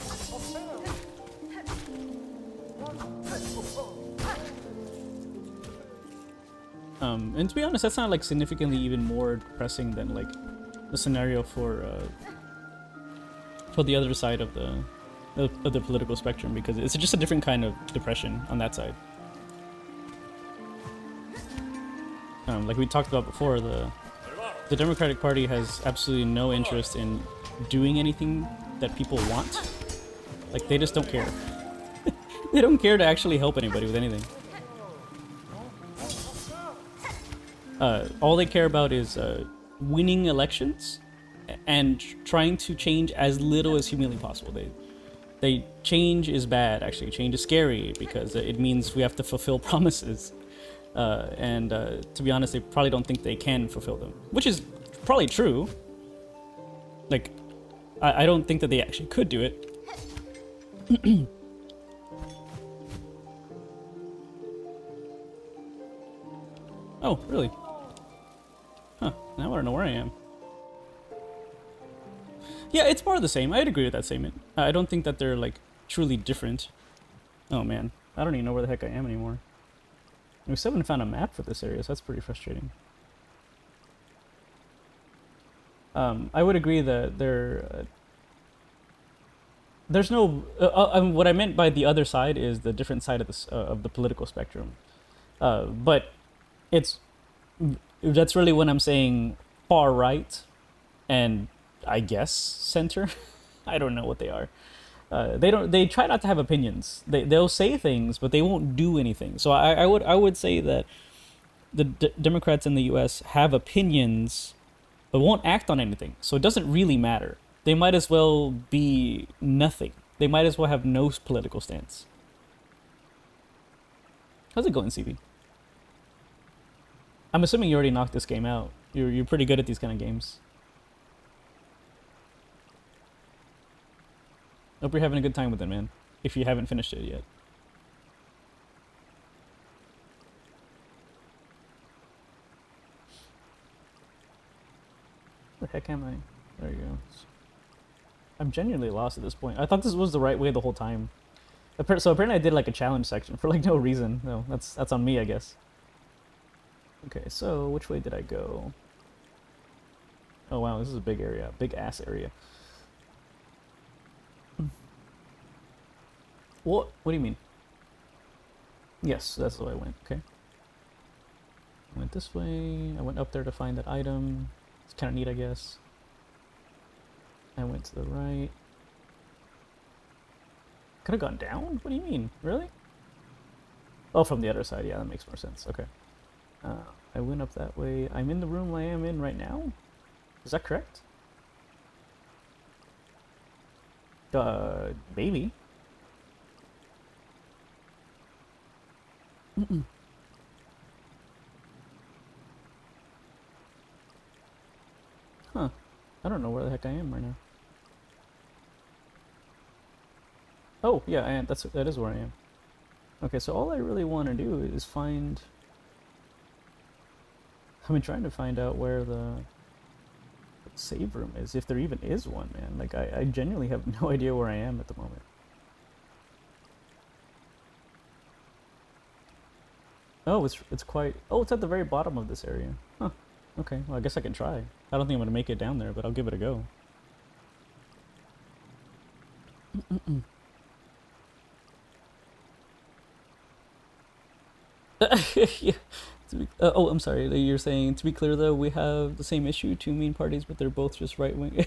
And to be honest, that's not like significantly even more depressing than like the scenario for the other side of the political spectrum, because it's just a different kind of depression on that side. Like we talked about before, the Democratic Party has absolutely no interest in doing anything that people want. Like they just don't care. They don't care to actually help anybody with anything. All they care about is winning elections and trying to change as little as humanly possible. They change is bad, actually. Change is scary because it means we have to fulfill promises. And to be honest, they probably don't think they can fulfill them, which is probably true. Like, I don't think that they actually could do it. Oh, really? Huh, now I want to know where I am. Yeah, it's more of the same. I'd agree with that statement. I don't think that they're, like, truly different. Oh, man. I don't even know where the heck I am anymore. We still haven't found a map for this area, so that's pretty frustrating. I would agree that there's no. What I meant by the other side is the different side of the political spectrum. But it's that's really when I'm saying far right, and I guess center. I don't know what they are. They don't. They try not to have opinions. They'll say things, but they won't do anything. So I would say that the Democrats in the U.S. have opinions, but won't act on anything. So it doesn't really matter. They might as well be nothing. They might as well have no political stance. How's it going, CB? I'm assuming you already knocked this game out. You're pretty good at these kind of games. Hope you're having a good time with it, man. If you haven't finished it yet. Where the heck am I? There you go. I'm genuinely lost at this point. I thought this was the right way the whole time. So apparently I did like a challenge section for like no reason. No, that's on me, I guess. Okay, so which way did I go? Oh wow, this is a big area. Big ass area. What do you mean? Yes, that's the way I went. Okay. I went this way. I went up there to find that item. It's kind of neat, I guess. I went to the right. Could have gone down? What do you mean? Really? Oh, from the other side. Yeah, that makes more sense. Okay. I went up that way. I'm in the room I am in right now? Is that correct? Maybe. Huh. I don't know where the heck I am right now. Oh, yeah, that is where I am. Okay, so all I really want to do is find... I've been trying to find out where the save room is, if there even is one, man. Like, I genuinely have no idea where I am at the moment. Oh, it's quite... Oh, it's at the very bottom of this area. Huh. Okay, well, I guess I can try. I don't think I'm going to make it down there, but I'll give it a go. Yeah. Oh, I'm sorry. You're saying, to be clear, though, we have the same issue, two main parties, but they're both just right-wing.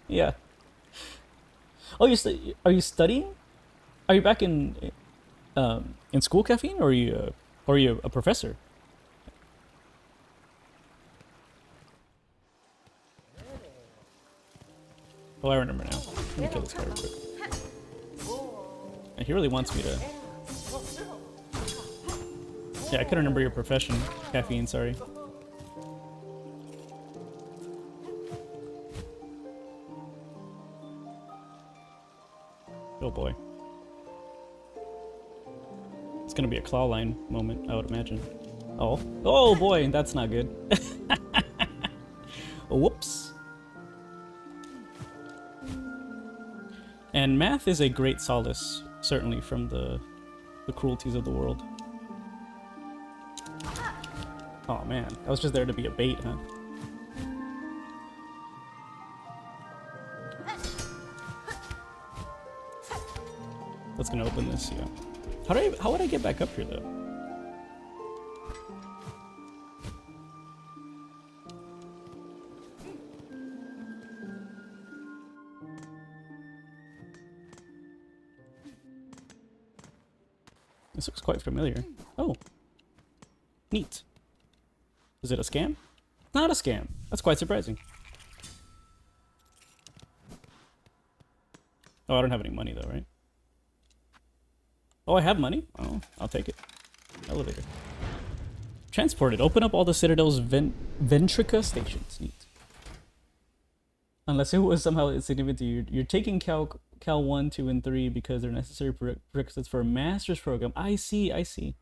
Yeah. Oh, are you studying? Are you back in school, Caffeine, or are you a professor? Oh, I remember now. Let me kill this guy real quick. And he really wants me to... Yeah, I couldn't remember your profession, Caffeine, sorry. Oh boy. It's gonna be a claw line moment, I would imagine. Oh. Oh boy, that's not good. Whoops. And math is a great solace, certainly, from the cruelties of the world. Oh man, I was just there to be a bait, huh? That's gonna open this, yeah. How would I get back up here though? This looks quite familiar. Oh. Neat. Is it a scam? Not a scam. That's quite surprising. Oh, I don't have any money though, right? Oh, I have money? Oh, I'll take it. Elevator. Transported. Open up all the Citadel's Ventrica stations. Neat. Unless it was somehow insignificant to you. You're taking Cal 1, 2, and 3 because they're necessary prerequisites for a master's program. I see, I see.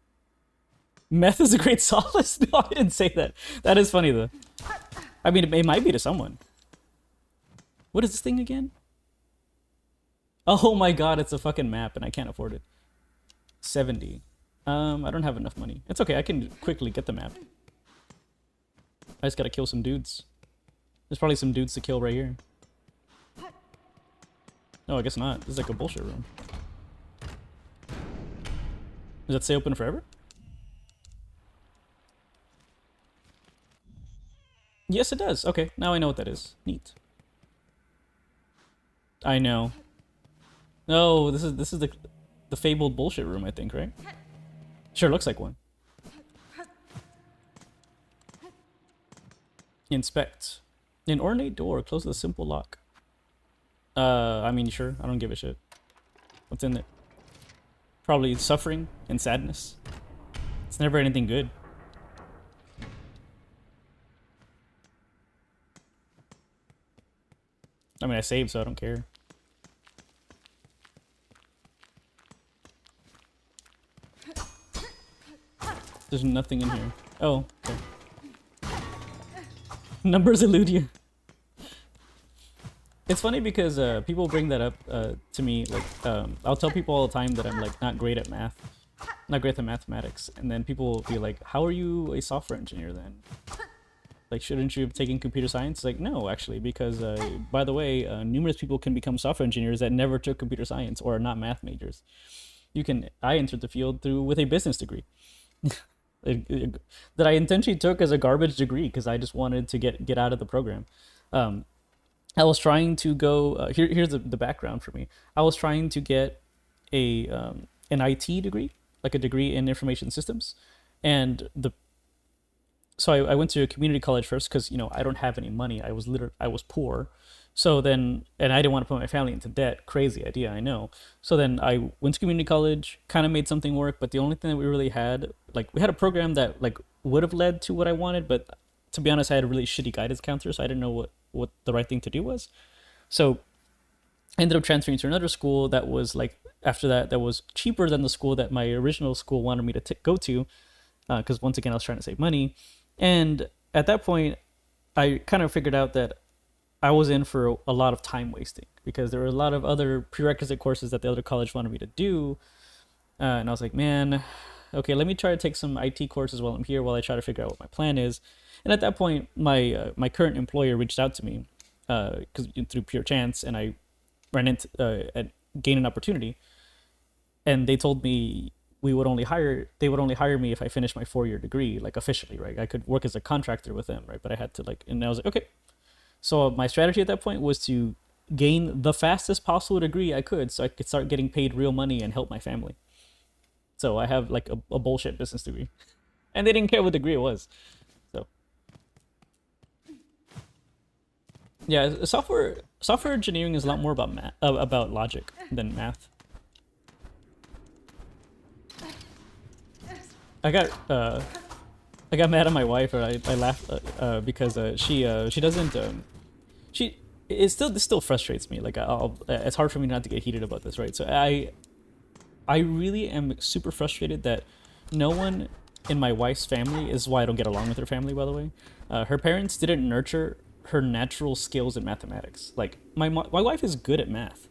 Meth is a great solace? No, I didn't say that. That is funny, though. I mean, it might be to someone. What is this thing again? Oh my god, it's a fucking map, and I can't afford it. 70. I don't have enough money. It's okay, I can quickly get the map. I just gotta kill some dudes. There's probably some dudes to kill right here. No, I guess not. This is like a bullshit room. Does that stay open forever? Yes, it does. Okay, now I know what that is. Neat. I know. No, this is the fabled bullshit room, I think, right? Sure looks like one. Inspect. An ornate door. Close with a simple lock. I mean, sure. I don't give a shit. What's in it? Probably suffering and sadness. It's never anything good. I mean, I saved, so I don't care. There's nothing in here. Oh, okay. Numbers elude you. It's funny because people bring that up to me. Like, I'll tell people all the time that I'm like not great at math, not great at mathematics, and then people will be like, "How are you a software engineer then? Like, shouldn't you have taken computer science?" Like, no, actually, because by the way, numerous people can become software engineers that never took computer science or are not math majors. I entered the field with a business degree. That I intentionally took as a garbage degree because I just wanted to get out of the program. I was trying to go. Here's the background for me. I was trying to get an IT degree, like a degree in information systems, and so I went to a community college first because I don't have any money. I was poor. So then, and I didn't want to put my family into debt. Crazy idea, I know. So then I went to community college, kind of made something work, but the only thing that we really had, like, we had a program that like would have led to what I wanted, but to be honest, I had a really shitty guidance counselor, so I didn't know what the right thing to do was. So I ended up transferring to another school that was like, after that was cheaper than the school that my original school wanted me to go to, because once again, I was trying to save money. And at that point, I kind of figured out that I was in for a lot of time wasting because there were a lot of other prerequisite courses that the other college wanted me to do. And I was like, man, okay, let me try to take some IT courses while I'm here while I try to figure out what my plan is. And at that point, my current employer reached out to me because through pure chance, and I ran into gained an opportunity. And they told me they would only hire me if I finished my 4-year degree, like officially, right? I could work as a contractor with them, right? But I had to and I was like, okay. So my strategy at that point was to gain the fastest possible degree I could so I could start getting paid real money and help my family. So I have like a bullshit business degree. And they didn't care what degree it was. So yeah, software engineering is a lot more about about logic than math. I got mad at my wife, or I laughed because she doesn't this still frustrates me. Like it's hard for me not to get heated about this, right? So I really am super frustrated that no one in my wife's family, is why I don't get along with her family, by the way. Her parents didn't nurture her natural skills in mathematics. Like my wife is good at math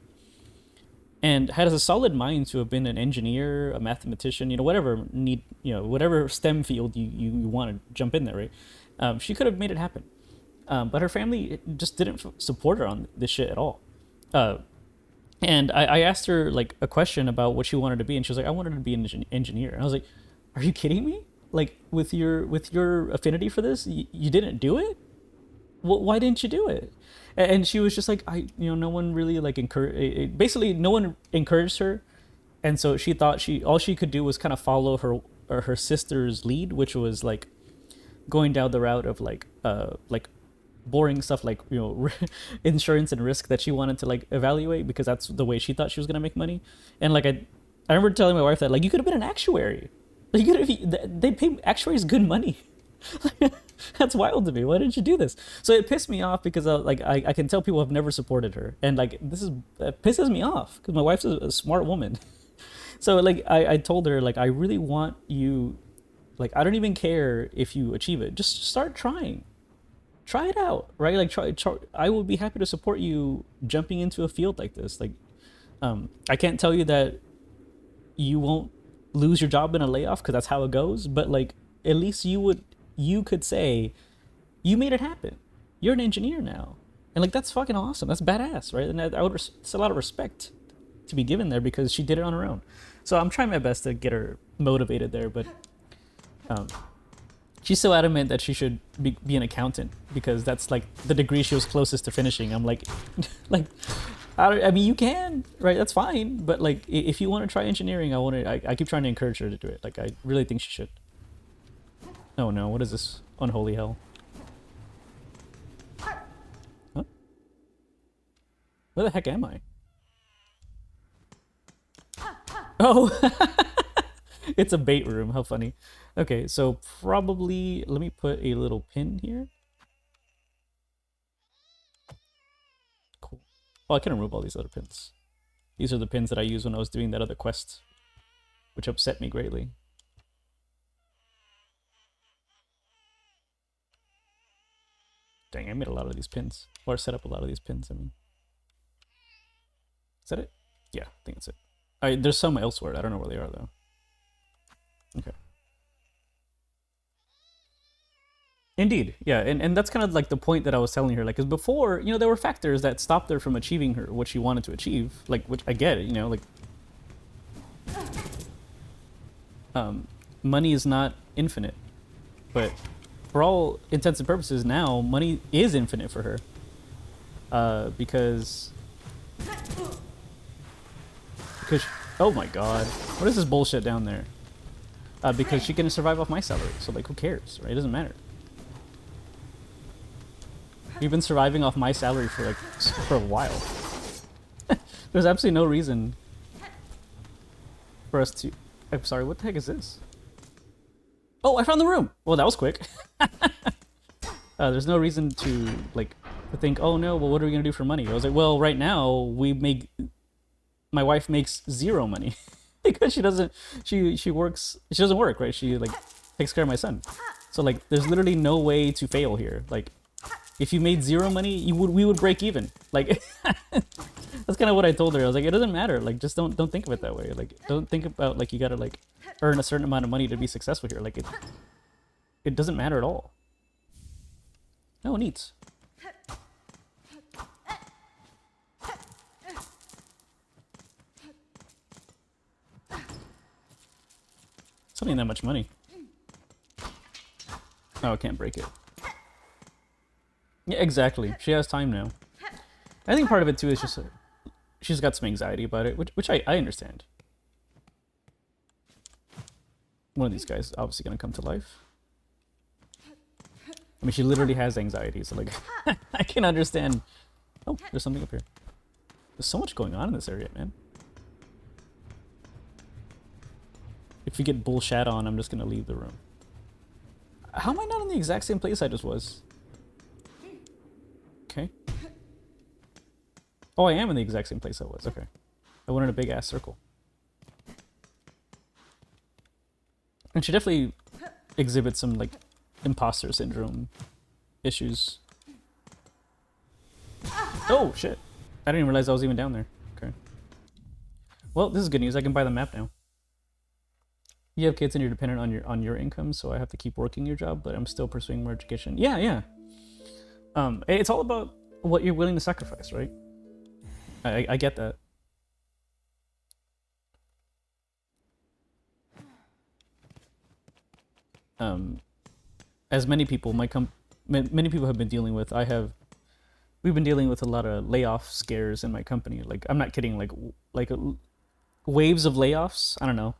and has a solid mind to have been an engineer, a mathematician, whatever whatever STEM field you want to jump in there, right? She could have made it happen. But her family just didn't support her on this shit at all. And I asked her like a question about what she wanted to be, and she was like, I wanted to be an engineer. And I was like, are you kidding me? Like with your affinity for this, you didn't do it? Why didn't you do it? And she was just like, no one really like basically no one encouraged her. And so she thought all she could do was kind of follow her sister's lead, which was like going down the route of like boring stuff like insurance and risk that she wanted to like evaluate because that's the way she thought she was gonna make money. And like I remember telling my wife that like you could have been an actuary. Like, they pay actuaries good money. That's wild to me. Why didn't you do this? So it pissed me off because I can tell people have never supported her, and like it pisses me off because my wife's a smart woman. So like I told her like I really want you, like I don't even care if you achieve it. Just start trying. Try it out, right? Like try. I will be happy to support you jumping into a field like this. Like, I can't tell you that you won't lose your job in a layoff because that's how it goes. But like, at least you could say you made it happen. you're an engineer now. And like, that's fucking awesome. That's badass, right? And I would, it's a lot of respect to be given there because she did it on her own. So I'm trying my best to get her motivated there, but she's so adamant that she should be an accountant because that's like the degree she was closest to finishing. I'm like, like, I mean, you can, right? That's fine. But like, if you want to try engineering, I keep trying to encourage her to do it. Like, I really think she should. Oh no, what is this? Unholy hell. Huh? Where the heck am I? Oh, it's a bait room. How funny. Okay, so probably, let me put a little pin here. Cool. Oh, I can remove all these other pins. These are the pins that I used when I was doing that other quest, which upset me greatly. Dang, I made a lot of these pins. Or set up a lot of these pins, I mean. Is that it? Yeah, I think that's it. There's some elsewhere. I don't know where they are, though. Okay. Indeed, yeah, and that's kind of like the point that I was telling her, like, because before, you know, there were factors that stopped her from achieving what she wanted to achieve, like, which I get it, you know, like, money is not infinite, but for all intents and purposes now, money is infinite for her, because, oh my god, what is this bullshit down there? Because she can survive off my salary, so like, who cares, right? It doesn't matter. We've been surviving off my salary for a while. There's absolutely no reason for us to... I'm sorry, what the heck is this? Oh, I found the room! Well, that was quick. There's no reason to, like, to think, oh no, well, what are we gonna do for money? I was like, well, right now, my wife makes zero money. Because she doesn't work, right? She, like, takes care of my son. So, like, there's literally no way to fail here. Like, if you made zero money, we would break even. Like, that's kind of what I told her. I was like, it doesn't matter. Like, just don't think of it that way. Like, don't think about, like, you gotta, like, earn a certain amount of money to be successful here. Like, it doesn't matter at all. No, neat. It's not even that much money. Oh, I can't break it. Yeah, exactly. She has time now. I think part of it too is just she's got some anxiety about it, which I understand. One of these guys is obviously gonna come to life. I mean, she literally has anxiety, so like, I can understand. Oh, there's something up here. There's so much going on in this area, man. If you get bullshat on, I'm just gonna leave the room. How am I not in the exact same place I just was? Okay. Oh, I am in the exact same place I was. Okay. I went in a big ass circle. And she definitely exhibits some, like, imposter syndrome issues. Oh, shit. I didn't even realize I was even down there. Okay. Well, this is good news. I can buy the map now. You have kids and you're dependent on your income, so I have to keep working your job, but I'm still pursuing more education. Yeah, yeah. It's all about what you're willing to sacrifice, right? I get that. As many people, many people have been dealing with, we've been dealing with a lot of layoff scares in my company. Like, I'm not kidding, like waves of layoffs. I don't know.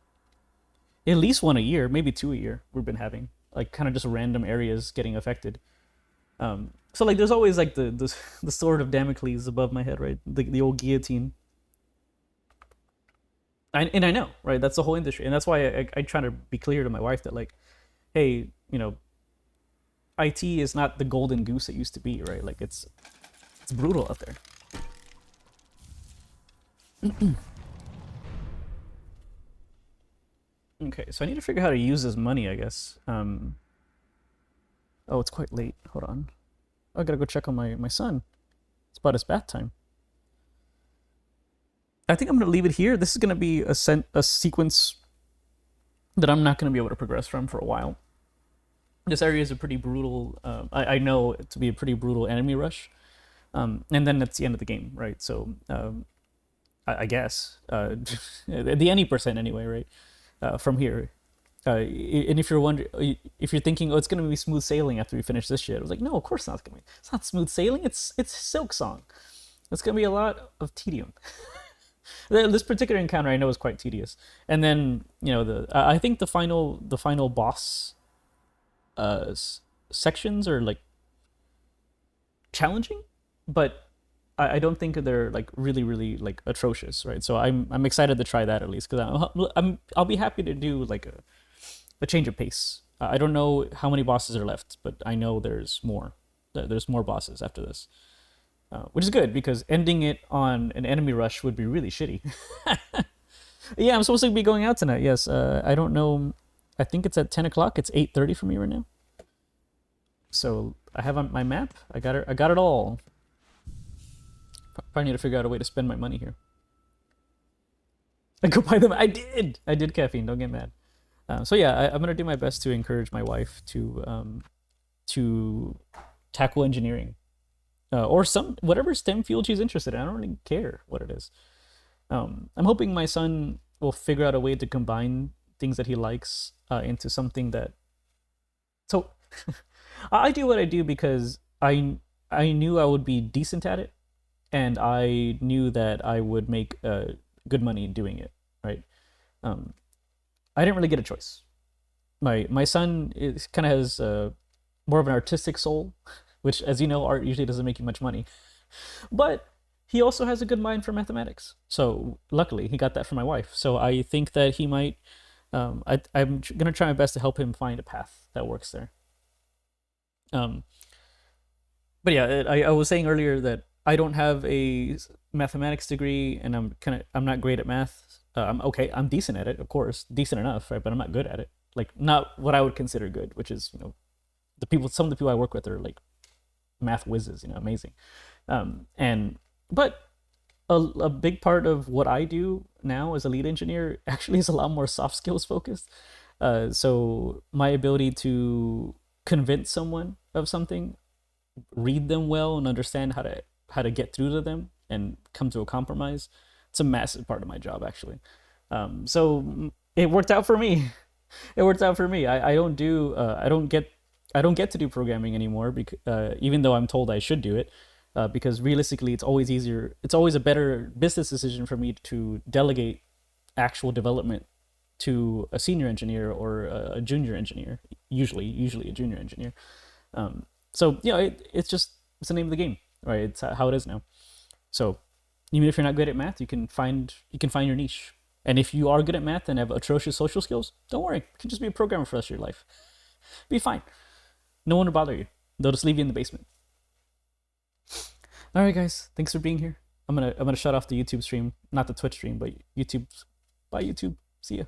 At least one a year, maybe two a year we've been having. Like, kind of just random areas getting affected. So like, there's always like the sword of Damocles above my head, right? The old guillotine. And I know, right? That's the whole industry, and that's why I try to be clear to my wife that, like, hey, you know, IT is not the golden goose it used to be, right? Like, it's brutal out there. Okay, so I need to figure out how to use this money, I guess. Oh, it's quite late. Hold on. Oh, I gotta go check on my son. It's about his bath time. I think I'm gonna leave it here. This is gonna be a sequence that I'm not gonna be able to progress from for a while. This area is a pretty brutal. I know it to be a pretty brutal enemy rush, and then that's the end of the game, right? So I guess the any percent anyway, right? From here, and if you're wondering, if you're thinking, oh, it's gonna be smooth sailing after we finish this shit, I was like, no, of course not. It's gonna be. It's not smooth sailing. It's Silksong. It's gonna be a lot of tedium. This particular encounter I know is quite tedious, and then I think the final boss sections are like challenging, but I don't think they're like really like atrocious, right? So I'm excited to try that at least because I'll be happy to do like a change of pace. I don't know how many bosses are left, but I know there's more. There's more bosses after this, which is good because ending it on an enemy rush would be really shitty. Yeah, I'm supposed to be going out tonight. Yes, I don't know. I think it's at 10 o'clock. It's 8:30 for me right now. So I have on my map. I got it. I got it all. Probably need to figure out a way to spend my money here. I go buy them. I did. I did caffeine. Don't get mad. So yeah, I'm gonna do my best to encourage my wife to tackle engineering, or some whatever STEM field she's interested in. I don't really care what it is. I'm hoping my son will figure out a way to combine things that he likes into something that. So I do what I do because I knew I would be decent at it, and I knew that I would make good money doing it. Right. I didn't really get a choice. My son is kind of has more of an artistic soul, which, as you know, art usually doesn't make you much money. But he also has a good mind for mathematics. So luckily, he got that from my wife. So I think that he might. I'm gonna try my best to help him find a path that works there. Um, but yeah, I was saying earlier that I don't have a mathematics degree, and I'm not great at math. I'm okay. I'm decent at it, of course, decent enough, right? But I'm not good at it. Like not what I would consider good, which is some of the people I work with are like math whizzes, amazing. And but a big part of what I do now as a lead engineer actually is a lot more soft skills focused. So my ability to convince someone of something, read them well, and understand how to get through to them and come to a compromise. It's a massive part of my job actually. So it worked out for me. It worked out for me. I don't do I don't get to do programming anymore because even though I'm told I should do it, because realistically it's always easier. It's always a better business decision for me to delegate actual development to a senior engineer or a junior engineer. Usually a junior engineer. So it's the name of the game, right? It's how it is now. So even if you're not good at math, you can find your niche. And if you are good at math and have atrocious social skills, don't worry. You can just be a programmer for the rest of your life. Be fine. No one will bother you. They'll just leave you in the basement. All right, guys. Thanks for being here. I'm gonna shut off the YouTube stream, not the Twitch stream, but YouTube. Bye, YouTube. See ya.